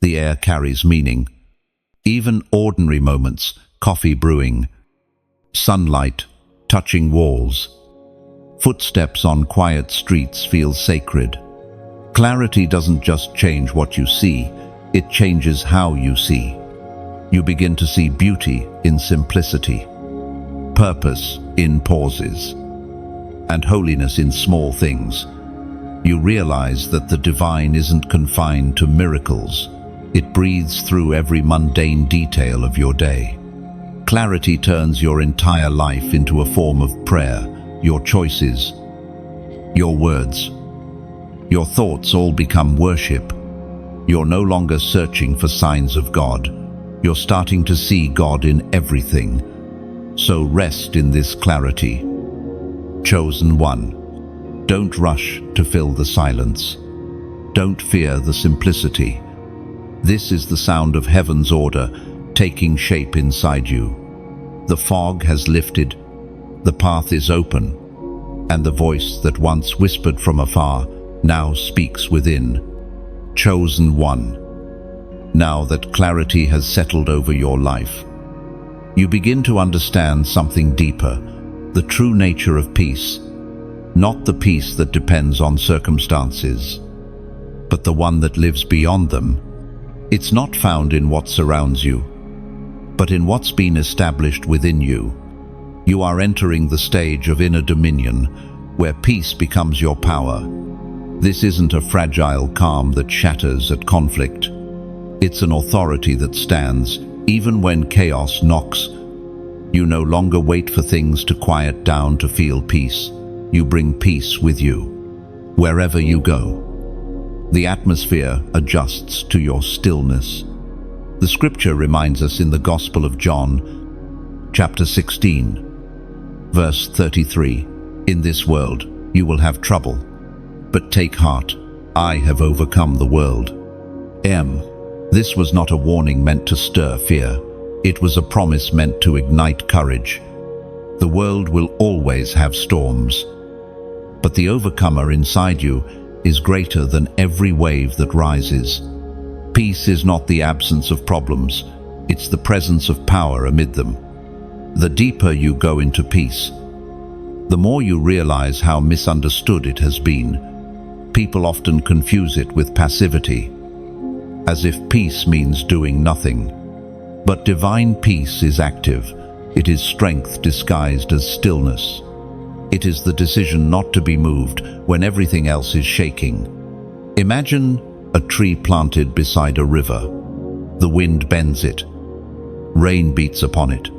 The air carries meaning. Even ordinary moments, coffee brewing, sunlight touching walls, footsteps on quiet streets feel sacred. Clarity doesn't just change what you see, it changes how you see. You begin to see beauty in simplicity, purpose in pauses, and holiness in small things. You realize that the divine isn't confined to miracles. It breathes through every mundane detail of your day. Clarity turns your entire life into a form of prayer. Your choices, your words, your thoughts all become worship. You're no longer searching for signs of God. You're starting to see God in everything. So rest in this clarity. Chosen one. Don't rush to fill the silence. Don't fear the simplicity. This is the sound of heaven's order taking shape inside you. The fog has lifted, the path is open, and the voice that once whispered from afar now speaks within. Chosen one. Now that clarity has settled over your life, you begin to understand something deeper, the true nature of peace. Not the peace that depends on circumstances, but the one that lives beyond them. It's not found in what surrounds you, but in what's been established within you. You are entering the stage of inner dominion, where peace becomes your power. This isn't a fragile calm that shatters at conflict. It's an authority that stands, even when chaos knocks. You no longer wait for things to quiet down to feel peace. You bring peace with you, wherever you go. The atmosphere adjusts to your stillness. The scripture reminds us in the Gospel of John, chapter 16, verse 33, "In this world you will have trouble, but take heart, I have overcome the world." This was not a warning meant to stir fear. It was a promise meant to ignite courage. The world will always have storms, but the overcomer inside you is greater than every wave that rises. Peace is not the absence of problems, it's the presence of power amid them. The deeper you go into peace, the more you realize how misunderstood it has been. People often confuse it with passivity, as if peace means doing nothing. But divine peace is active. It is strength disguised as stillness. It is the decision not to be moved when everything else is shaking. Imagine a tree planted beside a river. The wind bends it. Rain beats upon it.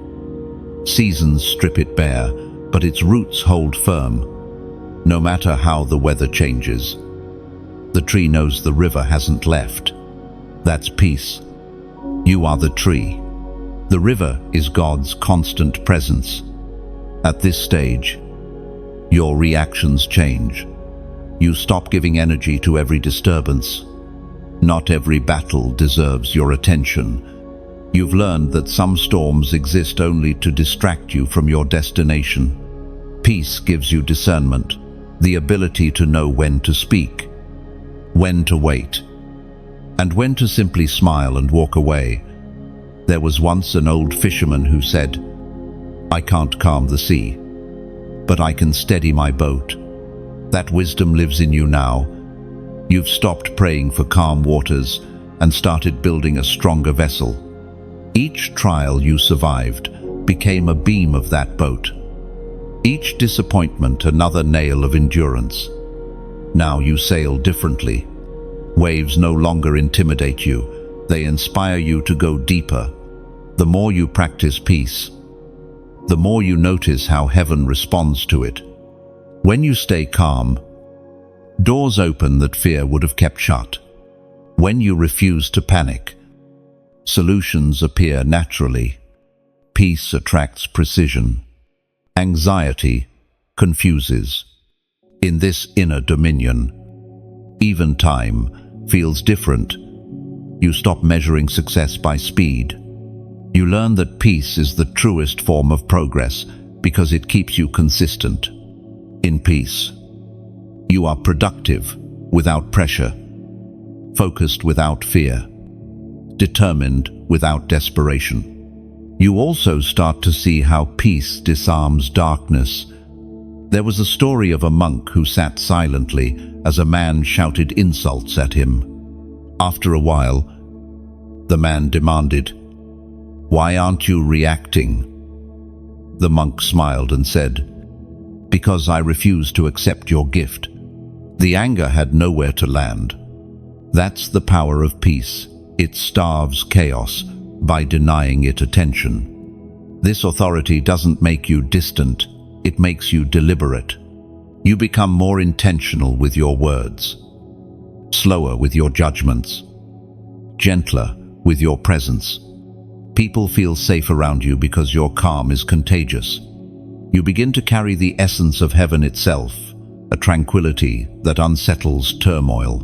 Seasons strip it bare, but its roots hold firm. No matter how the weather changes, the tree knows the river hasn't left. That's peace. You are the tree. The river is God's constant presence. At this stage, your reactions change. You stop giving energy to every disturbance. Not every battle deserves your attention. You've learned that some storms exist only to distract you from your destination. Peace gives you discernment, the ability to know when to speak, when to wait, and when to simply smile and walk away. There was once an old fisherman who said, "I can't calm the sea, but I can steady my boat." That wisdom lives in you now. You've stopped praying for calm waters and started building a stronger vessel. Each trial you survived became a beam of that boat. Each disappointment another nail of endurance. Now you sail differently. Waves no longer intimidate you. They inspire you to go deeper. The more you practice peace, the more you notice how heaven responds to it. When you stay calm, doors open that fear would have kept shut. When you refuse to panic, solutions appear naturally. Peace attracts precision. Anxiety confuses. In this inner dominion, even time feels different. You stop measuring success by speed. You learn that peace is the truest form of progress because it keeps you consistent. In peace, you are productive without pressure, focused without fear, determined without desperation. You also start to see how peace disarms darkness. There was a story of a monk who sat silently as a man shouted insults at him. After a while, the man demanded, "Why aren't you reacting?" The monk smiled and said, "Because I refuse to accept your gift." The anger had nowhere to land. That's the power of peace. It starves chaos by denying it attention. This authority doesn't make you distant, it makes you deliberate. You become more intentional with your words, slower with your judgments, gentler with your presence. People feel safe around you because your calm is contagious. You begin to carry the essence of heaven itself, a tranquility that unsettles turmoil.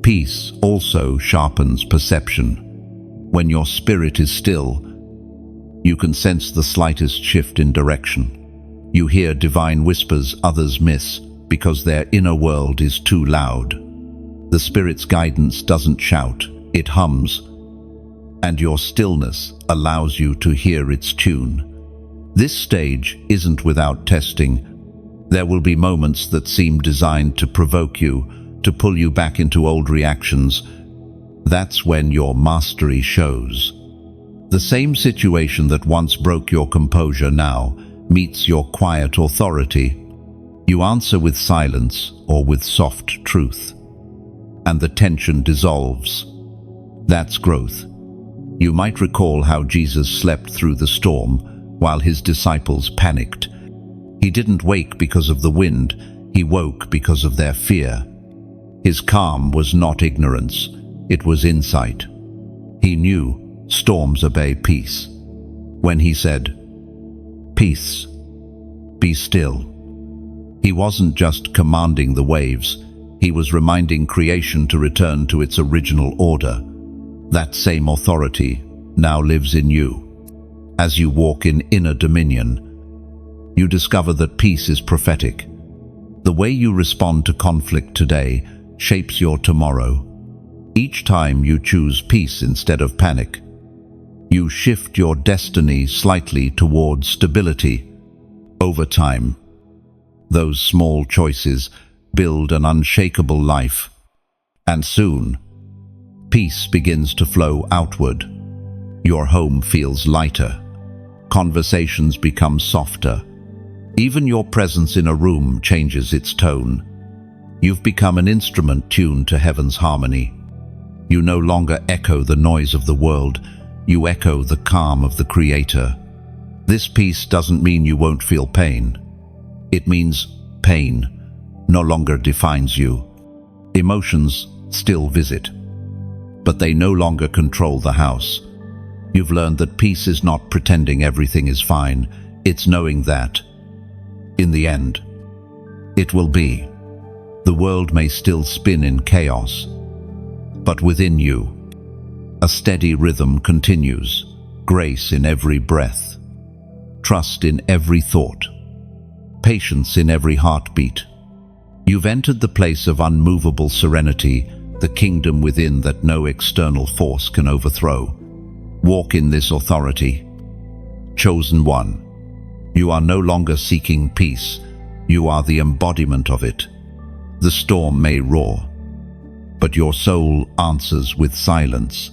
Peace also sharpens perception. When your spirit is still, you can sense the slightest shift in direction. You hear divine whispers others miss because their inner world is too loud. The Spirit's guidance doesn't shout, it hums, and your stillness allows you to hear its tune. This stage isn't without testing. There will be moments that seem designed to provoke you, to pull you back into old reactions. That's when your mastery shows. The same situation that once broke your composure now meets your quiet authority. You answer with silence or with soft truth, and the tension dissolves. That's growth. You might recall how Jesus slept through the storm while his disciples panicked. He didn't wake because of the wind, he woke because of their fear. His calm was not ignorance, it was insight. He knew storms obey peace. When he said, "Peace, be still," he wasn't just commanding the waves, he was reminding creation to return to its original order. That same authority now lives in you. As you walk in inner dominion, you discover that peace is prophetic. The way you respond to conflict today shapes your tomorrow. Each time you choose peace instead of panic, you shift your destiny slightly towards stability. Over time, those small choices build an unshakable life, and soon, peace begins to flow outward. Your home feels lighter. Conversations become softer. Even your presence in a room changes its tone. You've become an instrument tuned to heaven's harmony. You no longer echo the noise of the world, you echo the calm of the Creator. This peace doesn't mean you won't feel pain. It means pain no longer defines you. Emotions still visit, but they no longer control the house. You've learned that peace is not pretending everything is fine, it's knowing that, in the end, it will be. The world may still spin in chaos, but within you, a steady rhythm continues, grace in every breath, trust in every thought, patience in every heartbeat. You've entered the place of unmovable serenity, the kingdom within that no external force can overthrow. Walk in this authority. Chosen one, you are no longer seeking peace, you are the embodiment of it. The storm may roar, but your soul answers with silence.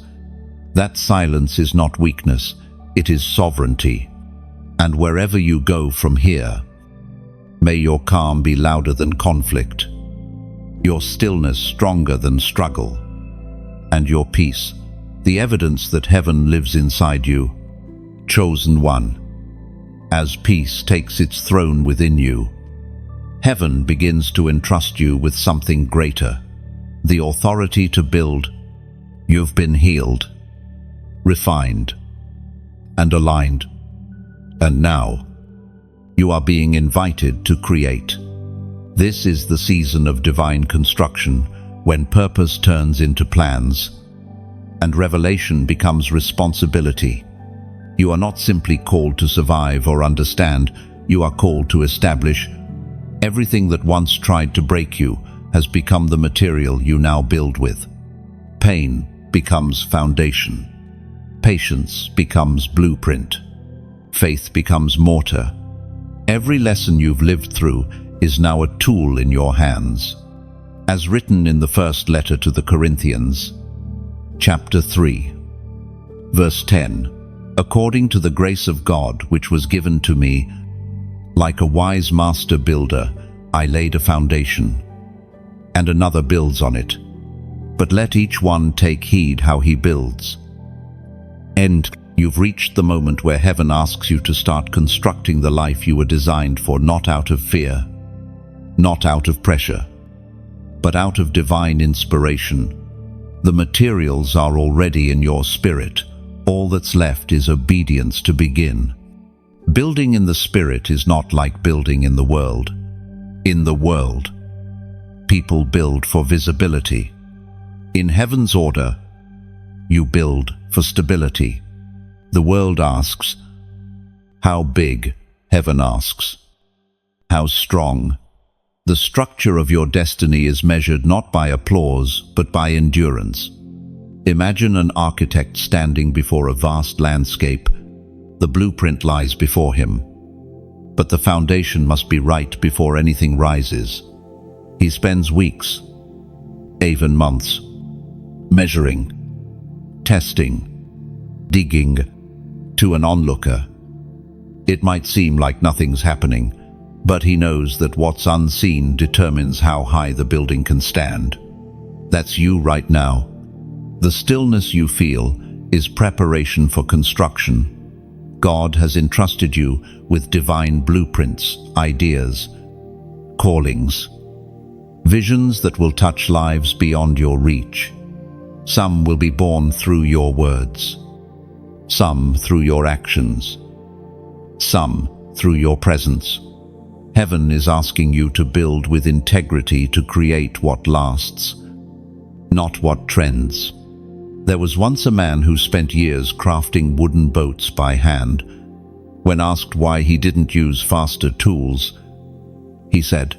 That silence is not weakness, it is sovereignty. And wherever you go from here, may your calm be louder than conflict, your stillness stronger than struggle, and your peace, the evidence that heaven lives inside you. Chosen one, as peace takes its throne within you, heaven begins to entrust you with something greater, the authority to build. You've been healed, refined, and aligned, and now you are being invited to create. This is the season of divine construction, when purpose turns into plans, and revelation becomes responsibility. You are not simply called to survive or understand, you are called to establish. Everything that once tried to break you has become the material you now build with. Pain becomes foundation. Patience becomes blueprint. Faith becomes mortar. Every lesson you've lived through is now a tool in your hands. As written in the first letter to the Corinthians, chapter 3, verse 10, according to the grace of God which was given to me, like a wise master builder, I laid a foundation, and another builds on it. But let each one take heed how he builds. You've reached the moment where heaven asks you to start constructing the life you were designed for, not out of fear, not out of pressure, but out of divine inspiration. The materials are already in your spirit. All that's left is obedience to begin. Building in the Spirit is not like building in the world. In the world, people build for visibility. In heaven's order, you build for stability. The world asks, how big? Heaven asks, how strong? The structure of your destiny is measured not by applause, but by endurance. Imagine an architect standing before a vast landscape. The blueprint lies before him, but the foundation must be right before anything rises. He spends weeks, even months, measuring, testing, digging. To an onlooker, it might seem like nothing's happening, but he knows that what's unseen determines how high the building can stand. That's you right now. The stillness you feel is preparation for construction. God has entrusted you with divine blueprints, ideas, callings, visions that will touch lives beyond your reach. Some will be born through your words, some through your actions, some through your presence. Heaven is asking you to build with integrity, to create what lasts, not what trends. There was once a man who spent years crafting wooden boats by hand. When asked why he didn't use faster tools, he said,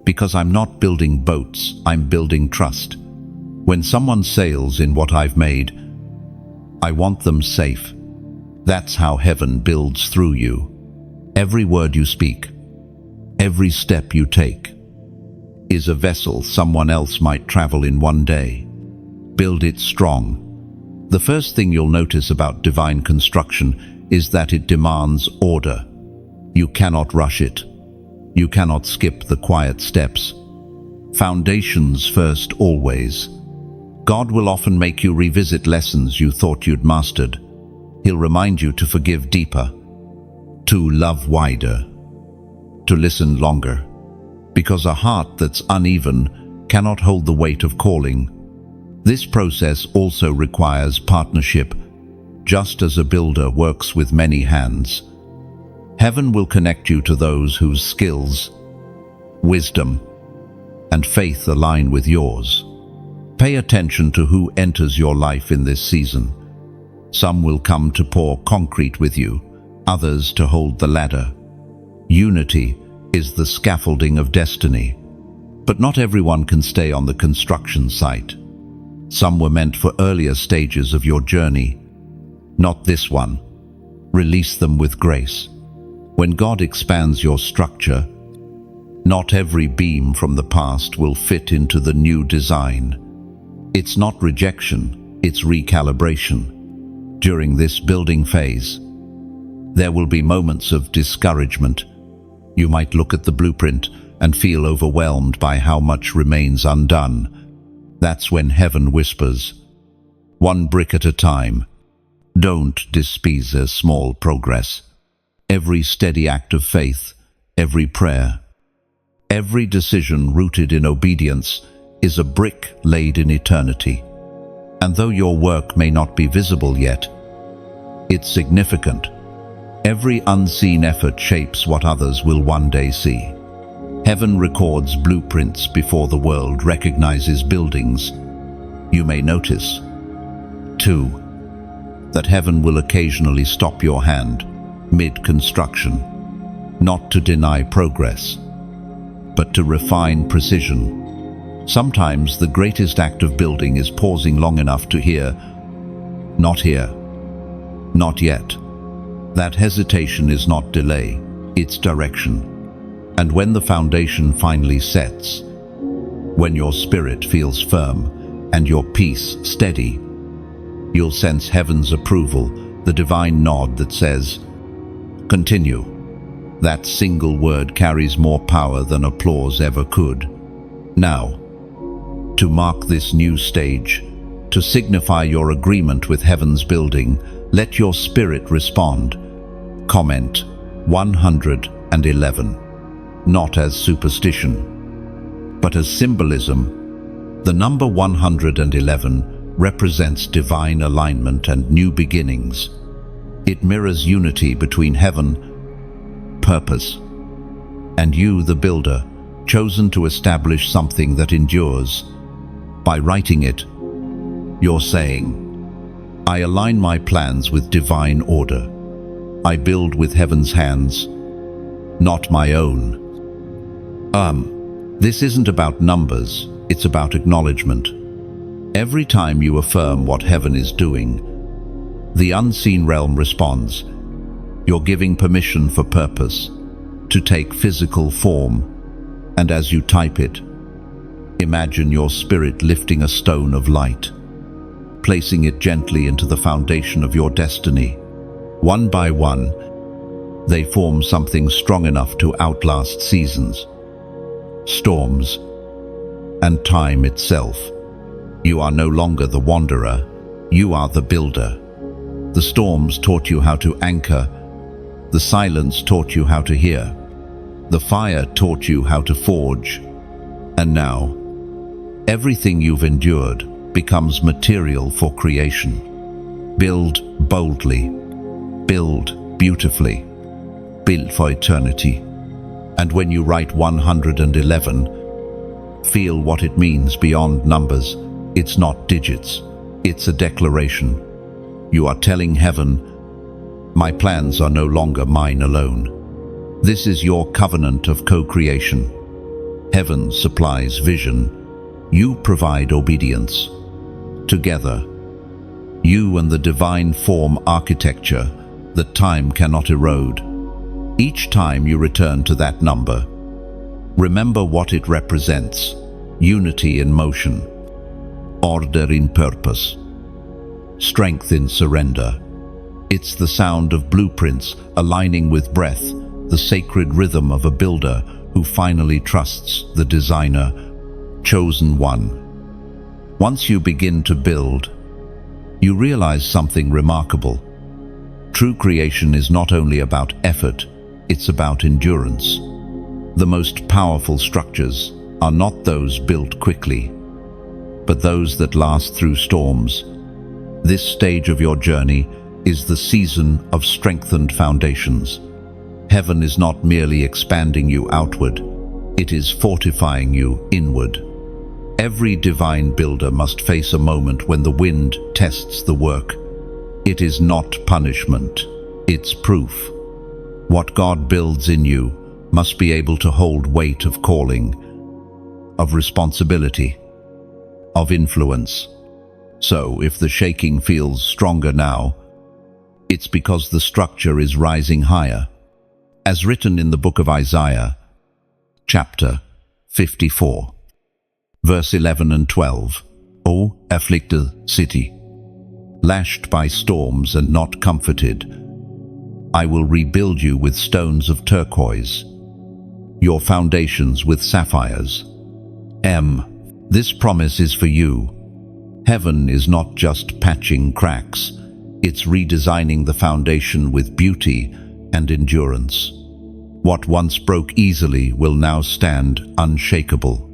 "Because I'm not building boats, I'm building trust. When someone sails in what I've made, I want them safe." That's how heaven builds through you. Every word you speak, every step you take, is a vessel someone else might travel in one day. Build it strong. The first thing you'll notice about divine construction is that it demands order. You cannot rush it. You cannot skip the quiet steps. Foundations first, always. God will often make you revisit lessons you thought you'd mastered. He'll remind you to forgive deeper, to love wider, to listen longer, because a heart that's uneven cannot hold the weight of calling. This process also requires partnership. Just as a builder works with many hands, heaven will connect you to those whose skills, wisdom, and faith align with yours. Pay attention to who enters your life in this season. Some will come to pour concrete with you, others to hold the ladder. Unity is the scaffolding of destiny. But not everyone can stay on the construction site. Some were meant for earlier stages of your journey. Not this one. Release them with grace. When God expands your structure, not every beam from the past will fit into the new design. It's not rejection, it's recalibration. During this building phase, there will be moments of discouragement. You might look at the blueprint and feel overwhelmed by how much remains undone. That's when heaven whispers, one brick at a time. Don't despise a small progress. Every steady act of faith, every prayer, every decision rooted in obedience is a brick laid in eternity. And though your work may not be visible yet, it's significant. Every unseen effort shapes what others will one day see. Heaven records blueprints before the world recognizes buildings. You may notice, too, that heaven will occasionally stop your hand mid-construction, not to deny progress, but to refine precision. Sometimes the greatest act of building is pausing long enough to hear, "Not here, not yet." That hesitation is not delay, it's direction. And when the foundation finally sets, when your spirit feels firm and your peace steady, you'll sense heaven's approval, the divine nod that says, "Continue." That single word carries more power than applause ever could. Now, to mark this new stage, to signify your agreement with heaven's building, let your spirit respond. Comment 111. Not as superstition, but as symbolism. The number 111 represents divine alignment and new beginnings. It mirrors unity between heaven, purpose, and you, the builder, chosen to establish something that endures. By writing it, you're saying, I align my plans with divine order. I build with heaven's hands, not my own. This isn't about numbers, it's about acknowledgement. Every time you affirm what heaven is doing, the unseen realm responds. You're giving permission for purpose to take physical form, and as you type it, imagine your spirit lifting a stone of light, placing it gently into the foundation of your destiny. One by one, they form something strong enough to outlast seasons, storms, and time itself. You are no longer the wanderer, you are the builder. The storms taught you how to anchor, the silence taught you how to hear, the fire taught you how to forge, and now, everything you've endured becomes material for creation. Build boldly, build beautifully, build for eternity. And when you write 111, feel what it means beyond numbers. It's not digits, it's a declaration. You are telling heaven, my plans are no longer mine alone. This is your covenant of co-creation. Heaven supplies vision, you provide obedience. Together, you and the divine form architecture that time cannot erode. Each time you return to that number, remember what it represents: unity in motion, order in purpose, strength in surrender. It's the sound of blueprints aligning with breath, the sacred rhythm of a builder who finally trusts the designer, chosen one. Once you begin to build, you realize something remarkable. True creation is not only about effort, it's about endurance. The most powerful structures are not those built quickly, but those that last through storms. This stage of your journey is the season of strengthened foundations. Heaven is not merely expanding you outward, it is fortifying you inward. Every divine builder must face a moment when the wind tests the work. It is not punishment, it's proof. What God builds in you must be able to hold weight of calling, of responsibility, of influence. So, if the shaking feels stronger now, it's because the structure is rising higher. As written in the book of Isaiah, chapter 54, verse 11 and 12. O afflicted city, lashed by storms and not comforted, I will rebuild you with stones of turquoise, your foundations with sapphires. This promise is for you. Heaven is not just patching cracks, it's redesigning the foundation with beauty and endurance. What once broke easily will now stand unshakable.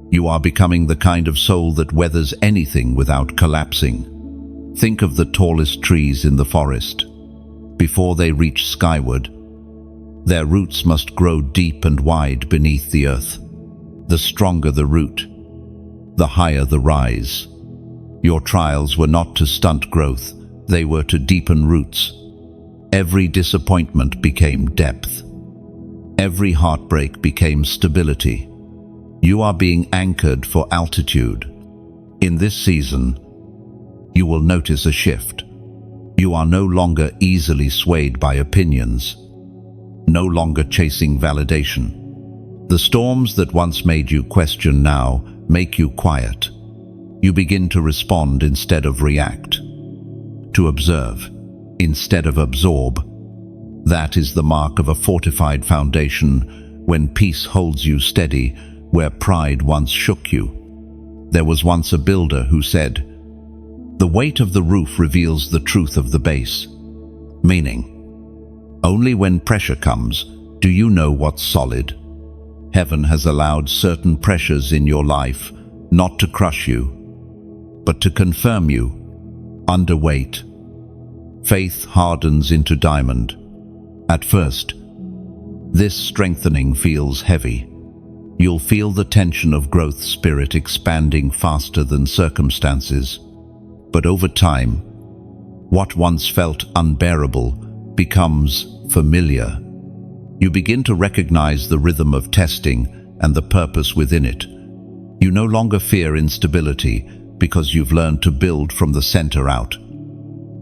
You are becoming the kind of soul that weathers anything without collapsing. Think of the tallest trees in the forest. Before they reach skyward, their roots must grow deep and wide beneath the earth. The stronger the root, the higher the rise. Your trials were not to stunt growth, they were to deepen roots. Every disappointment became depth. Every heartbreak became stability. You are being anchored for altitude. In this season, you will notice a shift. You are no longer easily swayed by opinions, no longer chasing validation. The storms that once made you question now make you quiet. You begin to respond instead of react, to observe instead of absorb. That is the mark of a fortified foundation, when peace holds you steady where pride once shook you. There was once a builder who said, "The weight of the roof reveals the truth of the base." Meaning, only when pressure comes do you know what's solid. Heaven has allowed certain pressures in your life not to crush you, but to confirm you underweight. Faith hardens into diamond. At first, this strengthening feels heavy. You'll feel the tension of growth spirit expanding faster than circumstances. But over time, what once felt unbearable becomes familiar. You begin to recognize the rhythm of testing and the purpose within it. You no longer fear instability because you've learned to build from the center out,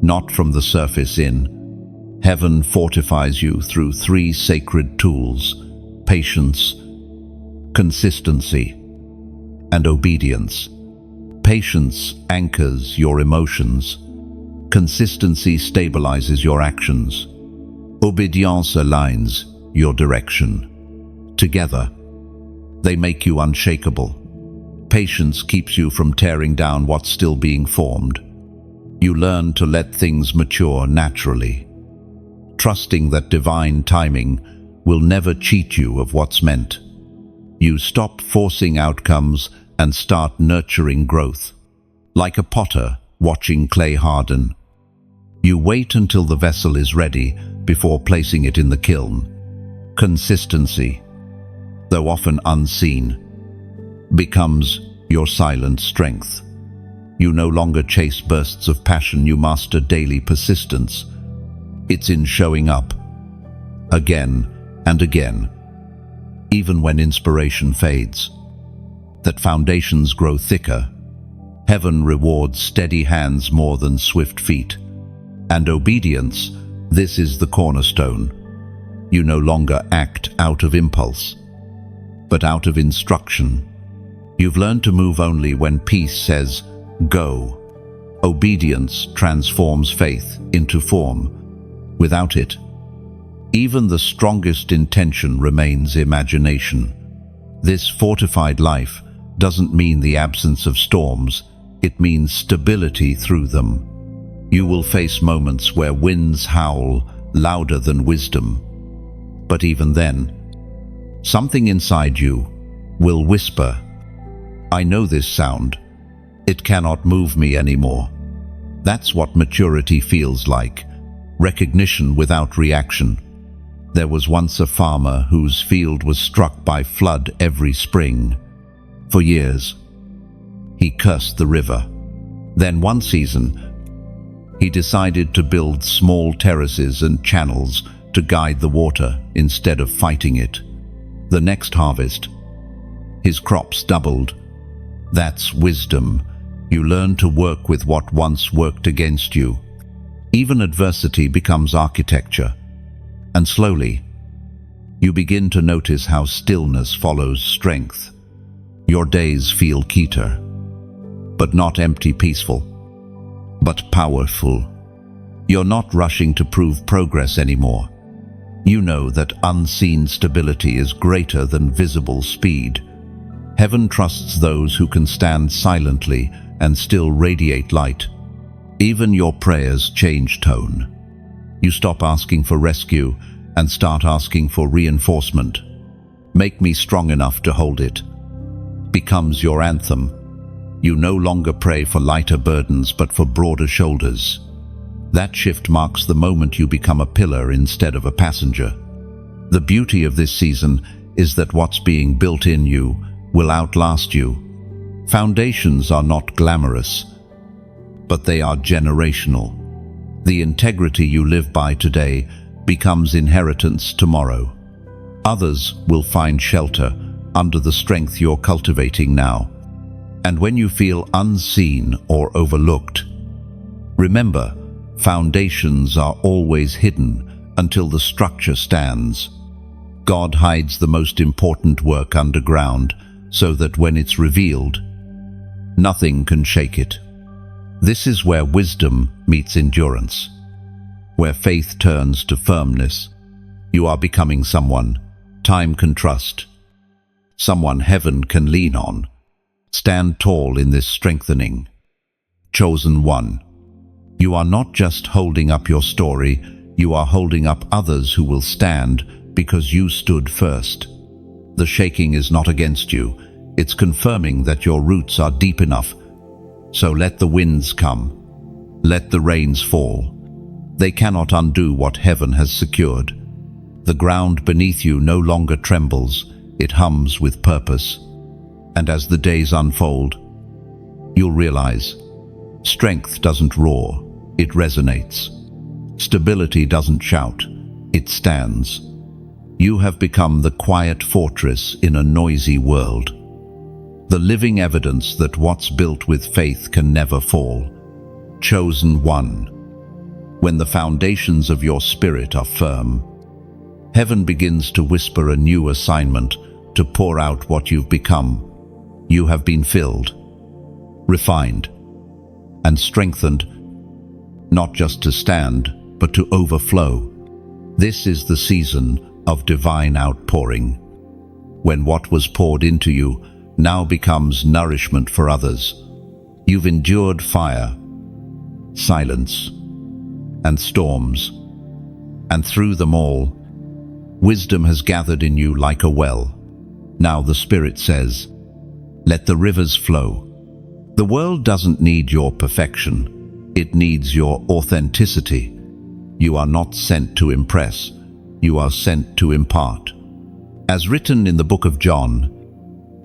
not from the surface in. Heaven fortifies you through 3 sacred tools: patience, consistency, and obedience. Patience anchors your emotions. Consistency stabilizes your actions. Obedience aligns your direction. Together, they make you unshakable. Patience keeps you from tearing down what's still being formed. You learn to let things mature naturally, trusting that divine timing will never cheat you of what's meant. You stop forcing outcomes and start nurturing growth. Like a potter watching clay harden, you wait until the vessel is ready before placing it in the kiln. Consistency, though often unseen, becomes your silent strength. You no longer chase bursts of passion, you master daily persistence. It's in showing up, again and again, even when inspiration fades, that foundations grow thicker. Heaven rewards steady hands more than swift feet. And obedience, this is the cornerstone. You no longer act out of impulse, but out of instruction. You've learned to move only when peace says, go. Obedience transforms faith into form. Without it, even the strongest intention remains imagination. This fortified life doesn't mean the absence of storms, it means stability through them. You will face moments where winds howl louder than wisdom. But even then, something inside you will whisper, I know this sound. It cannot move me anymore. That's what maturity feels like. Recognition without reaction. There was once a farmer whose field was struck by flood every spring. For years, he cursed the river. Then one season, he decided to build small terraces and channels to guide the water instead of fighting it. The next harvest, his crops doubled. That's wisdom. You learn to work with what once worked against you. Even adversity becomes architecture. And slowly, you begin to notice how stillness follows strength. Your days feel quieter, but not empty peaceful, but powerful. You're not rushing to prove progress anymore. You know that unseen stability is greater than visible speed. Heaven trusts those who can stand silently and still radiate light. Even your prayers change tone. You stop asking for rescue and start asking for reinforcement. Make me strong enough to hold it becomes your anthem. You no longer pray for lighter burdens but for broader shoulders. That shift marks the moment you become a pillar instead of a passenger. The beauty of this season is that what's being built in you will outlast you. Foundations are not glamorous, but they are generational. The integrity you live by today becomes inheritance tomorrow. Others will find shelter under the strength you're cultivating now. And when you feel unseen or overlooked, remember, foundations are always hidden until the structure stands. God hides the most important work underground so that when it's revealed, nothing can shake it. This is where wisdom meets endurance, where faith turns to firmness. You are becoming someone time can trust, someone heaven can lean on. Stand tall in this strengthening. Chosen one. You are not just holding up your story, you are holding up others who will stand because you stood first. The shaking is not against you, it's confirming that your roots are deep enough. So let the winds come, let the rains fall. They cannot undo what heaven has secured. The ground beneath you no longer trembles, it hums with purpose. And as the days unfold, you'll realize strength doesn't roar, it resonates. Stability doesn't shout, it stands. You have become the quiet fortress in a noisy world. The living evidence that what's built with faith can never fall. Chosen one. When the foundations of your spirit are firm, heaven begins to whisper a new assignment to pour out what you've become. You have been filled, refined, and strengthened, not just to stand, but to overflow. This is the season of divine outpouring, when what was poured into you now becomes nourishment for others. You've endured fire, silence, and storms, and through them all, wisdom has gathered in you like a well. Now the Spirit says, "Let the rivers flow." The world doesn't need your perfection, it needs your authenticity. You are not sent to impress, you are sent to impart. As written in the book of John,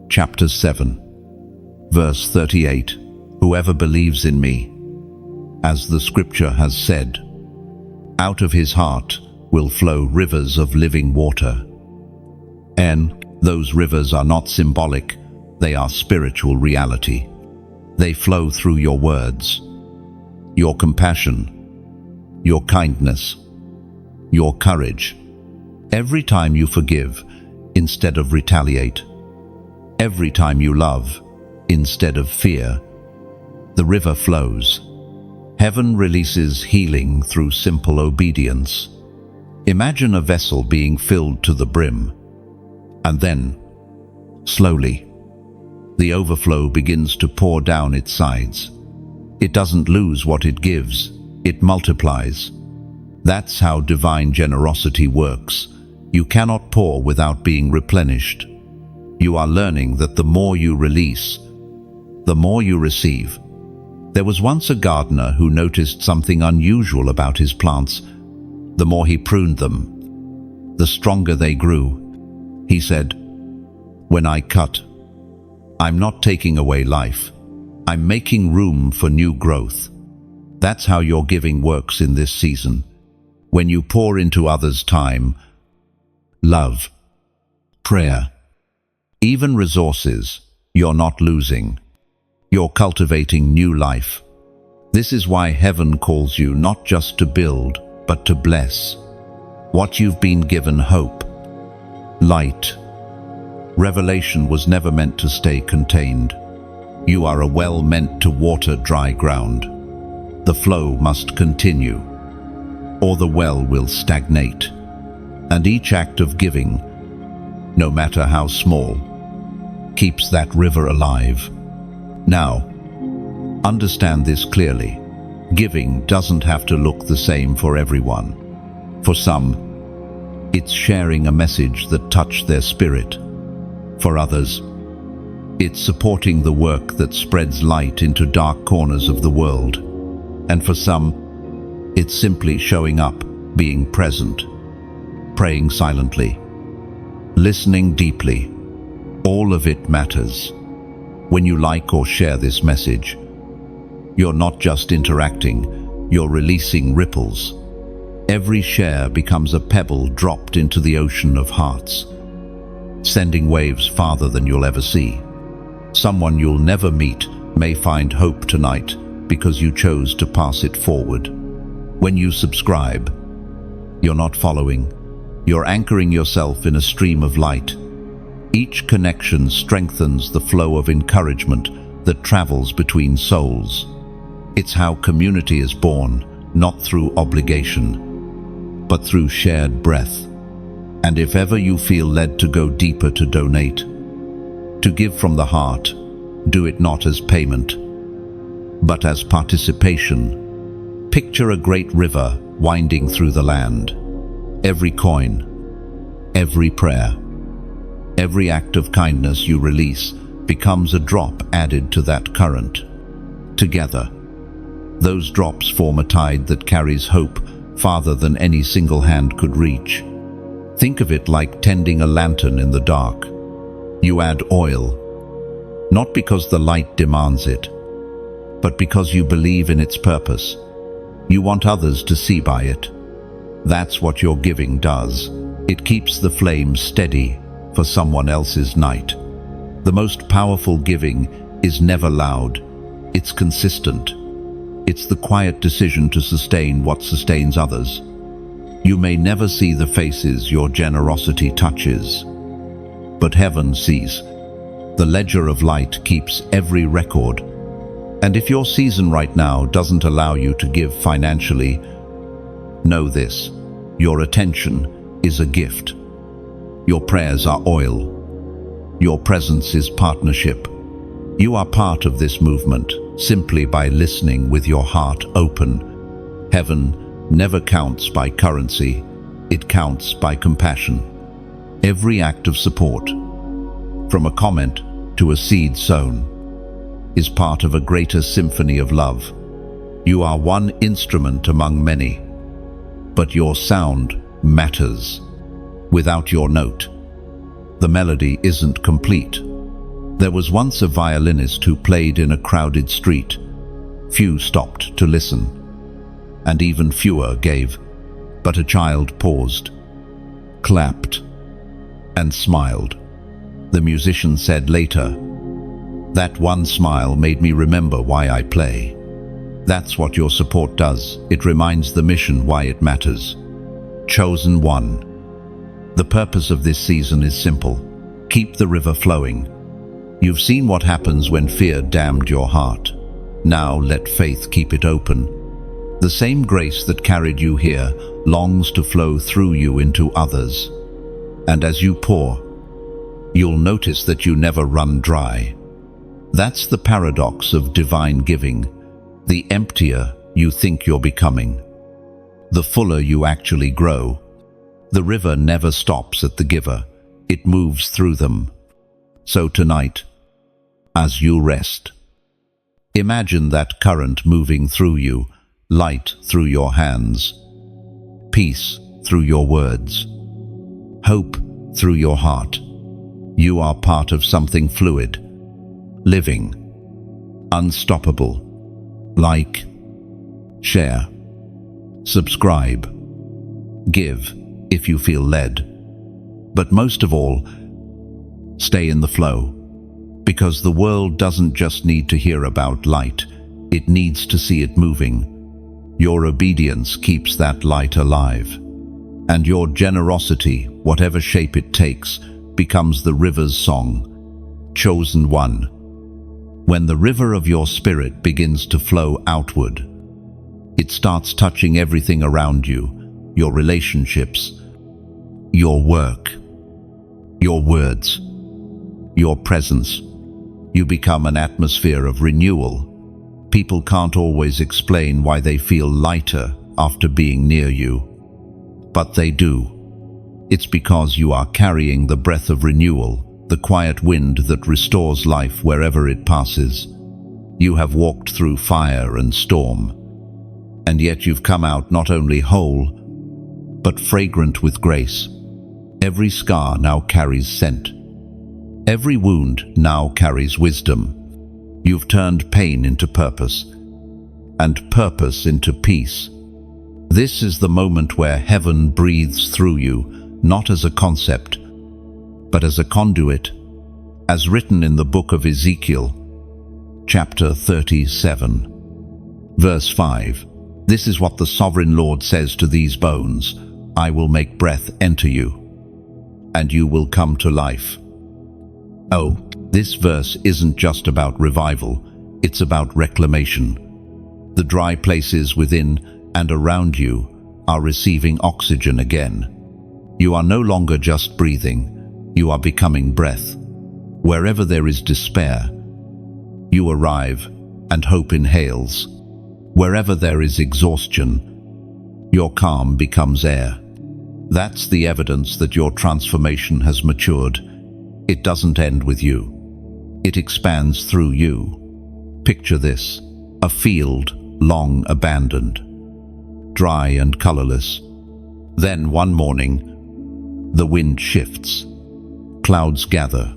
chapter 7, verse 38, "Whoever believes in me, as the scripture has said, out of his heart will flow rivers of living water." And those rivers are not symbolic, they are spiritual reality. They flow through your words, your compassion, your kindness, your courage. Every time you forgive instead of retaliate, every time you love instead of fear, the river flows. Heaven releases healing through simple obedience. Imagine a vessel being filled to the brim, and then, slowly, the overflow begins to pour down its sides. It doesn't lose what it gives, it multiplies. That's how divine generosity works. You cannot pour without being replenished. You are learning that the more you release, the more you receive. There was once a gardener who noticed something unusual about his plants. The more he pruned them, the stronger they grew. He said, "When I cut, I'm not taking away life. I'm making room for new growth." That's how your giving works in this season. When you pour into others' time, love, prayer, even resources, you're not losing. You're cultivating new life. This is why heaven calls you not just to build, but to bless. What you've been given: hope, light. Revelation was never meant to stay contained. You are a well meant to water dry ground. The flow must continue, or the well will stagnate. And each act of giving, no matter how small, keeps that river alive. Now, understand this clearly. Giving doesn't have to look the same for everyone. For some, it's sharing a message that touched their spirit. For others, it's supporting the work that spreads light into dark corners of the world. And for some, it's simply showing up, being present, praying silently, listening deeply. All of it matters. When you like or share this message, you're not just interacting, you're releasing ripples. Every share becomes a pebble dropped into the ocean of hearts, sending waves farther than you'll ever see. Someone you'll never meet may find hope tonight because you chose to pass it forward. When you subscribe, you're not following, you're anchoring yourself in a stream of light. Each connection strengthens the flow of encouragement that travels between souls. It's how community is born, not through obligation, but through shared breath. And if ever you feel led to go deeper, to donate, to give from the heart, do it not as payment, but as participation. Picture a great river winding through the land. Every coin, every prayer, every act of kindness you release becomes a drop added to that current. Together, those drops form a tide that carries hope farther than any single hand could reach. Think of it like tending a lantern in the dark. You add oil, not because the light demands it, but because you believe in its purpose. You want others to see by it. That's what your giving does. It keeps the flame steady for someone else's night. The most powerful giving is never loud. It's consistent. It's the quiet decision to sustain what sustains others. You may never see the faces your generosity touches, but heaven sees. The ledger of light keeps every record. And if your season right now doesn't allow you to give financially, know this: your attention is a gift. Your prayers are oil. Your presence is partnership. You are part of this movement simply by listening with your heart open. Heaven never counts by currency, it counts by compassion. Every act of support, from a comment to a seed sown, is part of a greater symphony of love. You are one instrument among many, but your sound matters. Without your note, the melody isn't complete. There was once a violinist who played in a crowded street. Few stopped to listen, and even fewer gave. But a child paused, clapped, and smiled. The musician said later, "That one smile made me remember why I play." That's what your support does. It reminds the mission why it matters. Chosen one. The purpose of this season is simple. Keep the river flowing. You've seen what happens when fear dammed your heart. Now let faith keep it open. The same grace that carried you here longs to flow through you into others. And as you pour, you'll notice that you never run dry. That's the paradox of divine giving. The emptier you think you're becoming, the fuller you actually grow. The river never stops at the giver. It moves through them. So tonight, as you rest, imagine that current moving through you, light through your hands, peace through your words, hope through your heart. You are part of something fluid, living, unstoppable. Like, share, subscribe, give if you feel led. But most of all, stay in the flow, because the world doesn't just need to hear about light, it needs to see it moving. Your obedience keeps that light alive, and your generosity, whatever shape it takes, becomes the river's song. Chosen one. When the river of your spirit begins to flow outward, it starts touching everything around you, your relationships, your work, your words, your presence. You become an atmosphere of renewal. People can't always explain why they feel lighter after being near you, but they do. It's because you are carrying the breath of renewal, the quiet wind that restores life wherever it passes. You have walked through fire and storm, and yet you've come out not only whole, but fragrant with grace. Every scar now carries scent. Every wound now carries wisdom. You've turned pain into purpose, and purpose into peace. This is the moment where heaven breathes through you, not as a concept, but as a conduit, as written in the book of Ezekiel, chapter 37, verse 5. This is what the sovereign Lord says to these bones: I will make breath enter you, and you will come to life. Oh, this verse isn't just about revival, it's about reclamation. The dry places within and around you are receiving oxygen again. You are no longer just breathing, you are becoming breath. Wherever there is despair, you arrive and hope inhales. Wherever there is exhaustion, your calm becomes air. That's the evidence that your transformation has matured. It doesn't end with you. It expands through you. Picture this: a field long abandoned, dry and colorless. Then one morning, the wind shifts. Clouds gather.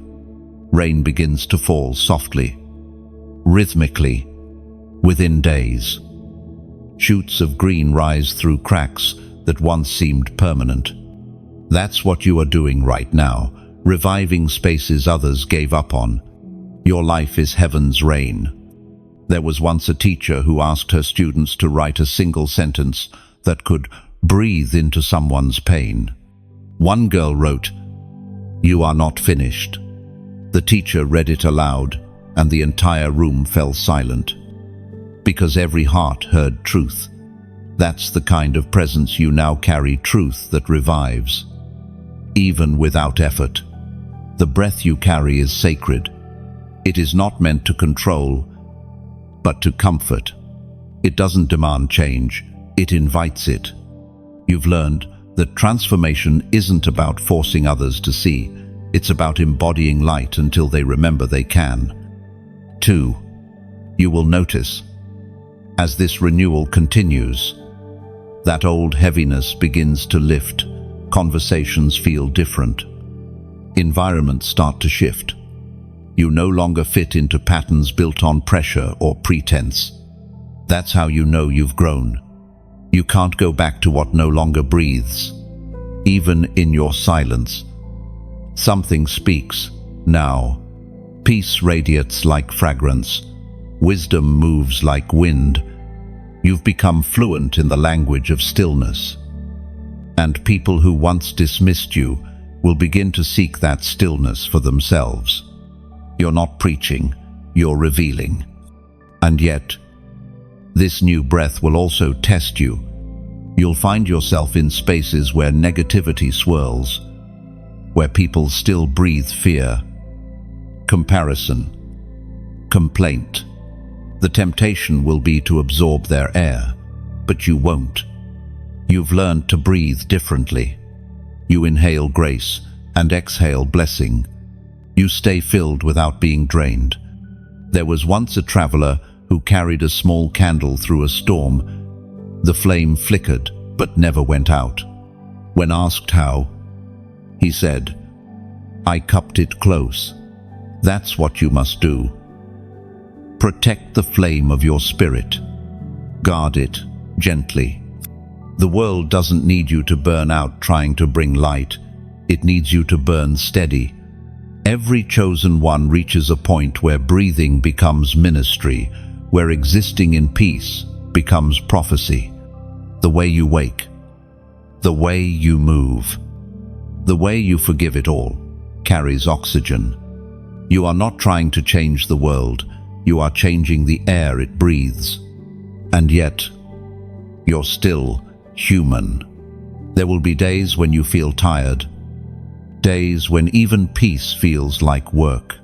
Rain begins to fall softly, rhythmically, within days. Shoots of green rise through cracks that once seemed permanent. That's what you are doing right now, reviving spaces others gave up on. Your life is heaven's rain. There was once a teacher who asked her students to write a single sentence that could breathe into someone's pain. One girl wrote, "You are not finished." The teacher read it aloud, and the entire room fell silent. Because every heart heard truth. That's the kind of presence you now carry, truth that revives. Even without effort. The breath you carry is sacred. It is not meant to control, but to comfort. It doesn't demand change, it invites it. You've learned that transformation isn't about forcing others to see, it's about embodying light until they remember they can. 2. You will notice, as this renewal continues, that old heaviness begins to lift, conversations feel different, environments start to shift. You no longer fit into patterns built on pressure or pretense. That's how you know you've grown. You can't go back to what no longer breathes. Even in your silence, something speaks now. Peace radiates like fragrance. Wisdom moves like wind. You've become fluent in the language of stillness. And people who once dismissed you will begin to seek that stillness for themselves. You're not preaching, you're revealing. And yet, this new breath will also test you. You'll find yourself in spaces where negativity swirls, where people still breathe fear, comparison, complaint. The temptation will be to absorb their air, but you won't. You've learned to breathe differently. You inhale grace and exhale blessing. You stay filled without being drained. There was once a traveler who carried a small candle through a storm. The flame flickered, but never went out. When asked how, he said, "I cupped it close." That's what you must do. Protect the flame of your spirit. Guard it gently. The world doesn't need you to burn out trying to bring light. It needs you to burn steady. Every chosen one reaches a point where breathing becomes ministry, where existing in peace becomes prophecy. The way you wake, the way you move, the way you forgive it all, carries oxygen. You are not trying to change the world, you are changing the air it breathes. And yet, you're still human. There will be days when you feel tired, days when even peace feels like work.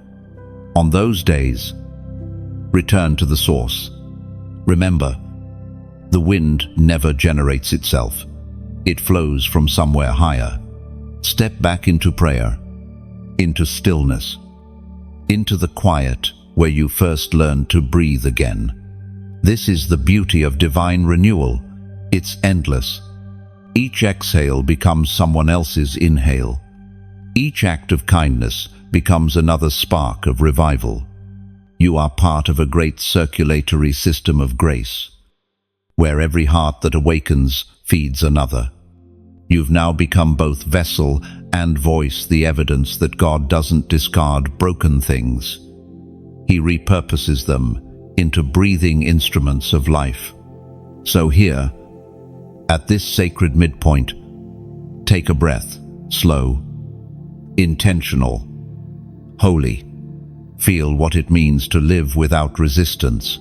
On those days, return to the source. Remember, the wind never generates itself. It flows from somewhere higher. Step back into prayer, into stillness, into the quiet where you first learned to breathe again. This is the beauty of divine renewal. It's endless. Each exhale becomes someone else's inhale. Each act of kindness becomes another spark of revival. You are part of a great circulatory system of grace, where every heart that awakens feeds another. You've now become both vessel and voice, the evidence that God doesn't discard broken things. He repurposes them into breathing instruments of life. So here, at this sacred midpoint, take a breath, slow, intentional, holy. Feel what it means to live without resistance.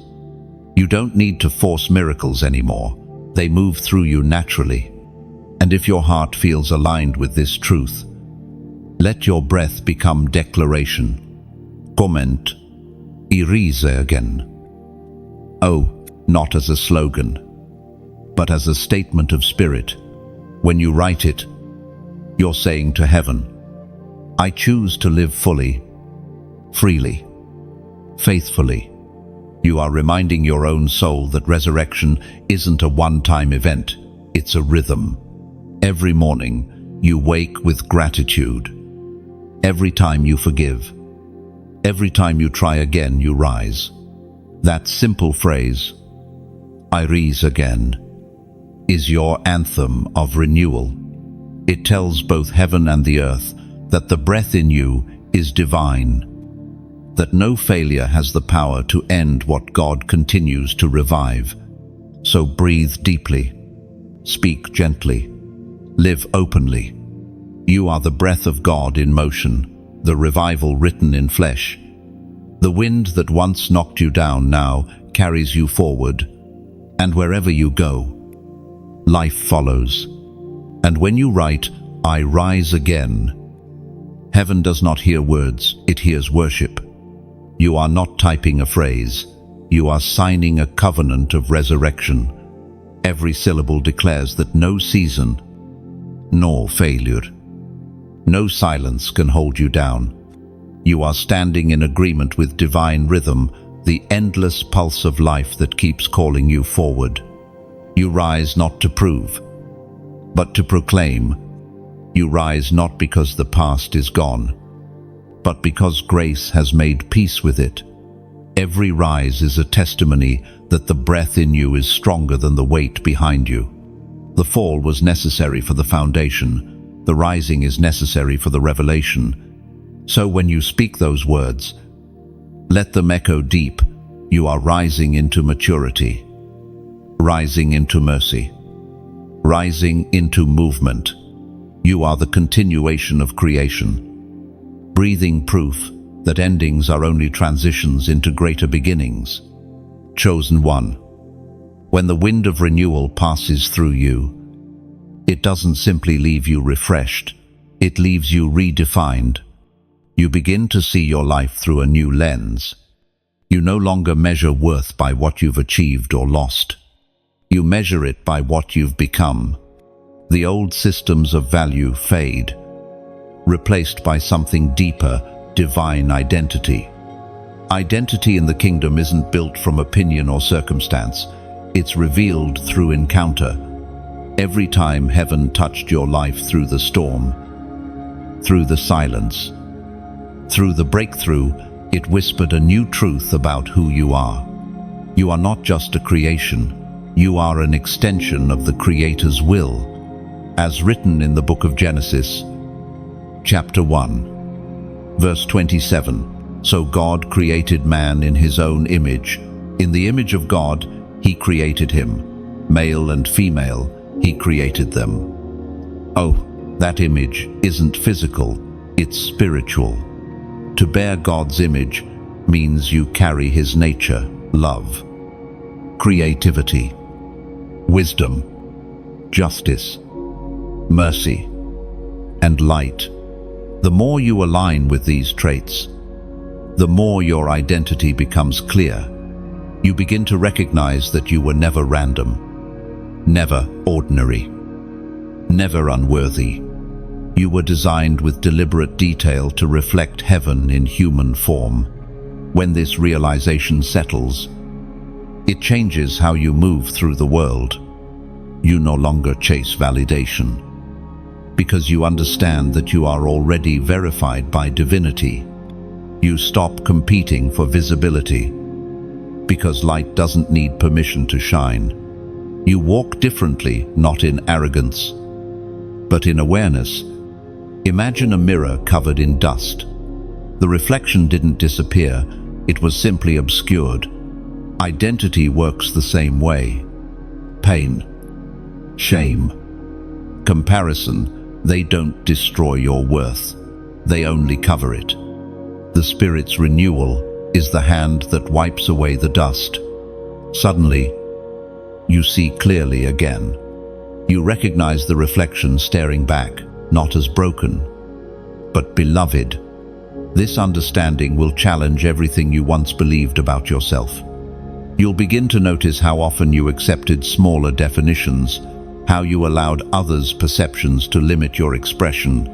You don't need to force miracles anymore. They move through you naturally. And if your heart feels aligned with this truth, let your breath become declaration. Comment, irise again. Oh, not as a slogan, but as a statement of spirit. When you write it, you're saying to heaven, I choose to live fully, freely, faithfully. You are reminding your own soul that resurrection isn't a one-time event, it's a rhythm. Every morning, you wake with gratitude. Every time you forgive, Every time you try again, you rise. That simple phrase, "I rise again," is your anthem of renewal. It tells both heaven and the earth that the breath in you is divine, that no failure has the power to end what God continues to revive. So breathe deeply, speak gently, live openly. You are the breath of God in motion, the revival written in flesh. The wind that once knocked you down now carries you forward, and wherever you go, life follows. And when you write, "I rise again," heaven does not hear words, it hears worship. You are not typing a phrase, you are signing a covenant of resurrection. Every syllable declares that no season, nor failure, no silence can hold you down. You are standing in agreement with divine rhythm, the endless pulse of life that keeps calling you forward. You rise not to prove, but to proclaim. You rise not because the past is gone, but because grace has made peace with it. Every rise is a testimony that the breath in you is stronger than the weight behind you. The fall was necessary for the foundation. The rising is necessary for the revelation. So when you speak those words, let them echo deep. You are rising into maturity, rising into mercy, rising into movement. You are the continuation of creation, breathing proof that endings are only transitions into greater beginnings. Chosen one. When the wind of renewal passes through you, it doesn't simply leave you refreshed, it leaves you redefined. You begin to see your life through a new lens. You no longer measure worth by what you've achieved or lost. You measure it by what you've become. The old systems of value fade, replaced by something deeper, divine identity. Identity in the kingdom isn't built from opinion or circumstance. It's revealed through encounter. Every time heaven touched your life through the storm, through the silence, through the breakthrough, it whispered a new truth about who you are. You are not just a creation. You are an extension of the Creator's will, as written in the book of Genesis, chapter 1, verse 27. So God created man in his own image. In the image of God, he created him. Male and female, he created them. Oh, that image isn't physical, it's spiritual. To bear God's image means you carry his nature, love, creativity, wisdom, justice, mercy, and light. The more you align with these traits, the more your identity becomes clear. You begin to recognize that you were never random, never ordinary, never unworthy. You were designed with deliberate detail to reflect heaven in human form. When this realization settles, it changes how you move through the world. You no longer chase validation, because you understand that you are already verified by divinity. You stop competing for visibility, because light doesn't need permission to shine. You walk differently, not in arrogance, but in awareness. Imagine a mirror covered in dust. The reflection didn't disappear, it was simply obscured. Identity works the same way. Pain, shame, comparison, they don't destroy your worth. They only cover it. The Spirit's renewal is the hand that wipes away the dust. Suddenly, you see clearly again. You recognize the reflection staring back, not as broken, but beloved. This understanding will challenge everything you once believed about yourself. You'll begin to notice how often you accepted smaller definitions, how you allowed others' perceptions to limit your expression.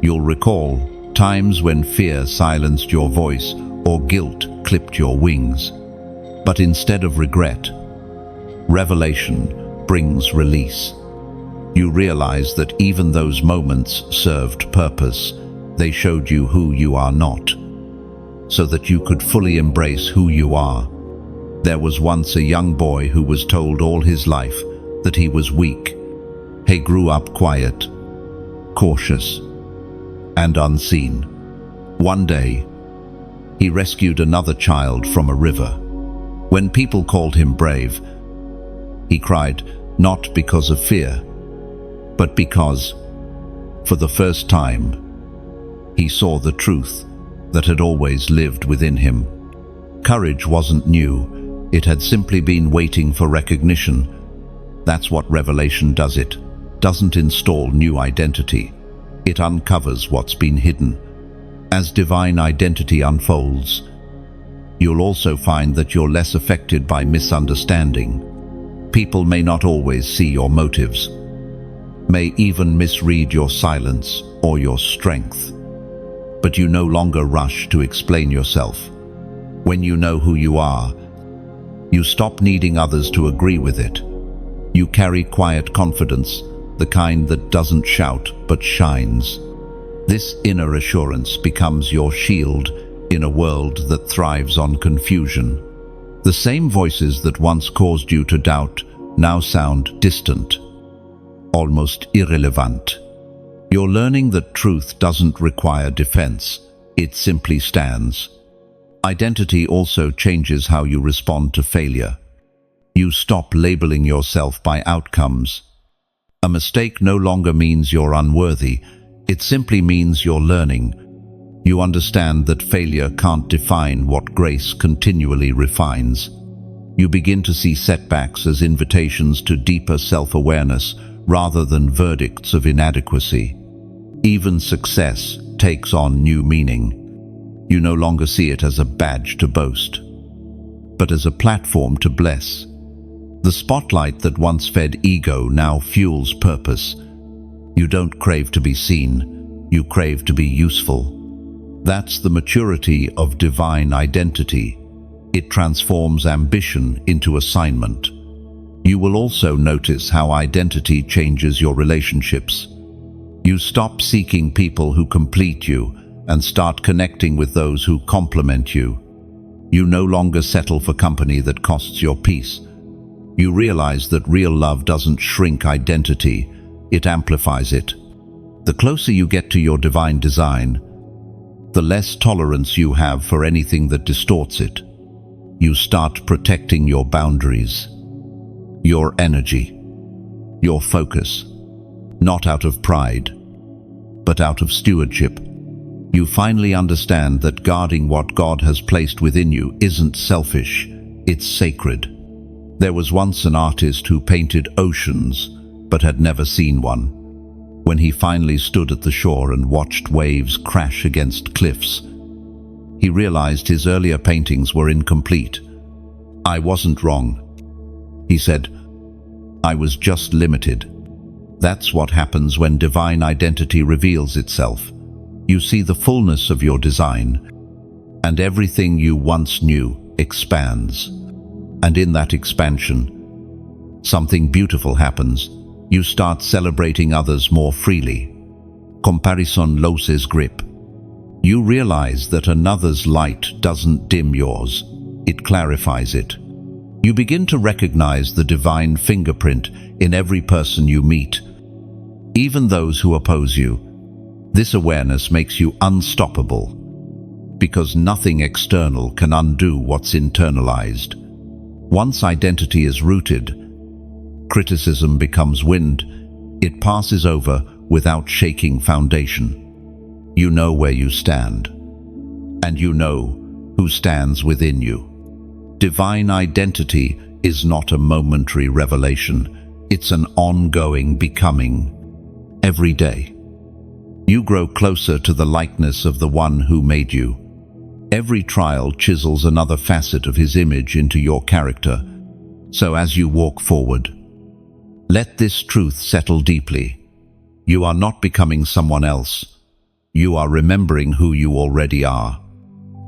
You'll recall times when fear silenced your voice or guilt clipped your wings. But instead of regret, revelation brings release. You realize that even those moments served purpose. They showed you who you are not. so that you could fully embrace who you are. There was once a young boy who was told all his life that he was weak. He grew up quiet, cautious, and unseen. One day, he rescued another child from a river. When people called him brave, he cried, not because of fear, but because, for the first time, he saw the truth that had always lived within him. Courage wasn't new, it had simply been waiting for recognition. That's what revelation does. It doesn't install new identity, it uncovers what's been hidden. As divine identity unfolds, you'll also find that you're less affected by misunderstanding. People may not always see your motives, may even misread your silence or your strength. But you no longer rush to explain yourself. When you know who you are, you stop needing others to agree with it. You carry quiet confidence, the kind that doesn't shout but shines. This inner assurance becomes your shield in a world that thrives on confusion. The same voices that once caused you to doubt now sound distant, almost irrelevant. You're learning that truth doesn't require defense, it simply stands. Identity also changes how you respond to failure. You stop labeling yourself by outcomes. A mistake no longer means you're unworthy, it simply means you're learning. You understand that failure can't define what grace continually refines. You begin to see setbacks as invitations to deeper self-awareness rather than verdicts of inadequacy. Even success takes on new meaning. You no longer see it as a badge to boast, but as a platform to bless. The spotlight that once fed ego now fuels purpose. You don't crave to be seen, you crave to be useful. That's the maturity of divine identity. It transforms ambition into assignment. You will also notice how identity changes your relationships. You stop seeking people who complete you and start connecting with those who complement you. You no longer settle for company that costs your peace. You realize that real love doesn't shrink identity, it amplifies it. The closer you get to your divine design, the less tolerance you have for anything that distorts it. You start protecting your boundaries, your energy, your focus, not out of pride, but out of stewardship. You finally understand that guarding what God has placed within you isn't selfish, it's sacred. There was once an artist who painted oceans, but had never seen one. When he finally stood at the shore and watched waves crash against cliffs, he realized his earlier paintings were incomplete. I wasn't wrong, he said. I was just limited. That's what happens when divine identity reveals itself. You see the fullness of your design, and everything you once knew expands. And in that expansion, something beautiful happens. You start celebrating others more freely. Comparison loses grip. You realize that another's light doesn't dim yours, it clarifies it. You begin to recognize the divine fingerprint in every person you meet, even those who oppose you. This awareness makes you unstoppable, because nothing external can undo what's internalized. Once identity is rooted, criticism becomes wind. It passes over without shaking foundation. You know where you stand, and you know who stands within you. Divine identity is not a momentary revelation, it's an ongoing becoming. Every day, you grow closer to the likeness of the one who made you. Every trial chisels another facet of his image into your character. So as you walk forward, let this truth settle deeply. You are not becoming someone else. You are remembering who you already are.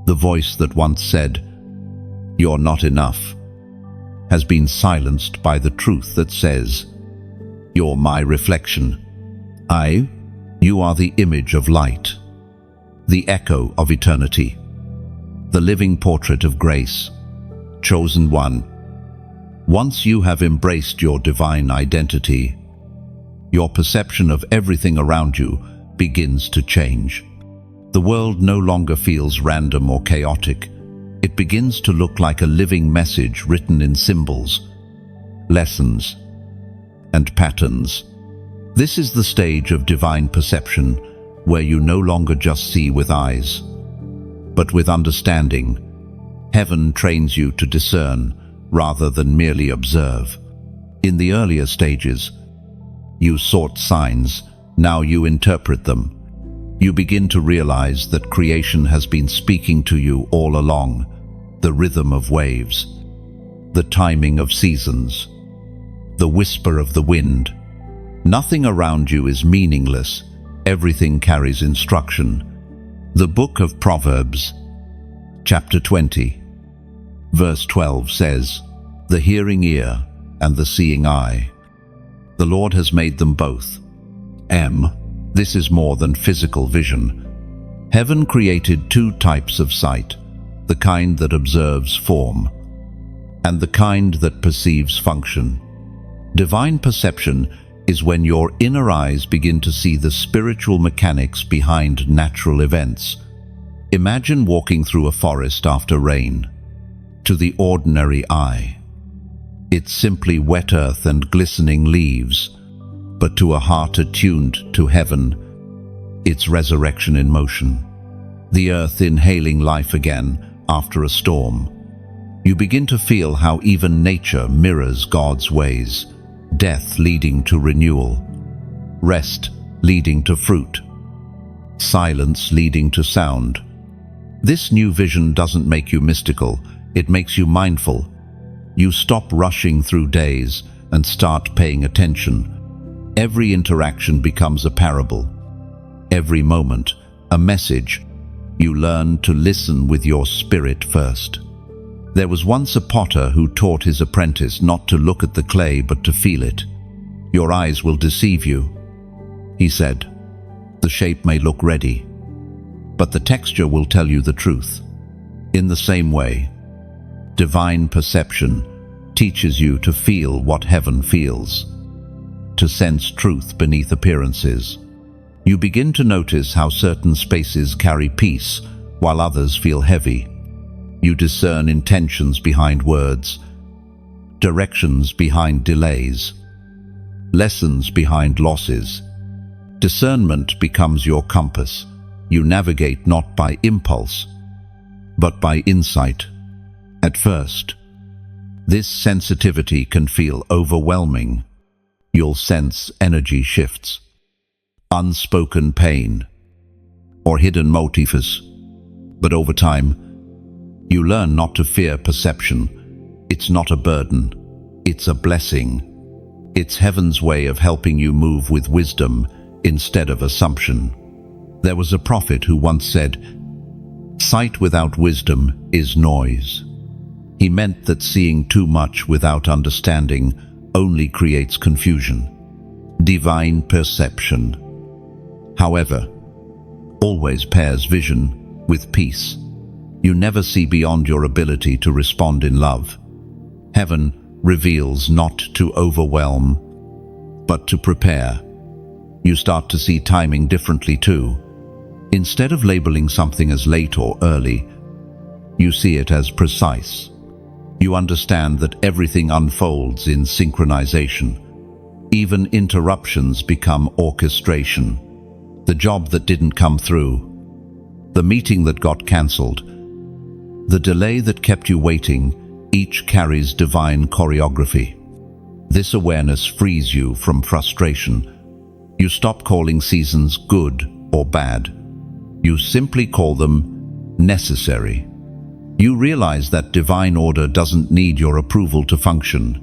The voice that once said, "You're not enough," has been silenced by the truth that says, "You're my reflection. You are the image of light, the echo of eternity." the living portrait of grace. Chosen one. Once you have embraced your divine identity, your perception of everything around you begins to change. The world no longer feels random or chaotic. It begins to look like a living message written in symbols, lessons, and patterns. This is the stage of divine perception where you no longer just see with eyes, but with understanding. Heaven trains you to discern rather than merely observe. In the earlier stages, you sought signs, now you interpret them. You begin to realize that creation has been speaking to you all along. The rhythm of waves, the timing of seasons, the whisper of the wind. Nothing around you is meaningless. Everything carries instruction. The book of Proverbs, chapter 20, verse 12 says, "The hearing ear and the seeing eye, the Lord has made them both." This is more than physical vision. Heaven created two types of sight, the kind that observes form, and the kind that perceives function. Divine perception is when your inner eyes begin to see the spiritual mechanics behind natural events. Imagine walking through a forest after rain. To the ordinary eye, it's simply wet earth and glistening leaves, but to a heart attuned to heaven, it's resurrection in motion. The earth inhaling life again after a storm. You begin to feel how even nature mirrors God's ways, death leading to renewal, rest leading to fruit, silence leading to sound. This new vision doesn't make you mystical, it makes you mindful. You stop rushing through days and start paying attention. Every interaction becomes a parable. Every moment, a message. You learn to listen with your spirit first. There was once a potter who taught his apprentice not to look at the clay but to feel it. "Your eyes will deceive you," he said. "The shape may look ready, but the texture will tell you the truth." In the same way, divine perception teaches you to feel what heaven feels, to sense truth beneath appearances. You begin to notice how certain spaces carry peace while others feel heavy. You discern intentions behind words, directions behind delays, lessons behind losses. Discernment becomes your compass. You navigate not by impulse, but by insight. At first, this sensitivity can feel overwhelming. You'll sense energy shifts, unspoken pain, or hidden motifs. But over time, you learn not to fear perception. It's not a burden, it's a blessing. It's heaven's way of helping you move with wisdom instead of assumption. There was a prophet who once said, "Sight without wisdom is noise." He meant that seeing too much without understanding only creates confusion. Divine perception, however, always pairs vision with peace. You never see beyond your ability to respond in love. Heaven reveals not to overwhelm, but to prepare. You start to see timing differently too. Instead of labeling something as late or early, you see it as precise. You understand that everything unfolds in synchronization. Even interruptions become orchestration. The job that didn't come through, the meeting that got cancelled, the delay that kept you waiting, each carries divine choreography. This awareness frees you from frustration. You stop calling seasons good or bad. You simply call them necessary. You realize that divine order doesn't need your approval to function.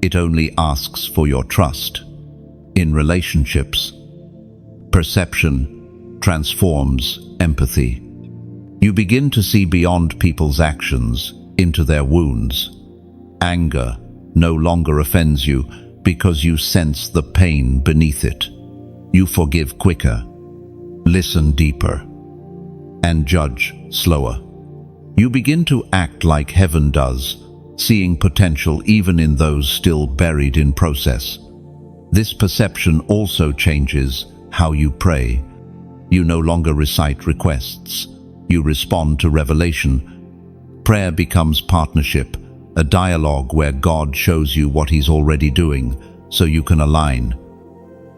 It only asks for your trust. In relationships, perception transforms empathy. You begin to see beyond people's actions into their wounds. Anger no longer offends you because you sense the pain beneath it. You forgive quicker, listen deeper, and judge slower. You begin to act like heaven does, seeing potential even in those still buried in process. This perception also changes how you pray. You no longer recite requests. You respond to revelation. Prayer becomes partnership, a dialogue where God shows you what He's already doing, so you can align,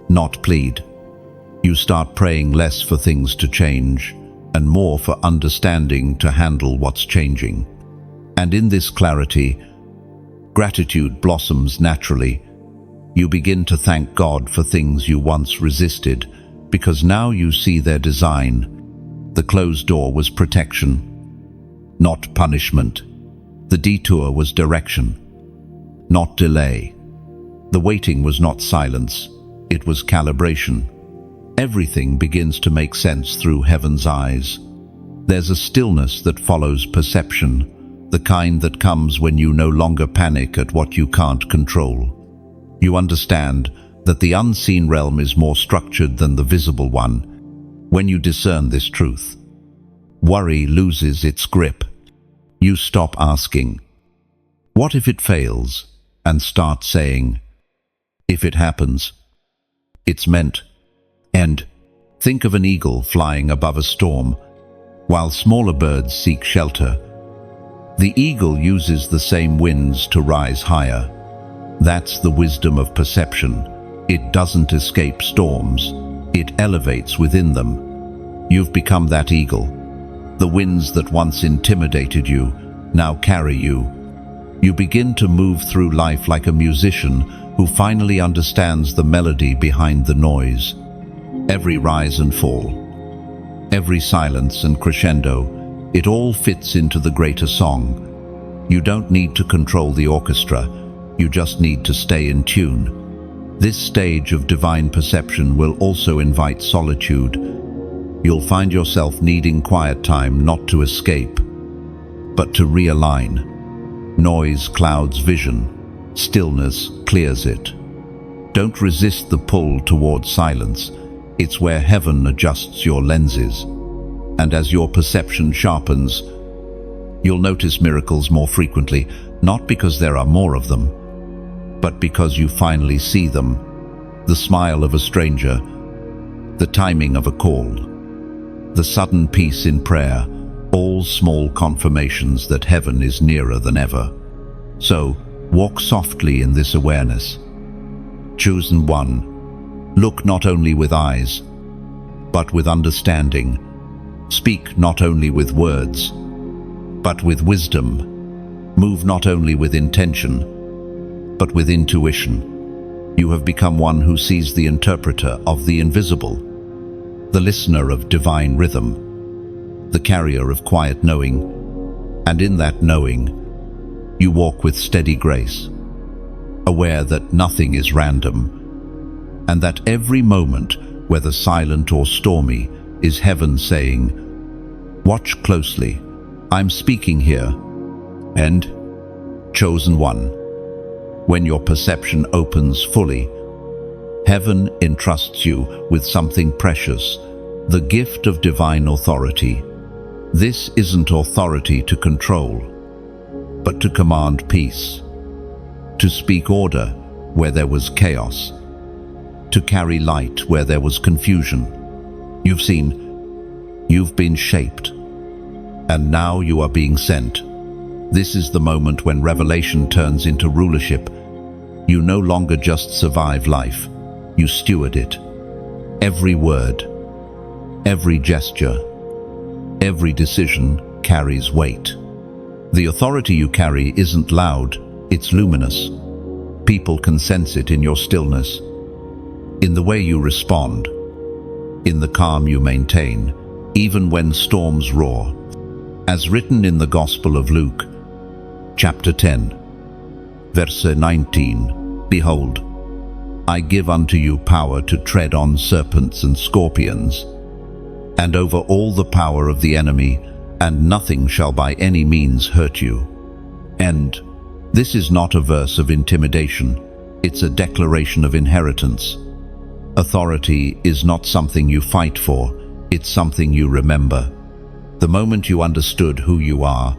not plead. You start praying less for things to change, and more for understanding to handle what's changing. And in this clarity, gratitude blossoms naturally. You begin to thank God for things you once resisted, because now you see their design. The closed door was protection, not punishment. The detour was direction, not delay. The waiting was not silence, it was calibration. Everything begins to make sense through heaven's eyes. There's a stillness that follows perception, the kind that comes when you no longer panic at what you can't control. You understand that the unseen realm is more structured than the visible one. When you discern this truth, worry loses its grip. You stop asking, "What if it fails?" and start saying, "If it happens, it's meant." And think of an eagle flying above a storm, while smaller birds seek shelter. The eagle uses the same winds to rise higher. That's the wisdom of perception. It doesn't escape storms, it elevates within them. You've become that eagle. The winds that once intimidated you now carry you. You begin to move through life like a musician who finally understands the melody behind the noise. Every rise and fall, every silence and crescendo, it all fits into the greater song. You don't need to control the orchestra, you just need to stay in tune. This stage of divine perception will also invite solitude. You'll find yourself needing quiet time not to escape, but to realign. Noise clouds vision, stillness clears it. Don't resist the pull towards silence. It's where heaven adjusts your lenses. And as your perception sharpens, you'll notice miracles more frequently, not because there are more of them, but because you finally see them. The smile of a stranger, the timing of a call, the sudden peace in prayer, all small confirmations that heaven is nearer than ever. So, walk softly in this awareness. Chosen one, look not only with eyes, but with understanding. Speak not only with words, but with wisdom. Move not only with intention, but with intuition. You have become one who sees the interpreter of the invisible, the listener of divine rhythm, the carrier of quiet knowing, and in that knowing, you walk with steady grace, aware that nothing is random, and that every moment, whether silent or stormy, is heaven saying, "Watch closely, I'm speaking here." And, chosen one, when your perception opens fully, heaven entrusts you with something precious, the gift of divine authority. This isn't authority to control, but to command peace, to speak order where there was chaos, to carry light where there was confusion. You've seen, you've been shaped, and now you are being sent. This is the moment when revelation turns into rulership. You no longer just survive life, you steward it. Every word, every gesture, every decision carries weight. The authority you carry isn't loud, it's luminous. People can sense it in your stillness, in the way you respond, in the calm you maintain, even when storms roar. As written in the Gospel of Luke, chapter 10, verse 19, "Behold, I give unto you power to tread on serpents and scorpions, and over all the power of the enemy, and nothing shall by any means hurt you." And this is not a verse of intimidation, it's a declaration of inheritance. Authority is not something you fight for, it's something you remember. The moment you understood who you are,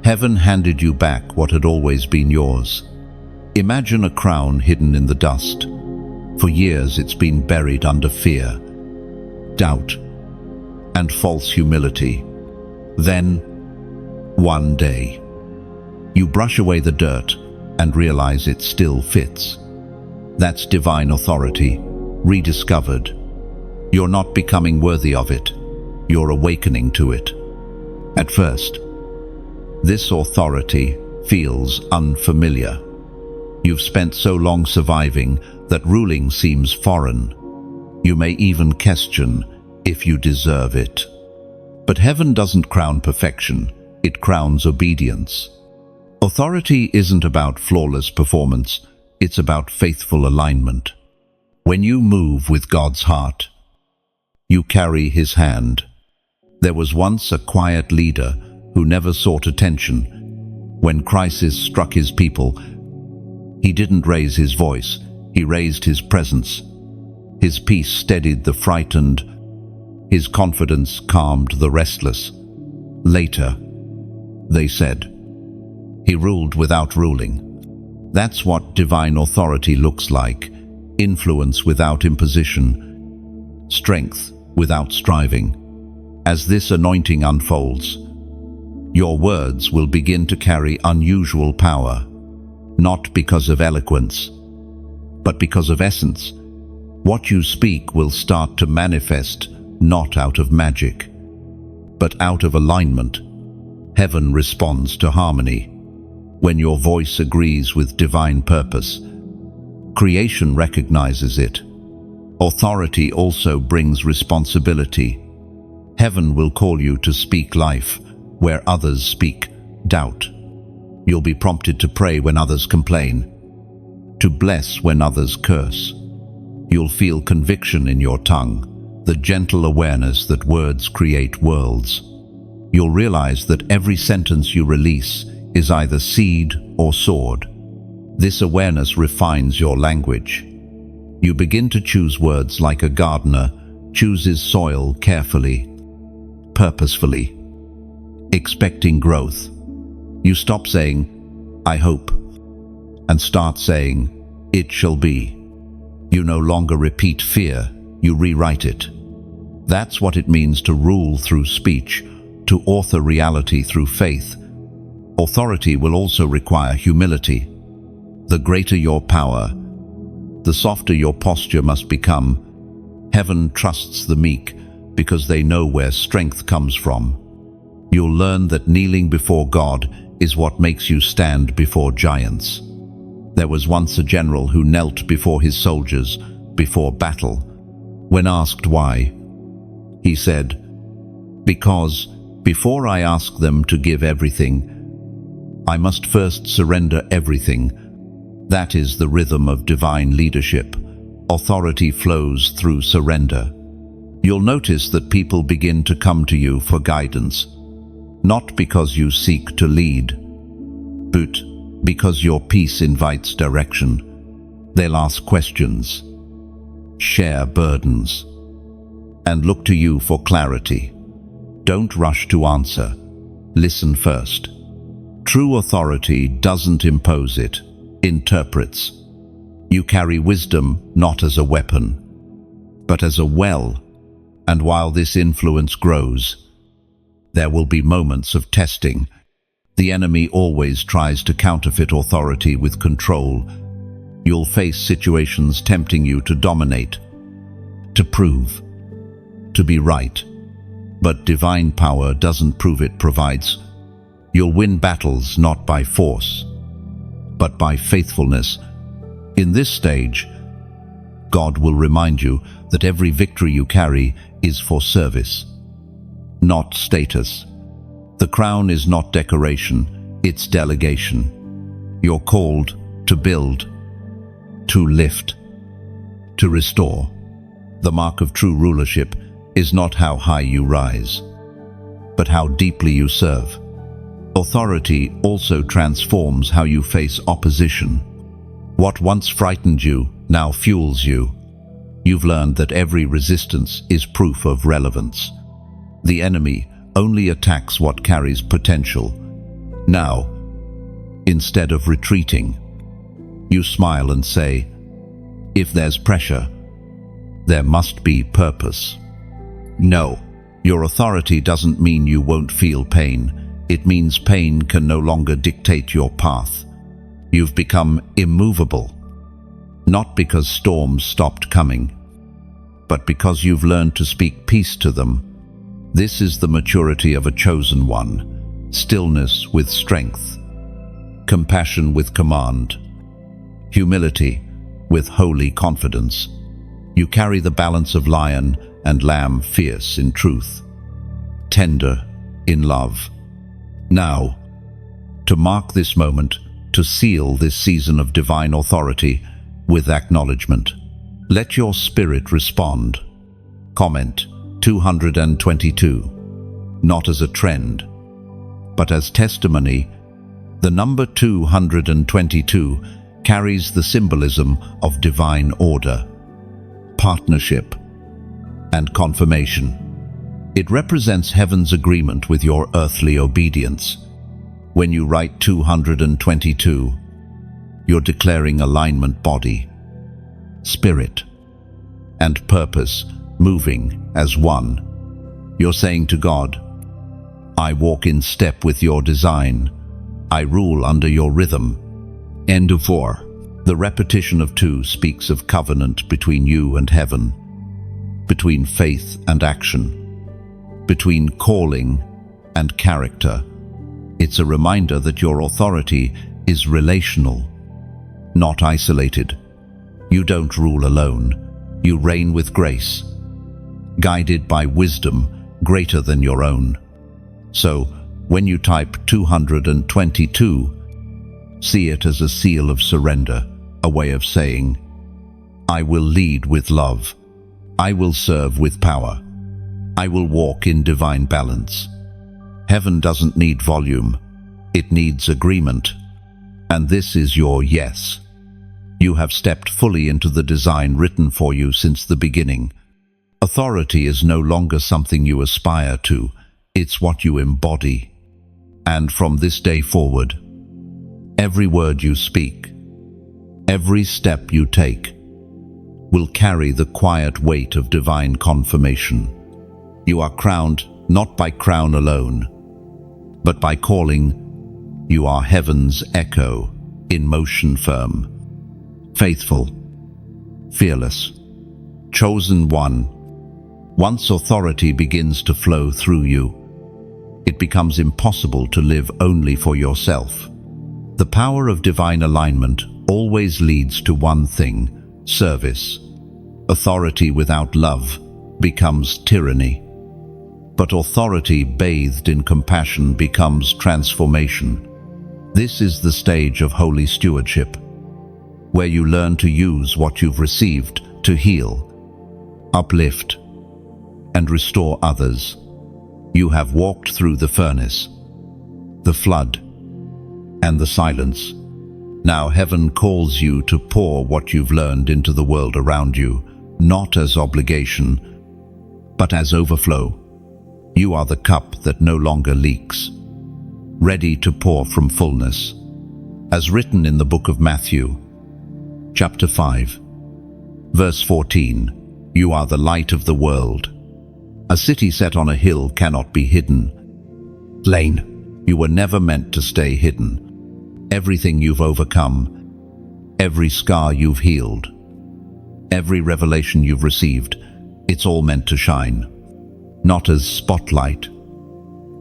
heaven handed you back what had always been yours. Imagine a crown hidden in the dust. For years it's been buried under fear, doubt, and false humility. Then, one day, you brush away the dirt and realize it still fits. That's divine authority, rediscovered. You're not becoming worthy of it, you're awakening to it. At first, this authority feels unfamiliar. You've spent so long surviving that ruling seems foreign. You may even question if you deserve it. But heaven doesn't crown perfection, it crowns obedience. Authority isn't about flawless performance, it's about faithful alignment. When you move with God's heart, you carry His hand. There was once a quiet leader who never sought attention. When crisis struck his people, he didn't raise his voice, he raised his presence. His peace steadied the frightened, his confidence calmed the restless. Later, they said, he ruled without ruling. That's what divine authority looks like: influence without imposition, strength without striving. As this anointing unfolds, your words will begin to carry unusual power, not because of eloquence, but because of essence. What you speak will start to manifest not out of magic, but out of alignment. Heaven responds to harmony. When your voice agrees with divine purpose, creation recognizes it. Authority also brings responsibility. Heaven will call you to speak life where others speak doubt. You'll be prompted to pray when others complain, to bless when others curse. You'll feel conviction in your tongue, the gentle awareness that words create worlds. You'll realize that every sentence you release is either seed or sword. This awareness refines your language. You begin to choose words like a gardener chooses soil carefully, purposefully, expecting growth. You stop saying, "I hope," and start saying, "It shall be." You no longer repeat fear, you rewrite it. That's what it means to rule through speech, to author reality through faith. Authority will also require humility. The greater your power, the softer your posture must become. Heaven trusts the meek because they know where strength comes from. You'll learn that kneeling before God is what makes you stand before giants. There was once a general who knelt before his soldiers before battle. When asked why, he said, "Because before I ask them to give everything, I must first surrender everything." That is the rhythm of divine leadership. Authority flows through surrender. You'll notice that people begin to come to you for guidance, not because you seek to lead, but because your peace invites direction. They'll ask questions, share burdens, and look to you for clarity. Don't rush to answer. Listen first. True authority doesn't impose, it interprets. You carry wisdom not as a weapon, but as a well. And while this influence grows, there will be moments of testing. The enemy always tries to counterfeit authority with control. You'll face situations tempting you to dominate, to prove, to be right. But divine power doesn't prove, it provides. You'll win battles not by force, but by faithfulness. In this stage, God will remind you that every victory you carry is for service, not status. The crown is not decoration, it's delegation. You're called to build, to lift, to restore. The mark of true rulership is not how high you rise, but how deeply you serve. Authority also transforms how you face opposition. What once frightened you now fuels you. You've learned that every resistance is proof of relevance. The enemy only attacks what carries potential. Now, instead of retreating, you smile and say, if there's pressure, there must be purpose. No, your authority doesn't mean you won't feel pain. It means pain can no longer dictate your path. You've become immovable, not because storms stopped coming, but because you've learned to speak peace to them. This is the maturity of a chosen one: stillness with strength, compassion with command, humility with holy confidence. You carry the balance of lion and lamb, fierce in truth, tender in love. Now, to mark this moment, to seal this season of divine authority with acknowledgement, let your spirit respond. Comment 222, not as a trend, but as testimony. The number 222 carries the symbolism of divine order, partnership, and confirmation. It represents heaven's agreement with your earthly obedience. When you write 222, you're declaring alignment, body, spirit, and purpose moving as one. You're saying to God, I walk in step with your design. I rule under your rhythm. End of 4. The repetition of 2 speaks of covenant between you and heaven, between faith and action, between calling and character. It's a reminder that your authority is relational, not isolated. You don't rule alone. You reign with grace, guided by wisdom greater than your own. So, when you type 222, see it as a seal of surrender, a way of saying, I will lead with love. I will serve with power. I will walk in divine balance. Heaven doesn't need volume. It needs agreement. And this is your yes. You have stepped fully into the design written for you since the beginning. Authority is no longer something you aspire to. It's what you embody. And from this day forward, every word you speak, every step you take, will carry the quiet weight of divine confirmation. You are crowned not by crown alone, but by calling. You are heaven's echo, in motion, firm, faithful, fearless, chosen one. Once authority begins to flow through you, it becomes impossible to live only for yourself. The power of divine alignment always leads to one thing: service. Authority without love becomes tyranny. But authority bathed in compassion becomes transformation. This is the stage of holy stewardship, where you learn to use what you've received to heal, uplift, and restore others. You have walked through the furnace, the flood, and the silence. Now heaven calls you to pour what you've learned into the world around you, not as obligation, but as overflow. You are the cup that no longer leaks, ready to pour from fullness. As written in the book of Matthew, chapter 5, verse 14, you are the light of the world. A city set on a hill cannot be hidden. Lane, you were never meant to stay hidden. Everything you've overcome, every scar you've healed, every revelation you've received, it's all meant to shine. Not as spotlight,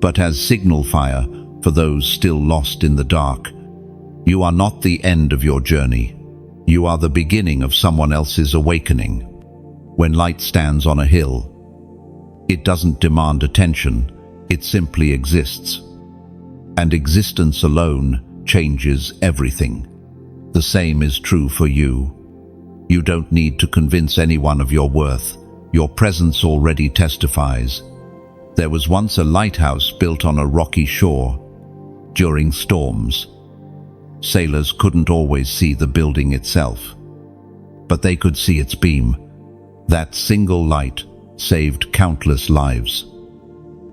but as signal fire for those still lost in the dark. You are not the end of your journey. You are the beginning of someone else's awakening. When light stands on a hill, it doesn't demand attention, it simply exists. And existence alone changes everything. The same is true for you. You don't need to convince anyone of your worth. Your presence already testifies. There was once a lighthouse built on a rocky shore. During storms, sailors couldn't always see the building itself, but they could see its beam. That single light saved countless lives.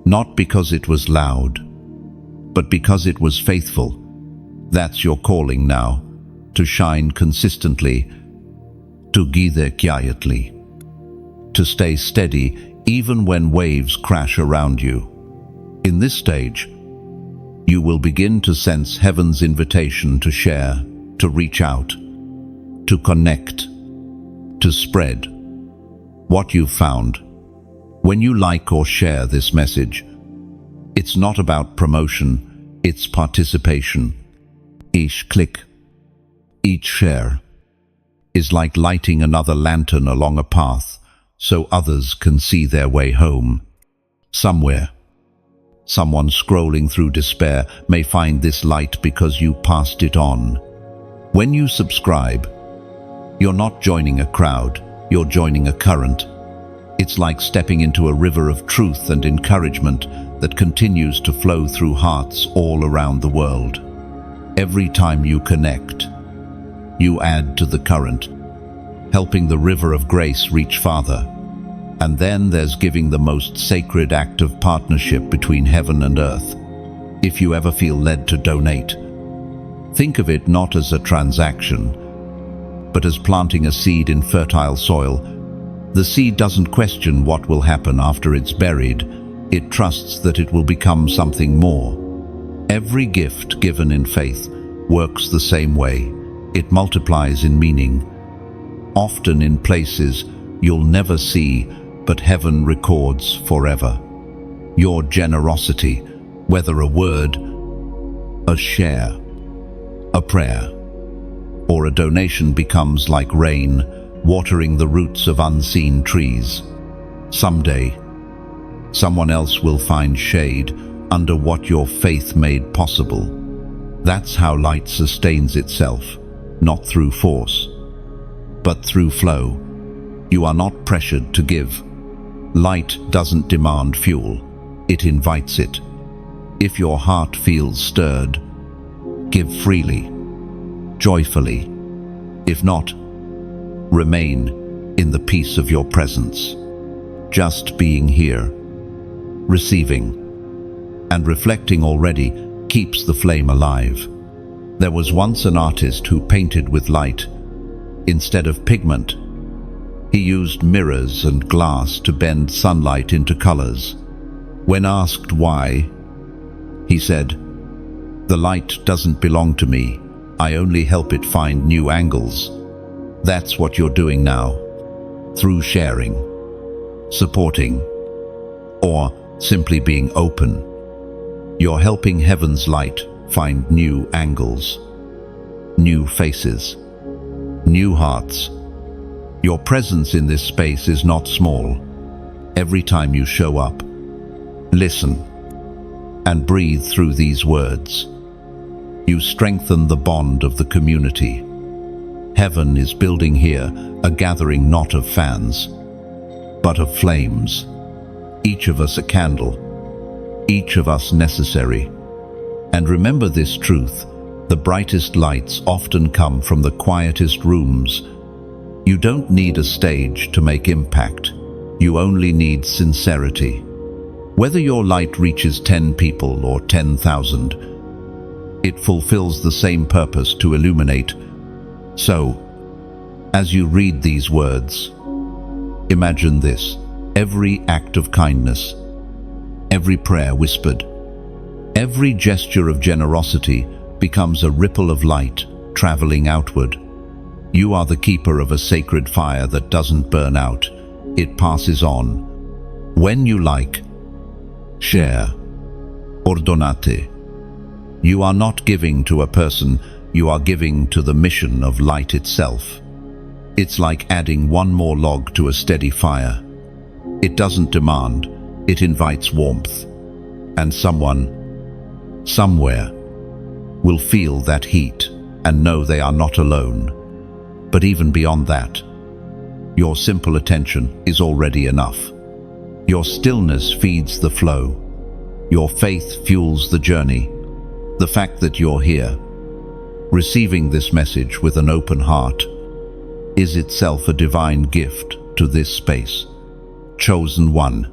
not because it was loud, but because it was faithful. That's your calling now, to shine consistently, to githe quietly, to stay steady even when waves crash around you. In this stage, you will begin to sense heaven's invitation to share, to reach out, to connect, to spread what you've found. When you like or share this message, it's not about promotion, it's participation. Each click, each share is like lighting another lantern along a path so others can see their way home. Somewhere, someone scrolling through despair may find this light because you passed it on. When you subscribe, you're not joining a crowd, you're joining a current. It's like stepping into a river of truth and encouragement that continues to flow through hearts all around the world. Every time you connect, you add to the current, helping the river of grace reach farther. And then there's giving, the most sacred act of partnership between heaven and earth. If you ever feel led to donate, think of it not as a transaction, but as planting a seed in fertile soil. The seed doesn't question what will happen after it's buried. It trusts that it will become something more. Every gift given in faith works the same way. It multiplies in meaning, often in places you'll never see, but heaven records forever. Your generosity, whether a word, a share, a prayer, or a donation, becomes like rain, watering the roots of unseen trees. Someday, someone else will find shade under what your faith made possible. That's how light sustains itself, not through force, but through flow. You are not pressured to give. Light doesn't demand fuel, it invites it. If your heart feels stirred, give freely, joyfully. If not, remain in the peace of your presence. Just being here, receiving, and reflecting already keeps the flame alive. There was once an artist who painted with light. Instead of pigment, he used mirrors and glass to bend sunlight into colors. When asked why, he said, "The light doesn't belong to me. I only help it find new angles." That's what you're doing now, through sharing, supporting, or simply being open. You're helping heaven's light find new angles, new faces, new hearts. Your presence in this space is not small. Every time you show up, listen, and breathe through these words, you strengthen the bond of the community. Heaven is building here a gathering not of fans, but of flames. Each of us a candle, each of us necessary. And remember this truth: the brightest lights often come from the quietest rooms. You don't need a stage to make impact. You only need sincerity. Whether your light reaches 10 people or 10,000, it fulfills the same purpose: to illuminate. So, as you read these words, imagine this: every act of kindness, every prayer whispered, every gesture of generosity becomes a ripple of light traveling outward. You are the keeper of a sacred fire that doesn't burn out. It passes on. When you like, share, or donate, you are not giving to a person, you are giving to the mission of light itself. It's like adding one more log to a steady fire. It doesn't demand, it invites warmth. And someone, somewhere, will feel that heat and know they are not alone. But even beyond that, your simple attention is already enough. Your stillness feeds the flow. Your faith fuels the journey. The fact that you're here, receiving this message with an open heart, is itself a divine gift to this space. Chosen one,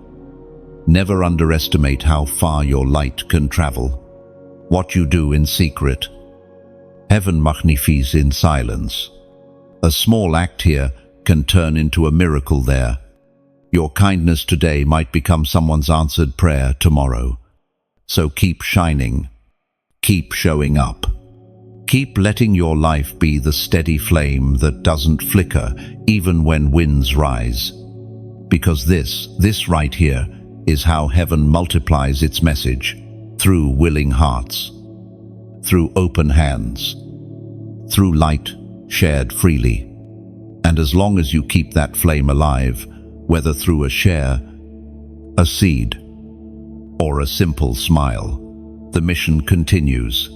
Never underestimate how far your light can travel. What you do in secret, heaven magnifies in silence. A small act here can turn into a miracle there. Your kindness today might become someone's answered prayer tomorrow. So keep shining. Keep showing up. Keep letting your life be the steady flame that doesn't flicker even when winds rise. Because this right here is how heaven multiplies its message, through willing hearts, through open hands, through light shared freely. And as long as you keep that flame alive, whether through a share, a seed, or a simple smile, the mission continues.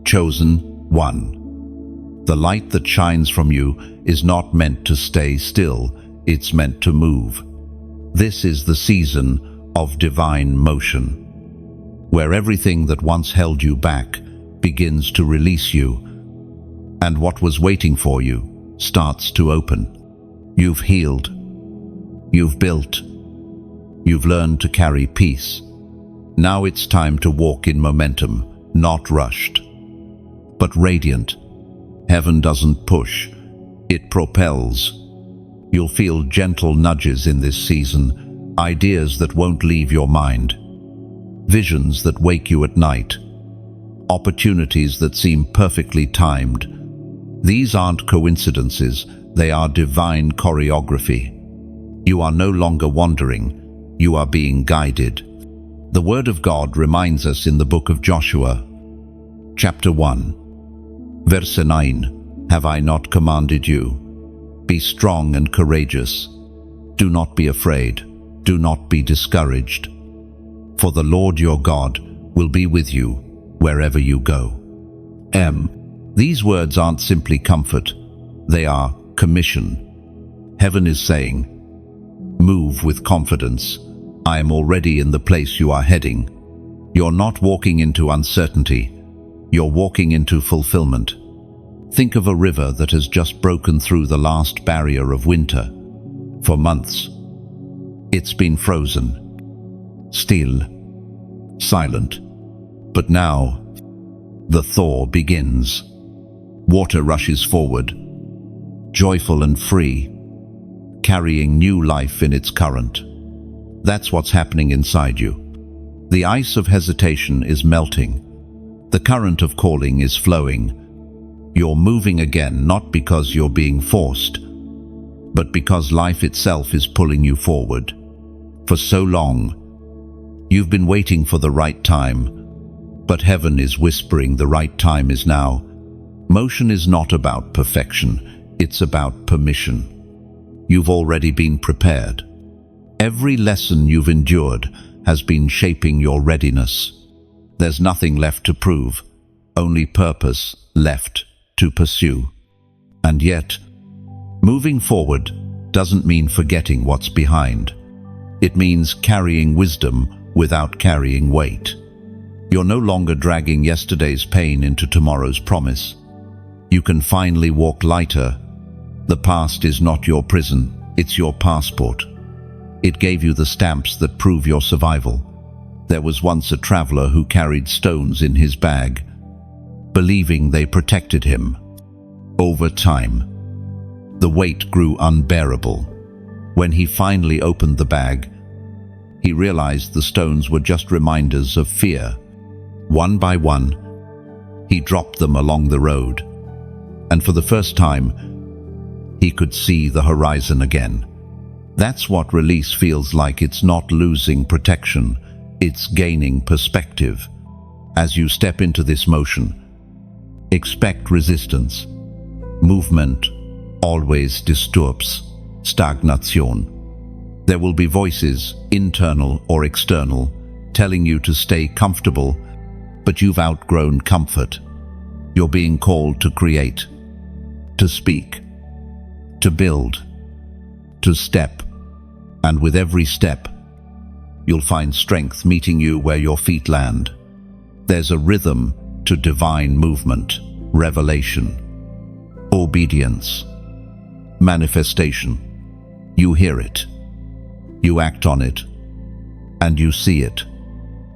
Chosen one. The light that shines from you is not meant to stay still, it's meant to move. This is the season of divine motion, where everything that once held you back begins to release you, and what was waiting for you starts to open. You've healed. You've built. You've learned to carry peace. Now it's time to walk in momentum, not rushed, but radiant. Heaven doesn't push, it propels. You'll feel gentle nudges in this season, ideas that won't leave your mind, visions that wake you at night, opportunities that seem perfectly timed. These aren't coincidences, they are divine choreography. You are no longer wandering, you are being guided. The Word of God reminds us in the book of Joshua, chapter 1, verse 9, "Have I not commanded you? Be strong and courageous. Do not be afraid, do not be discouraged. For the Lord your God will be with you wherever you go." These words aren't simply comfort, they are commission. Heaven is saying, move with confidence. I am already in the place you are heading. You're not walking into uncertainty, you're walking into fulfillment. Think of a river that has just broken through the last barrier of winter. For months, it's been frozen, still, silent. But now, the thaw begins. Water rushes forward, joyful and free, carrying new life in its current. That's what's happening inside you. The ice of hesitation is melting. The current of calling is flowing. You're moving again, not because you're being forced, but because life itself is pulling you forward. For so long, you've been waiting for the right time, but heaven is whispering the right time is now. Motion is not about perfection, it's about permission. You've already been prepared. Every lesson you've endured has been shaping your readiness. There's nothing left to prove, only purpose left to pursue. And yet, moving forward doesn't mean forgetting what's behind. It means carrying wisdom without carrying weight. You're no longer dragging yesterday's pain into tomorrow's promise. You can finally walk lighter. The past is not your prison, it's your passport. It gave you the stamps that prove your survival. There was once a traveler who carried stones in his bag, believing they protected him. Over time, the weight grew unbearable. When he finally opened the bag, he realized the stones were just reminders of fear. One by one, he dropped them along the road, and for the first time, he could see the horizon again. That's what release feels like. It's not losing protection, it's gaining perspective. As you step into this motion, expect resistance. Movement always disturbs stagnation. There will be voices, internal or external, telling you to stay comfortable, but you've outgrown comfort. You're being called to create, to speak, to build, to step. And with every step, you'll find strength meeting you where your feet land. There's a rhythm to divine movement, revelation, obedience, manifestation. You hear it, you act on it, and you see it.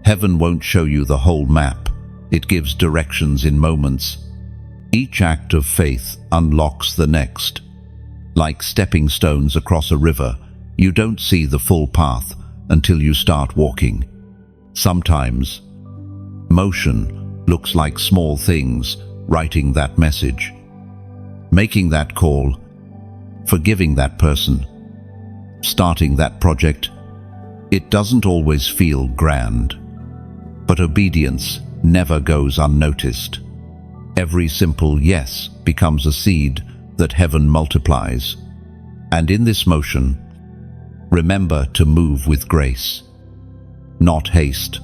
Heaven won't show you the whole map. It gives directions in moments. Each act of faith unlocks the next. Like stepping stones across a river, you don't see the full path until you start walking. Sometimes, motion looks like small things, writing that message, making that call, forgiving that person, starting that project. It doesn't always feel grand, but obedience never goes unnoticed. Every simple yes becomes a seed that heaven multiplies. And in this motion, remember to move with grace, not haste.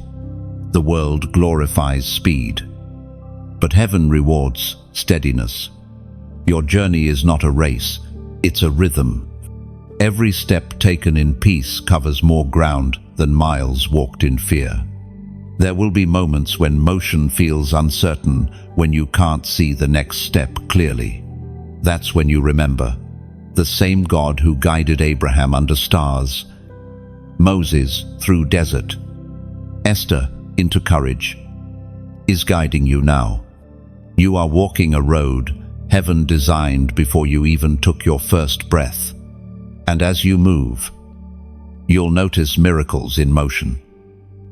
The world glorifies speed, but heaven rewards steadiness. Your journey is not a race, it's a rhythm. Every step taken in peace covers more ground than miles walked in fear. There will be moments when motion feels uncertain, when you can't see the next step clearly. That's when you remember the same God who guided Abraham under stars, Moses through desert, Esther into courage, is guiding you now. You are walking a road heaven designed before you even took your first breath. And as you move, you'll notice miracles in motion.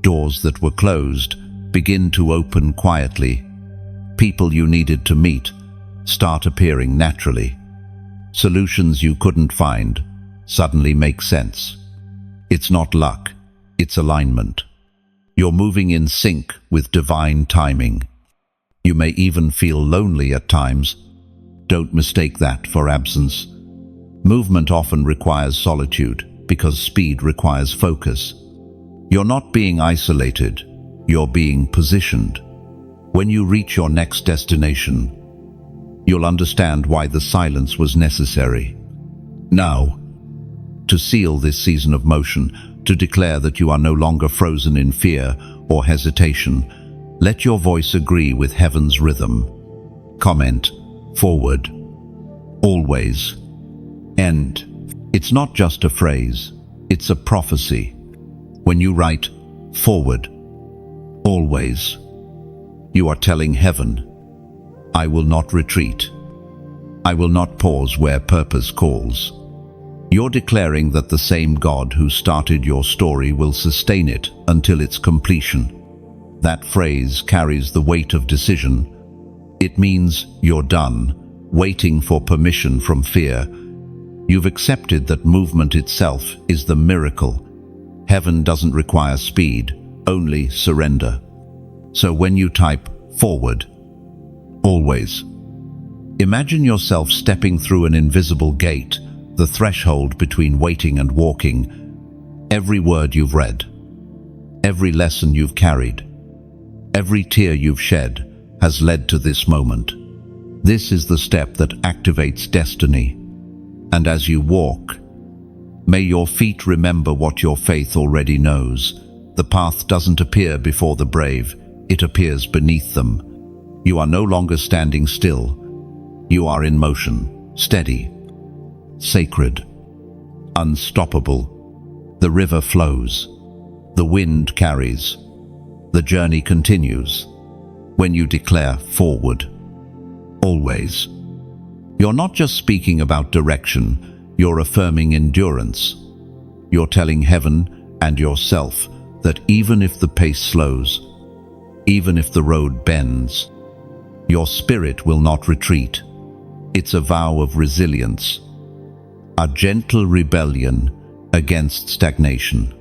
Doors that were closed begin to open quietly. People you needed to meet start appearing naturally. Solutions you couldn't find suddenly make sense. It's not luck, it's alignment. You're moving in sync with divine timing. You may even feel lonely at times. Don't mistake that for absence. Movement often requires solitude because speed requires focus. You're not being isolated, you're being positioned. When you reach your next destination, you'll understand why the silence was necessary. Now, to seal this season of motion, to declare that you are no longer frozen in fear or hesitation, let your voice agree with heaven's rhythm. Comment, forward, always, end. It's not just a phrase, it's a prophecy. When you write, forward, always, you are telling heaven, I will not retreat. I will not pause where purpose calls. You're declaring that the same God who started your story will sustain it until its completion. That phrase carries the weight of decision. It means you're done, waiting for permission from fear. You've accepted that movement itself is the miracle. Heaven doesn't require speed, only surrender. So when you type forward, always, imagine yourself stepping through an invisible gate, the threshold between waiting and walking. Every word you've read, every lesson you've carried, every tear you've shed has led to this moment. This is the step that activates destiny. And as you walk, may your feet remember what your faith already knows. The path doesn't appear before the brave, it appears beneath them. You are no longer standing still. You are in motion, steady, sacred, unstoppable. The river flows, the wind carries, the journey continues. When you declare forward, always, you're not just speaking about direction, you're affirming endurance. You're telling heaven and yourself that even if the pace slows, even if the road bends, your spirit will not retreat. It's a vow of resilience, a gentle rebellion against stagnation.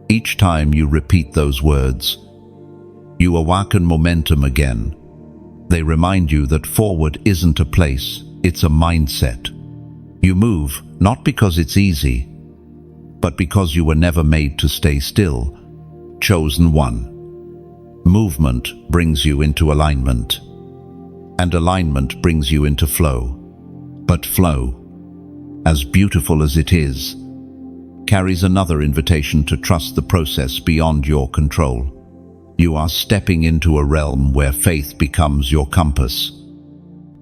Each time you repeat those words, you awaken momentum again. They remind you that forward isn't a place, it's a mindset. You move not because it's easy, but because you were never made to stay still, chosen one. Movement brings you into alignment, and alignment brings you into flow. But flow, as beautiful as it is, carries another invitation to trust the process beyond your control. You are stepping into a realm where faith becomes your compass,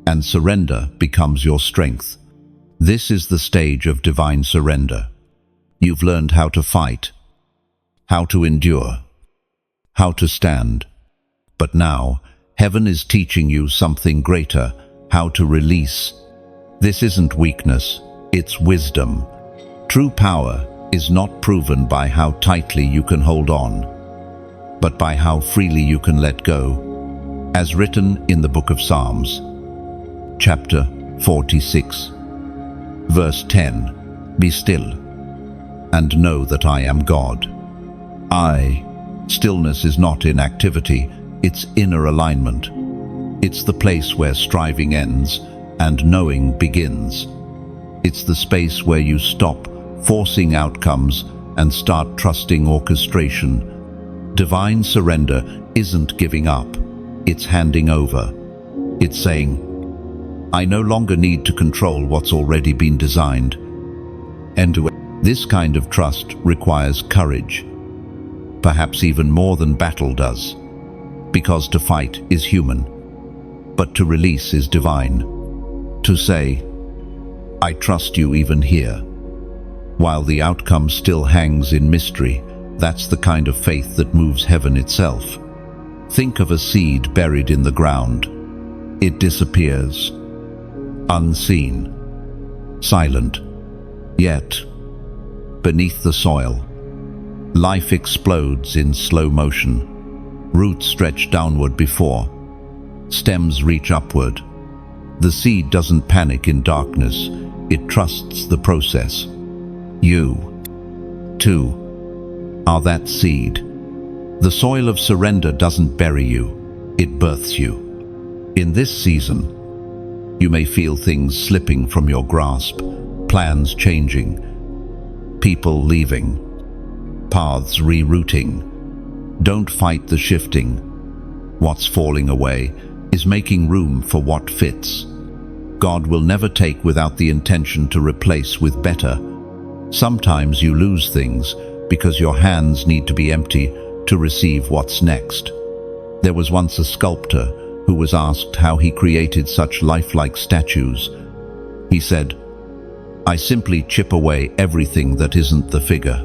and surrender becomes your strength. This is the stage of divine surrender. You've learned how to fight, how to endure, how to stand. But now, heaven is teaching you something greater, how to release. This isn't weakness, it's wisdom. True power is not proven by how tightly you can hold on, but by how freely you can let go, as written in the book of Psalms, chapter 46, verse 10, "Be still, and know that I am God." Stillness is not inactivity, it's inner alignment. It's the place where striving ends and knowing begins. It's the space where you stop forcing outcomes and start trusting orchestration. Divine surrender isn't giving up, it's handing over. It's saying, I no longer need to control what's already been designed. And this kind of trust requires courage, perhaps even more than battle does, because to fight is human, but to release is divine. To say, I trust you even here, while the outcome still hangs in mystery, that's the kind of faith that moves heaven itself. Think of a seed buried in the ground. It disappears, unseen, silent. Yet, beneath the soil, life explodes in slow motion. Roots stretch downward before stems reach upward. The seed doesn't panic in darkness, it trusts the process. You, too, are that seed. The soil of surrender doesn't bury you, it births you. In this season, you may feel things slipping from your grasp, plans changing, people leaving, paths rerouting. Don't fight the shifting. What's falling away is making room for what fits. God will never take without the intention to replace with better. Sometimes you lose things because your hands need to be empty to receive what's next. There was once a sculptor who was asked how he created such lifelike statues. He said, I simply chip away everything that isn't the figure.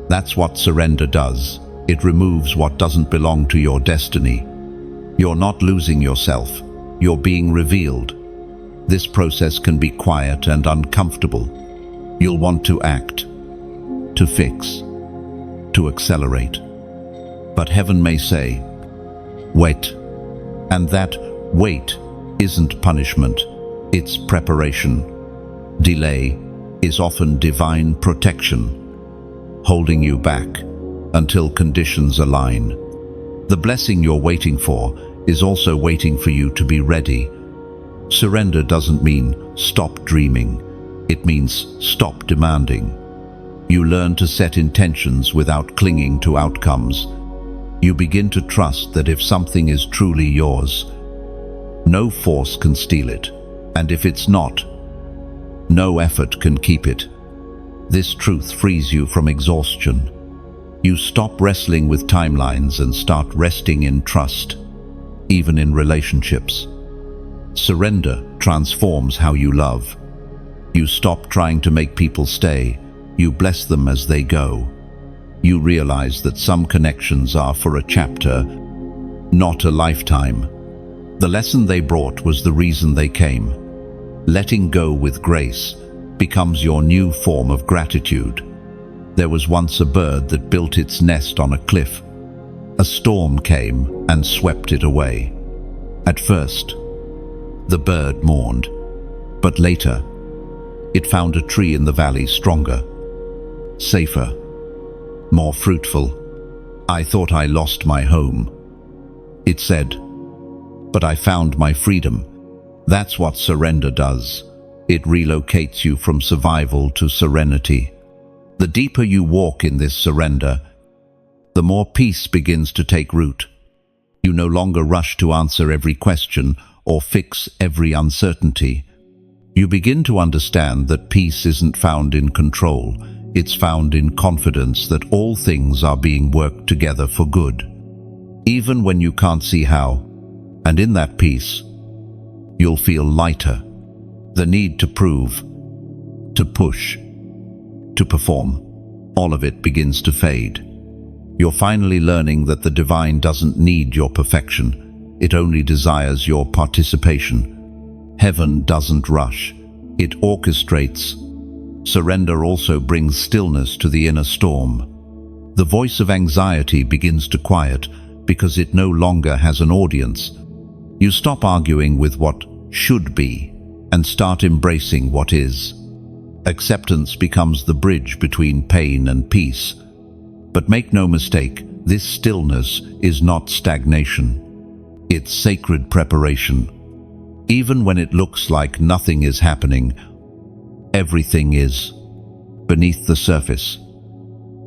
That's what surrender does. It removes what doesn't belong to your destiny. You're not losing yourself, you're being revealed. This process can be quiet and uncomfortable. You'll want to act, to fix, to accelerate. But heaven may say, wait. And that wait isn't punishment, it's preparation. Delay is often divine protection, holding you back until conditions align. The blessing you're waiting for is also waiting for you to be ready. Surrender doesn't mean stop dreaming. It means stop demanding. You learn to set intentions without clinging to outcomes. You begin to trust that if something is truly yours, no force can steal it. And if it's not, no effort can keep it. This truth frees you from exhaustion. You stop wrestling with timelines and start resting in trust, even in relationships. Surrender transforms how you love. You stop trying to make people stay. You bless them as they go. You realize that some connections are for a chapter, not a lifetime. The lesson they brought was the reason they came. Letting go with grace becomes your new form of gratitude. There was once a bird that built its nest on a cliff. A storm came and swept it away. At first, the bird mourned, but later, it found a tree in the valley stronger, safer, more fruitful. I thought I lost my home, it said, but I found my freedom. That's what surrender does. It relocates you from survival to serenity. The deeper you walk in this surrender, the more peace begins to take root. You no longer rush to answer every question or fix every uncertainty. You begin to understand that peace isn't found in control. It's found in confidence that all things are being worked together for good, even when you can't see how. And in that peace, you'll feel lighter. The need to prove, to push, to perform, all of it begins to fade. You're finally learning that the divine doesn't need your perfection. It only desires your participation. Heaven doesn't rush. It orchestrates. Surrender also brings stillness to the inner storm. The voice of anxiety begins to quiet because it no longer has an audience. You stop arguing with what should be and start embracing what is. Acceptance becomes the bridge between pain and peace. But make no mistake, this stillness is not stagnation. It's sacred preparation. Even when it looks like nothing is happening, everything is. Beneath the surface,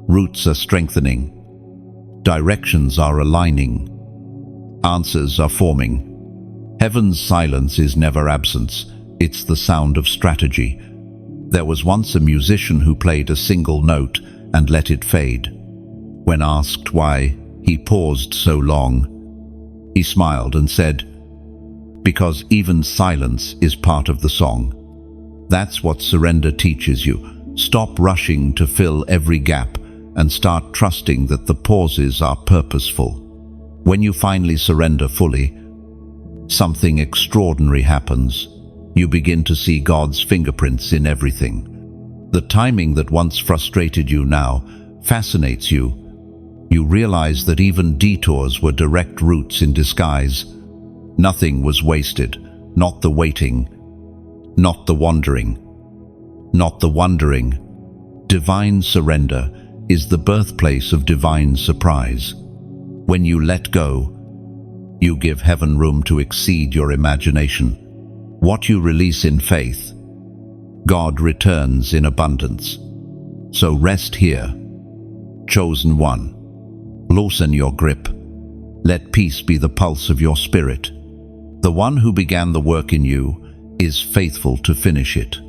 roots are strengthening. Directions are aligning. Answers are forming. Heaven's silence is never absence. It's the sound of strategy. There was once a musician who played a single note and let it fade. When asked why he paused so long, he smiled and said, "Because even silence is part of the song." That's what surrender teaches you. Stop rushing to fill every gap and start trusting that the pauses are purposeful. When you finally surrender fully, something extraordinary happens. You begin to see God's fingerprints in everything. The timing that once frustrated you now fascinates you. You realize that even detours were direct routes in disguise. Nothing was wasted, not the waiting, not the wandering, not the wondering. Divine surrender is the birthplace of divine surprise. When you let go, you give heaven room to exceed your imagination. What you release in faith, God returns in abundance. So rest here, chosen one. Loosen your grip. Let peace be the pulse of your spirit. The one who began the work in you is faithful to finish it.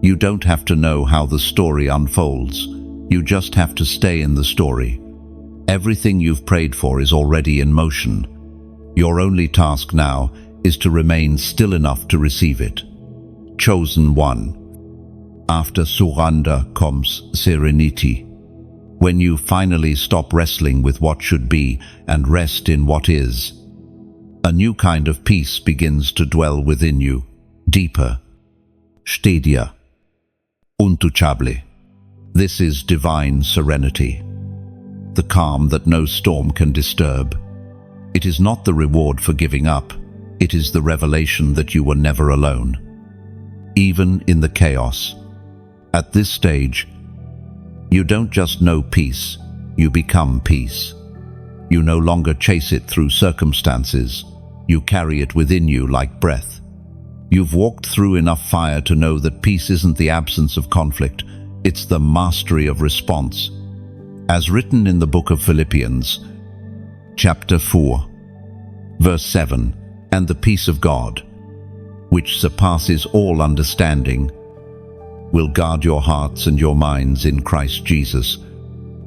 You don't have to know how the story unfolds. You just have to stay in the story. Everything you've prayed for is already in motion. Your only task now is to remain still enough to receive it. Chosen one. After surrender comes serenity. When you finally stop wrestling with what should be and rest in what is, a new kind of peace begins to dwell within you, deeper, steadier, untouchable. This is divine serenity, the calm that no storm can disturb. It is not the reward for giving up. It is the revelation that you were never alone, even in the chaos. At this stage, you don't just know peace, you become peace. You no longer chase it through circumstances, you carry it within you like breath. You've walked through enough fire to know that peace isn't the absence of conflict, it's the mastery of response. As written in the book of Philippians, chapter 4, verse 7, "And the peace of God, which surpasses all understanding, will guard your hearts and your minds in Christ Jesus."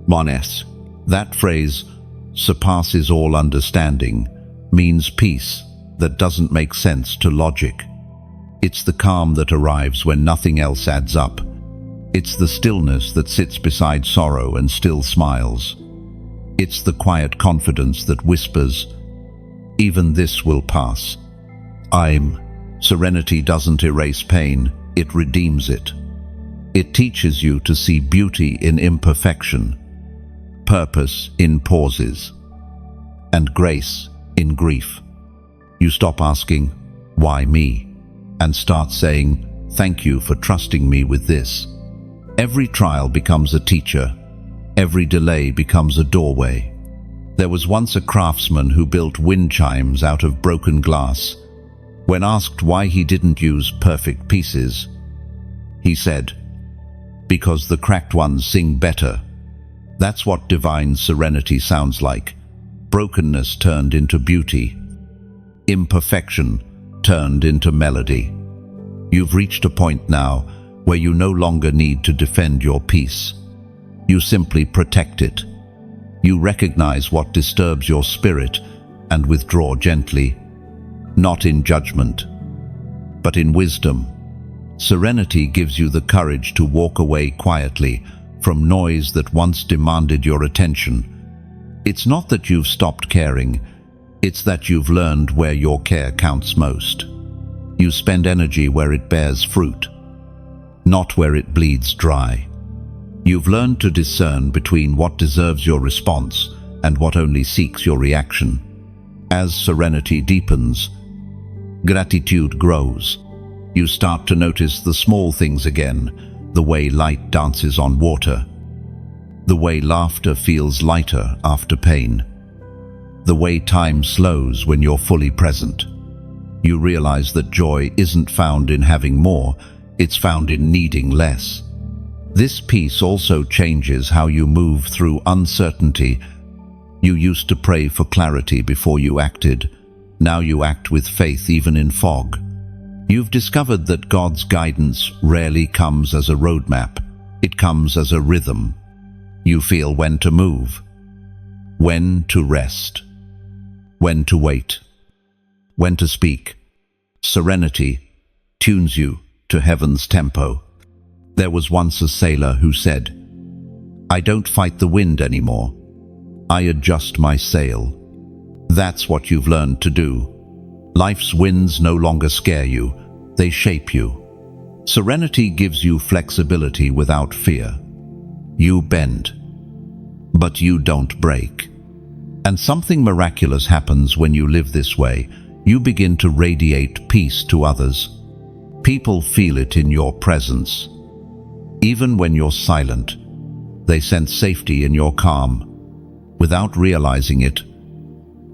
Mones. That phrase, surpasses all understanding, means peace that doesn't make sense to logic. It's the calm that arrives when nothing else adds up. It's the stillness that sits beside sorrow and still smiles. It's the quiet confidence that whispers, "Even this will pass." Serenity doesn't erase pain, it redeems it. It teaches you to see beauty in imperfection, purpose in pauses, and grace in grief. You stop asking, "Why me?" and start saying, "Thank you for trusting me with this." Every trial becomes a teacher. Every delay becomes a doorway. There was once a craftsman who built wind chimes out of broken glass. When asked why he didn't use perfect pieces, he said, "Because the cracked ones sing better." That's what divine serenity sounds like. Brokenness turned into beauty. Imperfection turned into melody. You've reached a point now where you no longer need to defend your peace. You simply protect it. You recognize what disturbs your spirit and withdraw gently, not in judgment, but in wisdom. Serenity gives you the courage to walk away quietly from noise that once demanded your attention, It's not that you've stopped caring, it's that you've learned where your care counts most. You spend energy where it bears fruit, not where it bleeds dry. You've learned to discern between what deserves your response and what only seeks your reaction. As serenity deepens, gratitude grows. You start to notice the small things again, the way light dances on water, the way laughter feels lighter after pain, the way time slows when you're fully present. You realize that joy isn't found in having more, it's found in needing less. This peace also changes how you move through uncertainty. You used to pray for clarity before you acted. Now you act with faith even in fog. You've discovered that God's guidance rarely comes as a roadmap. It comes as a rhythm. You feel when to move, when to rest, when to wait, when to speak. Serenity tunes you to heaven's tempo. There was once a sailor who said, "I don't fight the wind anymore. I adjust my sail." That's what you've learned to do. Life's winds no longer scare you, they shape you. Serenity gives you flexibility without fear. You bend, but you don't break. And something miraculous happens when you live this way. You begin to radiate peace to others. People feel it in your presence. Even when you're silent, they sense safety in your calm. Without realizing it,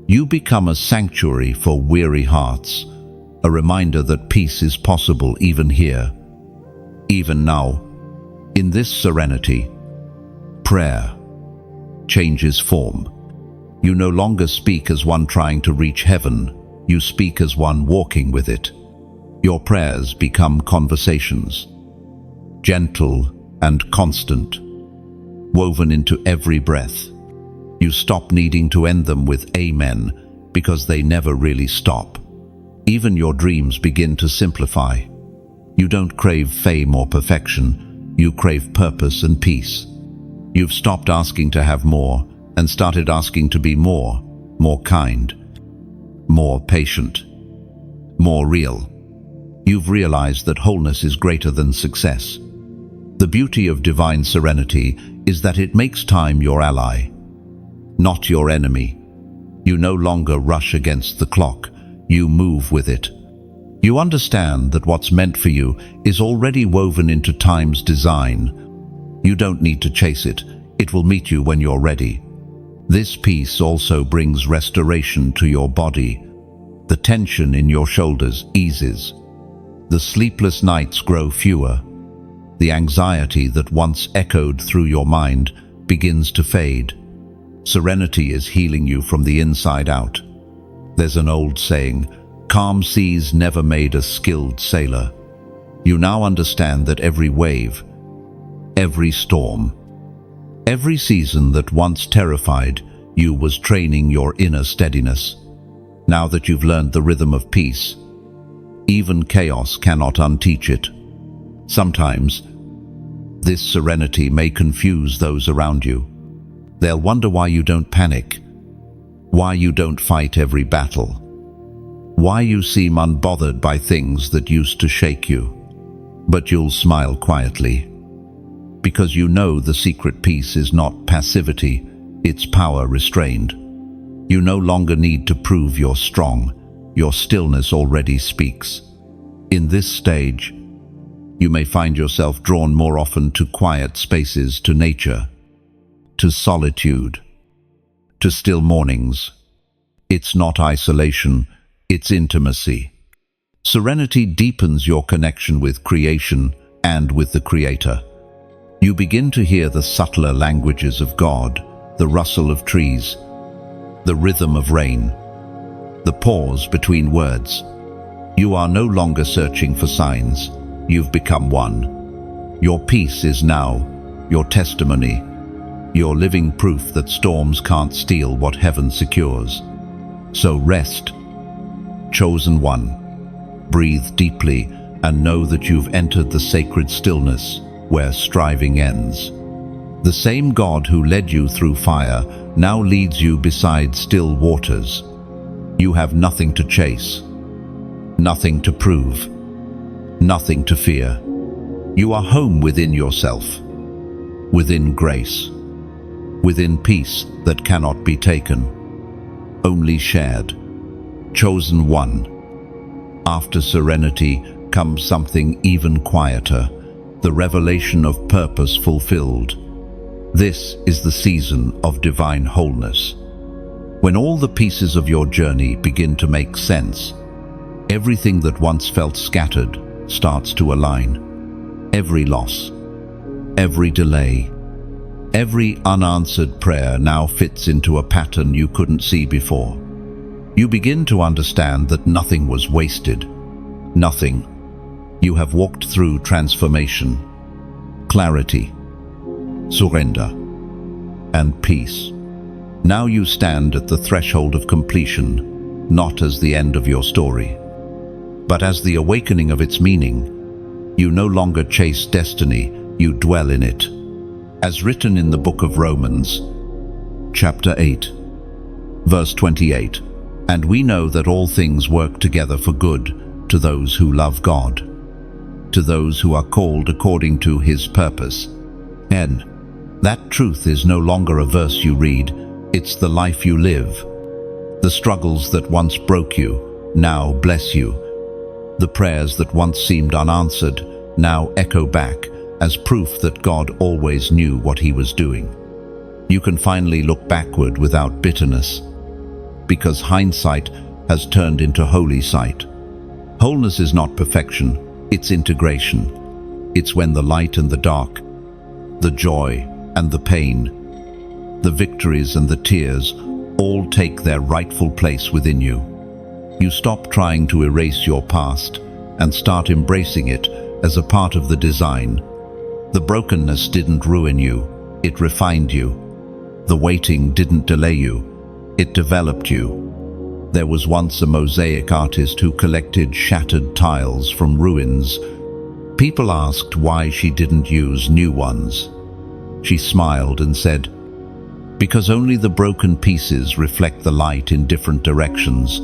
you become a sanctuary for weary hearts, a reminder that peace is possible even here, even now. In this serenity, prayer changes form. You no longer speak as one trying to reach heaven, you speak as one walking with it. Your prayers become conversations, gentle and constant, woven into every breath. You stop needing to end them with amen, because they never really stop. Even your dreams begin to simplify. You don't crave fame or perfection, you crave purpose and peace. You've stopped asking to have more and started asking to be more kind, more patient, more real. You've realized that wholeness is greater than success. The beauty of divine serenity is that it makes time your ally, not your enemy. You no longer rush against the clock, you move with it. You understand that what's meant for you is already woven into time's design. You don't need to chase it, it will meet you when you're ready. This peace also brings restoration to your body. The tension in your shoulders eases. The sleepless nights grow fewer. The anxiety that once echoed through your mind begins to fade. Serenity is healing you from the inside out. There's an old saying, calm seas never made a skilled sailor. You now understand that every wave, every storm, every season that once terrified you was training your inner steadiness. Now that you've learned the rhythm of peace, even chaos cannot unteach it. Sometimes, this serenity may confuse those around you. They'll wonder why you don't panic, why you don't fight every battle, why you seem unbothered by things that used to shake you. But you'll smile quietly, because you know the secret peace is not passivity, it's power restrained. You no longer need to prove you're strong, your stillness already speaks. In this stage, you may find yourself drawn more often to quiet spaces, to nature, to solitude, to still mornings. It's not isolation, it's intimacy. Serenity deepens your connection with creation and with the Creator. You begin to hear the subtler languages of God, the rustle of trees, the rhythm of rain, the pause between words. You are no longer searching for signs, you've become one. Your peace is now your testimony, your living proof that storms can't steal what heaven secures. So rest, chosen one. Breathe deeply and know that you've entered the sacred stillness where striving ends. The same God who led you through fire now leads you beside still waters. You have nothing to chase, nothing to prove, nothing to fear. You are home within yourself, within grace, within peace that cannot be taken, only shared. Chosen one. After serenity comes something even quieter, the revelation of purpose fulfilled. This is the season of divine wholeness. When all the pieces of your journey begin to make sense, everything that once felt scattered starts to align. Every loss, every delay, every unanswered prayer now fits into a pattern you couldn't see before. You begin to understand that nothing was wasted. Nothing. You have walked through transformation, clarity, surrender, and peace. Now you stand at the threshold of completion, not as the end of your story, but as the awakening of its meaning. You no longer chase destiny, you dwell in it. As written in the book of Romans, chapter 8, verse 28, "And we know that all things work together for good to those who love God, to those who are called according to His purpose." And that truth is no longer a verse you read, it's the life you live. The struggles that once broke you now bless you. The prayers that once seemed unanswered now echo back as proof that God always knew what He was doing. You can finally look backward without bitterness, because hindsight has turned into holy sight. Wholeness is not perfection, it's integration. It's when the light and the dark, the joy and the pain, the victories and the tears all take their rightful place within you. You stop trying to erase your past and start embracing it as a part of the design. The brokenness didn't ruin you, it refined you. The waiting didn't delay you, it developed you. There was once a mosaic artist who collected shattered tiles from ruins. People asked why she didn't use new ones. She smiled and said, "Because only the broken pieces reflect the light in different directions."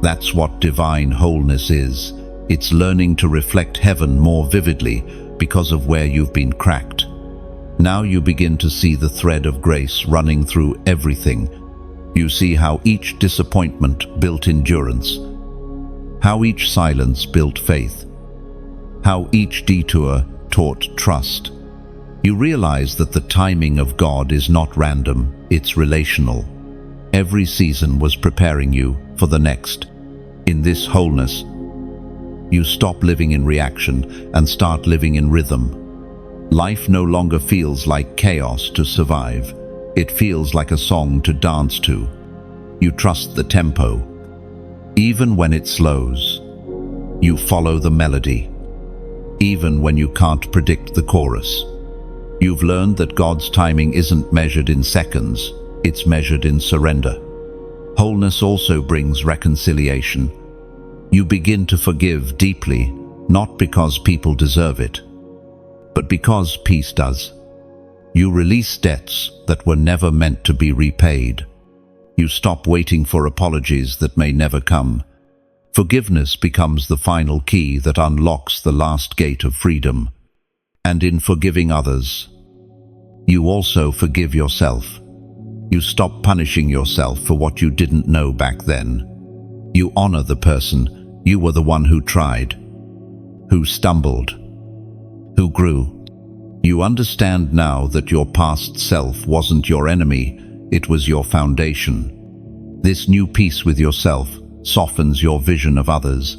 That's what divine wholeness is. It's learning to reflect heaven more vividly because of where you've been cracked. Now you begin to see the thread of grace running through everything. You see how each disappointment built endurance, how each silence built faith, how each detour taught trust. You realize that the timing of God is not random, it's relational. Every season was preparing you for the next. In this wholeness, you stop living in reaction and start living in rhythm. Life no longer feels like chaos to survive. It feels like a song to dance to. You trust the tempo. Even when it slows, you follow the melody. Even when you can't predict the chorus. You've learned that God's timing isn't measured in seconds, it's measured in surrender. Wholeness also brings reconciliation. You begin to forgive deeply, not because people deserve it, but because peace does. You release debts that were never meant to be repaid. You stop waiting for apologies that may never come. Forgiveness becomes the final key that unlocks the last gate of freedom. And in forgiving others, you also forgive yourself. You stop punishing yourself for what you didn't know back then. You honor the person. You were the one who tried, who stumbled, who grew. You understand now that your past self wasn't your enemy, it was your foundation. This new peace with yourself softens your vision of others.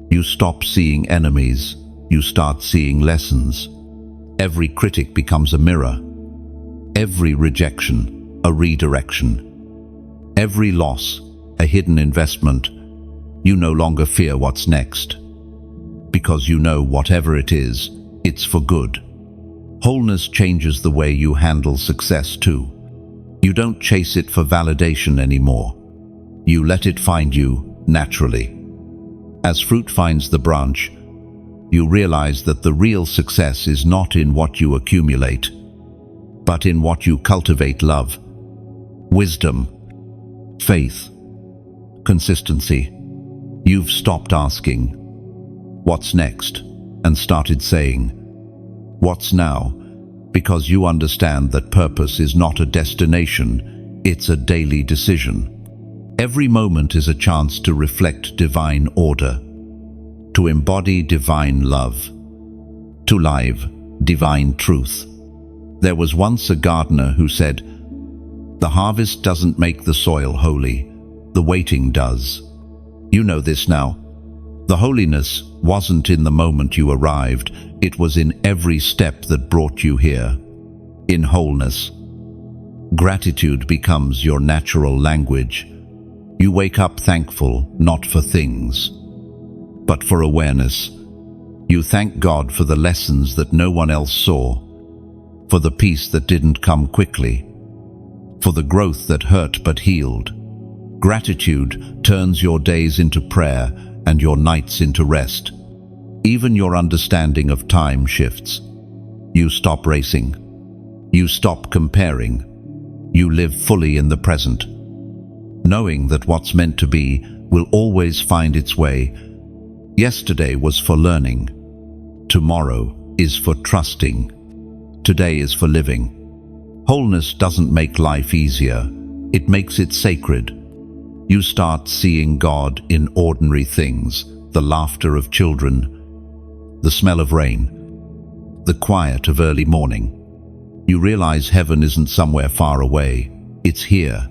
You stop seeing enemies, you start seeing lessons. Every critic becomes a mirror. Every rejection, a redirection. Every loss, a hidden investment. You no longer fear what's next, because you know whatever it is, it's for good. Wholeness changes the way you handle success too. You don't chase it for validation anymore. You let it find you naturally. As fruit finds the branch, you realize that the real success is not in what you accumulate, but in what you cultivate: love, wisdom, faith, consistency. You've stopped asking, "What's next?" and started saying, "What's now?" because you understand that purpose is not a destination, it's a daily decision. Every moment is a chance to reflect divine order, to embody divine love, to live divine truth. There was once a gardener who said, "The harvest doesn't make the soil holy, the waiting does." You know this now. The holiness wasn't in the moment you arrived, it was in every step that brought you here. In wholeness, gratitude becomes your natural language. You wake up thankful not for things, but for awareness. You thank God for the lessons that no one else saw, for the peace that didn't come quickly, for the growth that hurt but healed. Gratitude turns your days into prayer and your nights into rest. Even your understanding of time shifts. You stop racing. You stop comparing. You live fully in the present, knowing that what's meant to be will always find its way. Yesterday was for learning. Tomorrow is for trusting. Today is for living. Wholeness doesn't make life easier. It makes it sacred. You start seeing God in ordinary things, the laughter of children, the smell of rain, the quiet of early morning. You realize heaven isn't somewhere far away, it's here,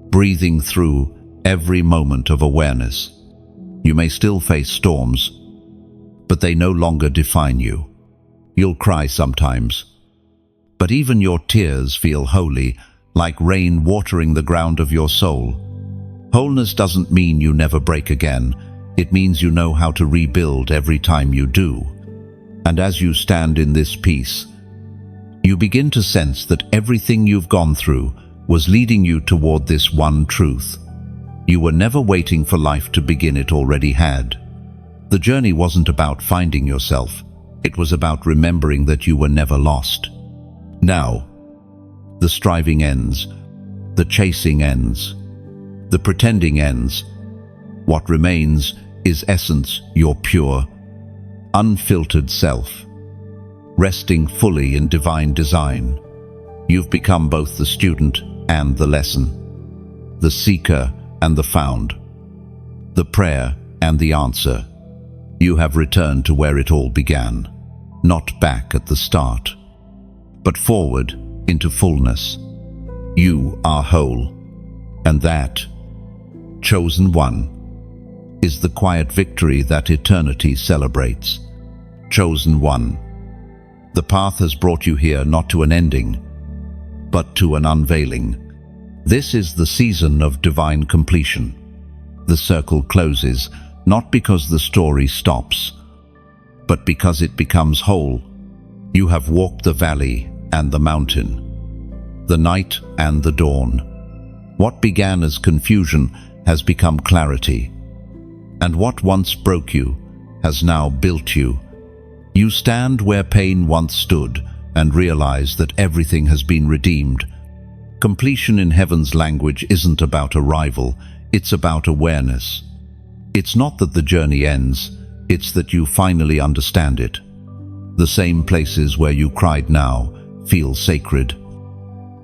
breathing through every moment of awareness. You may still face storms, but they no longer define you. You'll cry sometimes, but even your tears feel holy, like rain watering the ground of your soul. Wholeness doesn't mean you never break again. It means you know how to rebuild every time you do. And as you stand in this peace, you begin to sense that everything you've gone through was leading you toward this one truth. You were never waiting for life to begin, it already had. The journey wasn't about finding yourself. It was about remembering that you were never lost. Now, the striving ends. The chasing ends. The pretending ends. What remains is essence, your pure, unfiltered self, resting fully in divine design. You've become both the student and the lesson, the seeker and the found, the prayer and the answer. You have returned to where it all began, not back at the start, but forward into fullness. You are whole, and that, chosen one, is the quiet victory that eternity celebrates. Chosen one. The path has brought you here not to an ending, but to an unveiling. This is the season of divine completion. The circle closes, not because the story stops, but because it becomes whole. You have walked the valley and the mountain, the night and the dawn. What began as confusion has become clarity, and what once broke you has now built you. You stand where pain once stood and realize that everything has been redeemed. Completion in heaven's language isn't about arrival, it's about awareness. It's not that the journey ends, it's that you finally understand it. The same places where you cried now feel sacred.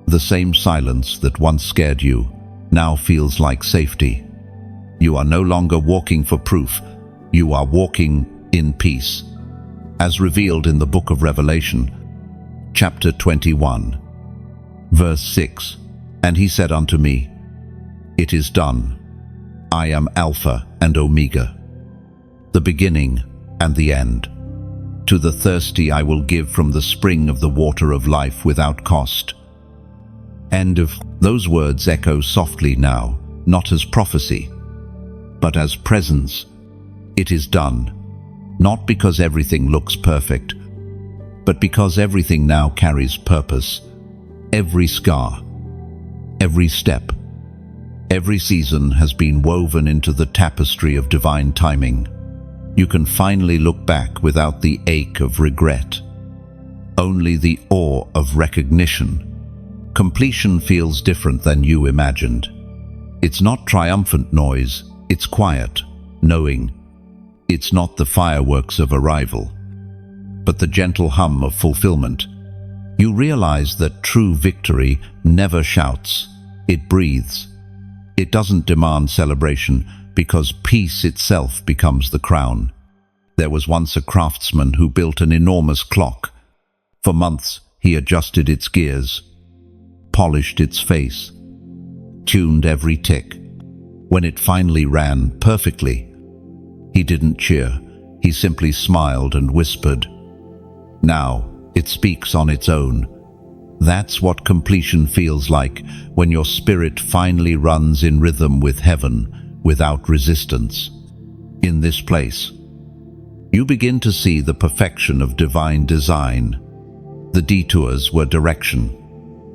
The same silence that once scared you now feels like safety. You are no longer walking for proof, you are walking in peace. As revealed in the book of Revelation, chapter 21, verse 6, "And he said unto me, It is done. I am Alpha and Omega, the beginning and the end. To the thirsty I will give from the spring of the water of life without cost." End of. Those words echo softly now, not as prophecy, but as presence. It is done, not because everything looks perfect, but because everything now carries purpose. Every scar, every step, every season has been woven into the tapestry of divine timing. You can finally look back without the ache of regret, only the awe of recognition. completion feels different than you imagined. It's not triumphant noise, it's quiet, knowing. It's not the fireworks of arrival, but the gentle hum of fulfillment. You realize that true victory never shouts, it breathes. It doesn't demand celebration because peace itself becomes the crown. There was once a craftsman who built an enormous clock. For months he adjusted its gears, polished its face, tuned every tick. When it finally ran perfectly, he didn't cheer. He simply smiled and whispered, "Now it speaks on its own." That's what completion feels like when your spirit finally runs in rhythm with heaven without resistance. In this place, you begin to see the perfection of divine design. The detours were direction.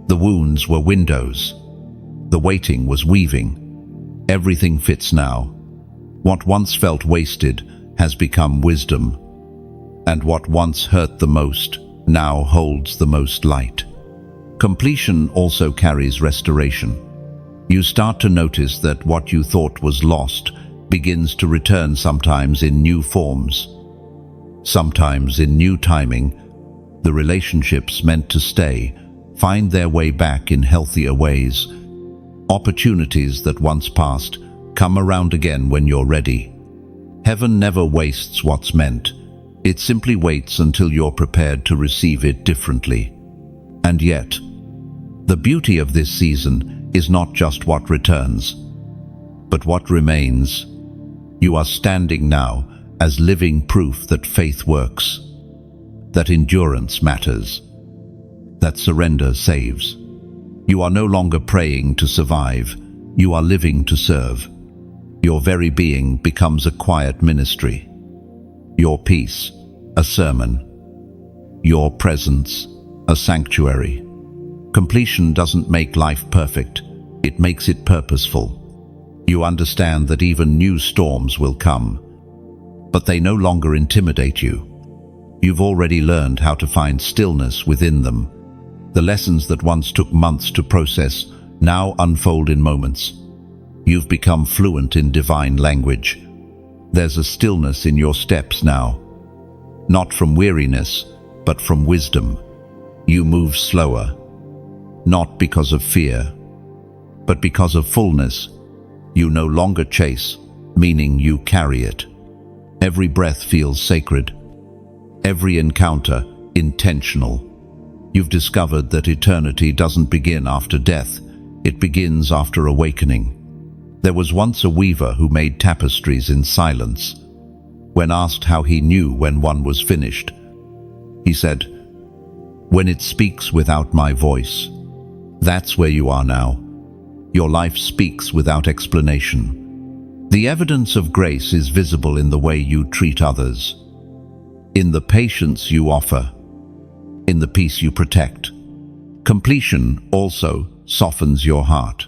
The wounds were windows. The waiting was weaving. Everything fits now. What once felt wasted has become wisdom. And what once hurt the most now holds the most light. Completion also carries restoration. You start to notice that what you thought was lost begins to return, sometimes in new forms, sometimes in new timing. The relationships meant to stay find their way back in healthier ways. Opportunities that once passed come around again when you're ready. Heaven never wastes what's meant. It simply waits until you're prepared to receive it differently. And yet, the beauty of this season is not just what returns, but what remains. You are standing now as living proof that faith works, that endurance matters, that surrender saves. You are no longer praying to survive, you are living to serve. Your very being becomes a quiet ministry. Your peace, a sermon. Your presence, a sanctuary. Completion doesn't make life perfect, it makes it purposeful. You understand that even new storms will come, but they no longer intimidate you. You've already learned how to find stillness within them. The lessons that once took months to process now unfold in moments. You've become fluent in divine language. There's a stillness in your steps now, not from weariness, but from wisdom. You move slower, not because of fear, but because of fullness. You no longer chase, meaning you carry it. Every breath feels sacred, every encounter intentional. You've discovered that eternity doesn't begin after death, it begins after awakening. There was once a weaver who made tapestries in silence. When asked how he knew when one was finished, he said, "When it speaks without my voice." That's where you are now. Your life speaks without explanation. The evidence of grace is visible in the way you treat others, in the patience you offer, in the peace you protect. Completion also softens your heart.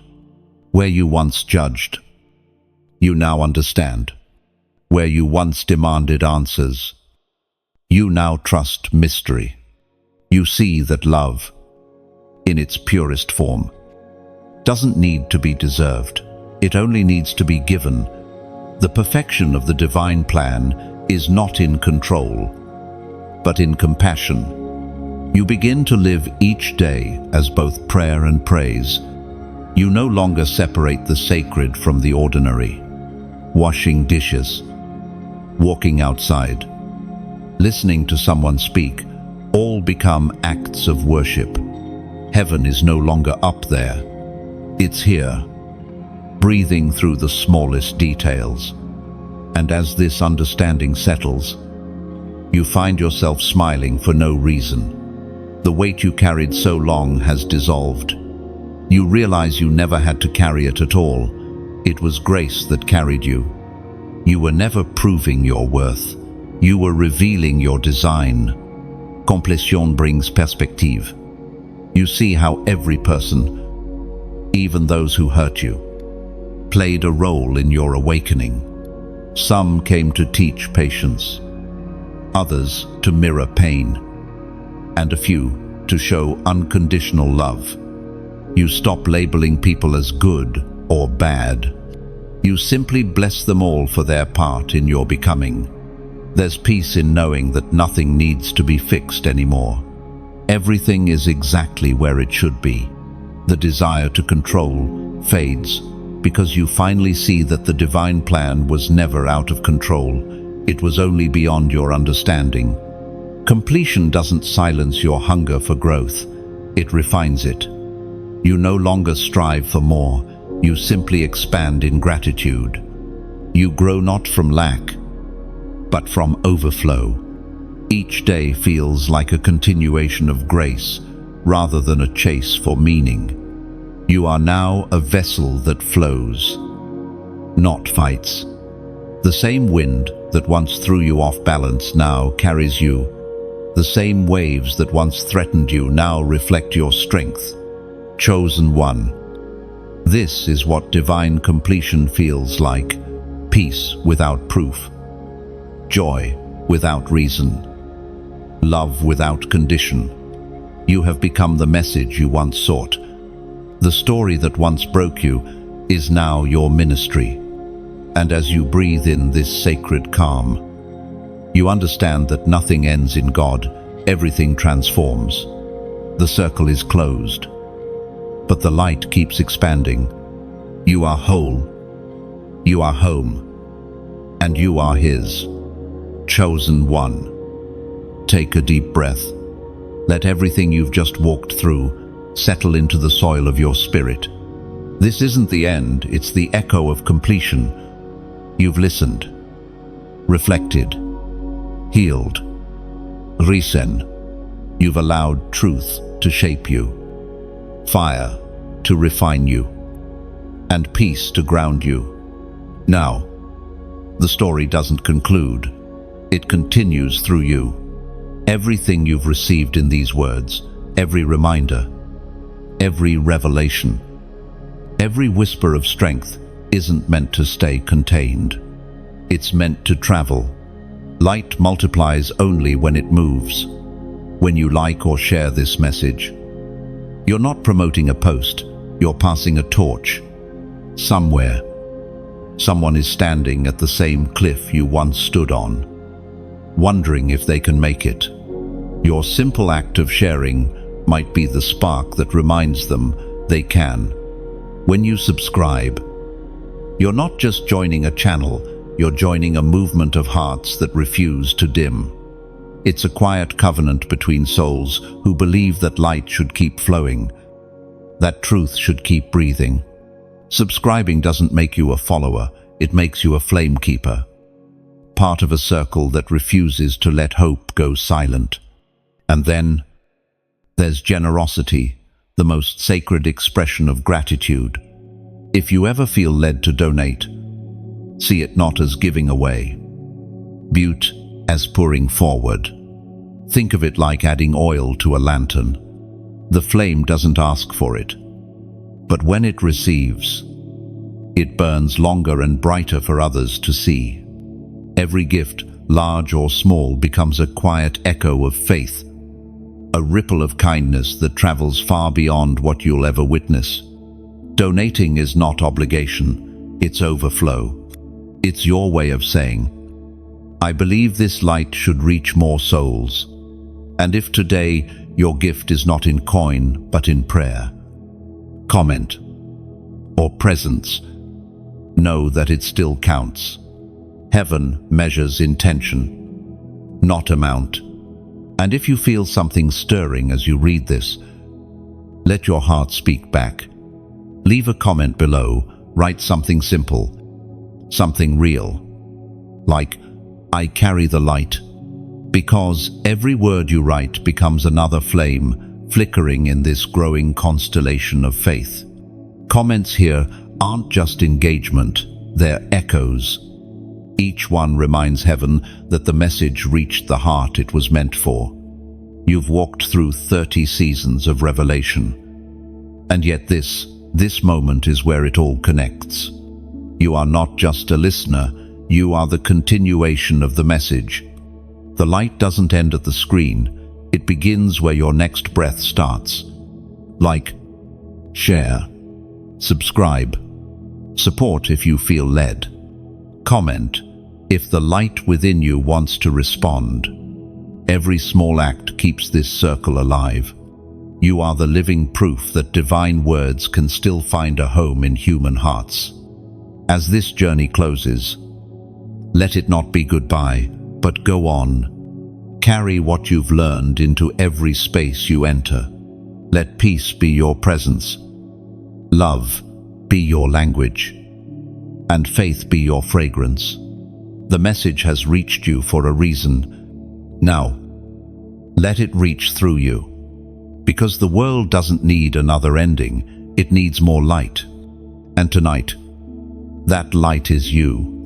Where you once judged, you now understand. Where you once demanded answers, you now trust mystery. You see that love, in its purest form, doesn't need to be deserved. It only needs to be given. The perfection of the divine plan is not in control, but in compassion. You begin to live each day as both prayer and praise. You no longer separate the sacred from the ordinary. Washing dishes, walking outside, listening to someone speak, all become acts of worship. Heaven is no longer up there. It's here, breathing through the smallest details. And as this understanding settles, you find yourself smiling for no reason. The weight you carried so long has dissolved. You realize you never had to carry it at all. It was grace that carried you. You were never proving your worth. You were revealing your design. Completion brings perspective. You see how every person, even those who hurt you, played a role in your awakening. Some came to teach patience, others to mirror pain, and a few to show unconditional love. You stop labeling people as good or bad. You simply bless them all for their part in your becoming. There's peace in knowing that nothing needs to be fixed anymore. Everything is exactly where it should be. The desire to control fades because you finally see that the divine plan was never out of control. It was only beyond your understanding. Completion doesn't silence your hunger for growth. It refines it. You no longer strive for more. You simply expand in gratitude. You grow not from lack, but from overflow. Each day feels like a continuation of grace rather than a chase for meaning. You are now a vessel that flows, not fights. The same wind that once threw you off balance now carries you. The same waves that once threatened you now reflect your strength. Chosen one. This is what divine completion feels like. Peace without proof. Joy without reason. Love without condition. You have become the message you once sought. The story that once broke you is now your ministry. And as you breathe in this sacred calm, you understand that nothing ends in God, everything transforms. The circle is closed, but the light keeps expanding. You are whole, you are home, and you are His. Chosen one. Take a deep breath. Let everything you've just walked through settle into the soil of your spirit. This isn't the end, it's the echo of completion. You've listened, reflected, healed, risen. You've allowed truth to shape you, fire to refine you, and peace to ground you. Now, the story doesn't conclude. It continues through you. Everything you've received in these words, every reminder, every revelation, every whisper of strength isn't meant to stay contained. It's meant to travel. Light multiplies only when it moves. When you like or share this message, you're not promoting a post, you're passing a torch. Somewhere, someone is standing at the same cliff you once stood on, wondering if they can make it. Your simple act of sharing might be the spark that reminds them they can. When you subscribe, you're not just joining a channel, you're joining a movement of hearts that refuse to dim. It's a quiet covenant between souls who believe that light should keep flowing, that truth should keep breathing. Subscribing doesn't make you a follower, it makes you a flame keeper, part of a circle that refuses to let hope go silent. And then there's generosity, the most sacred expression of gratitude. If you ever feel led to donate, see it not as giving away, but as pouring forward. Think of it like adding oil to a lantern. The flame doesn't ask for it, but when it receives, it burns longer and brighter for others to see. Every gift, large or small, becomes a quiet echo of faith, a ripple of kindness that travels far beyond what you'll ever witness. Donating is not obligation, it's overflow. It's your way of saying, I believe this light should reach more souls. And if today your gift is not in coin but in prayer, comment, or presence, know that it still counts. Heaven measures intention, not amount. And if you feel something stirring as you read this, let your heart speak back. Leave a comment below, write something simple, something real, like, I carry the light, because every word you write becomes another flame flickering in this growing constellation of faith. Comments here aren't just engagement, they're echoes. Each one reminds heaven that the message reached the heart it was meant for. You've walked through 30 seasons of revelation, and yet this moment is where it all connects. You are not just a listener, you are the continuation of the message. The light doesn't end at the screen, it begins where your next breath starts. Like share, subscribe, support if you feel led, comment if the light within you wants to respond. Every small act keeps this circle alive. You are the living proof that divine words can still find a home in human hearts. As this journey closes, let it not be goodbye, but go on. Carry what you've learned into every space you enter. Let peace be your presence, love be your language, and faith be your fragrance. The message has reached you for a reason. Now, let it reach through you. Because the world doesn't need another ending, it needs more light. And tonight, that light is you.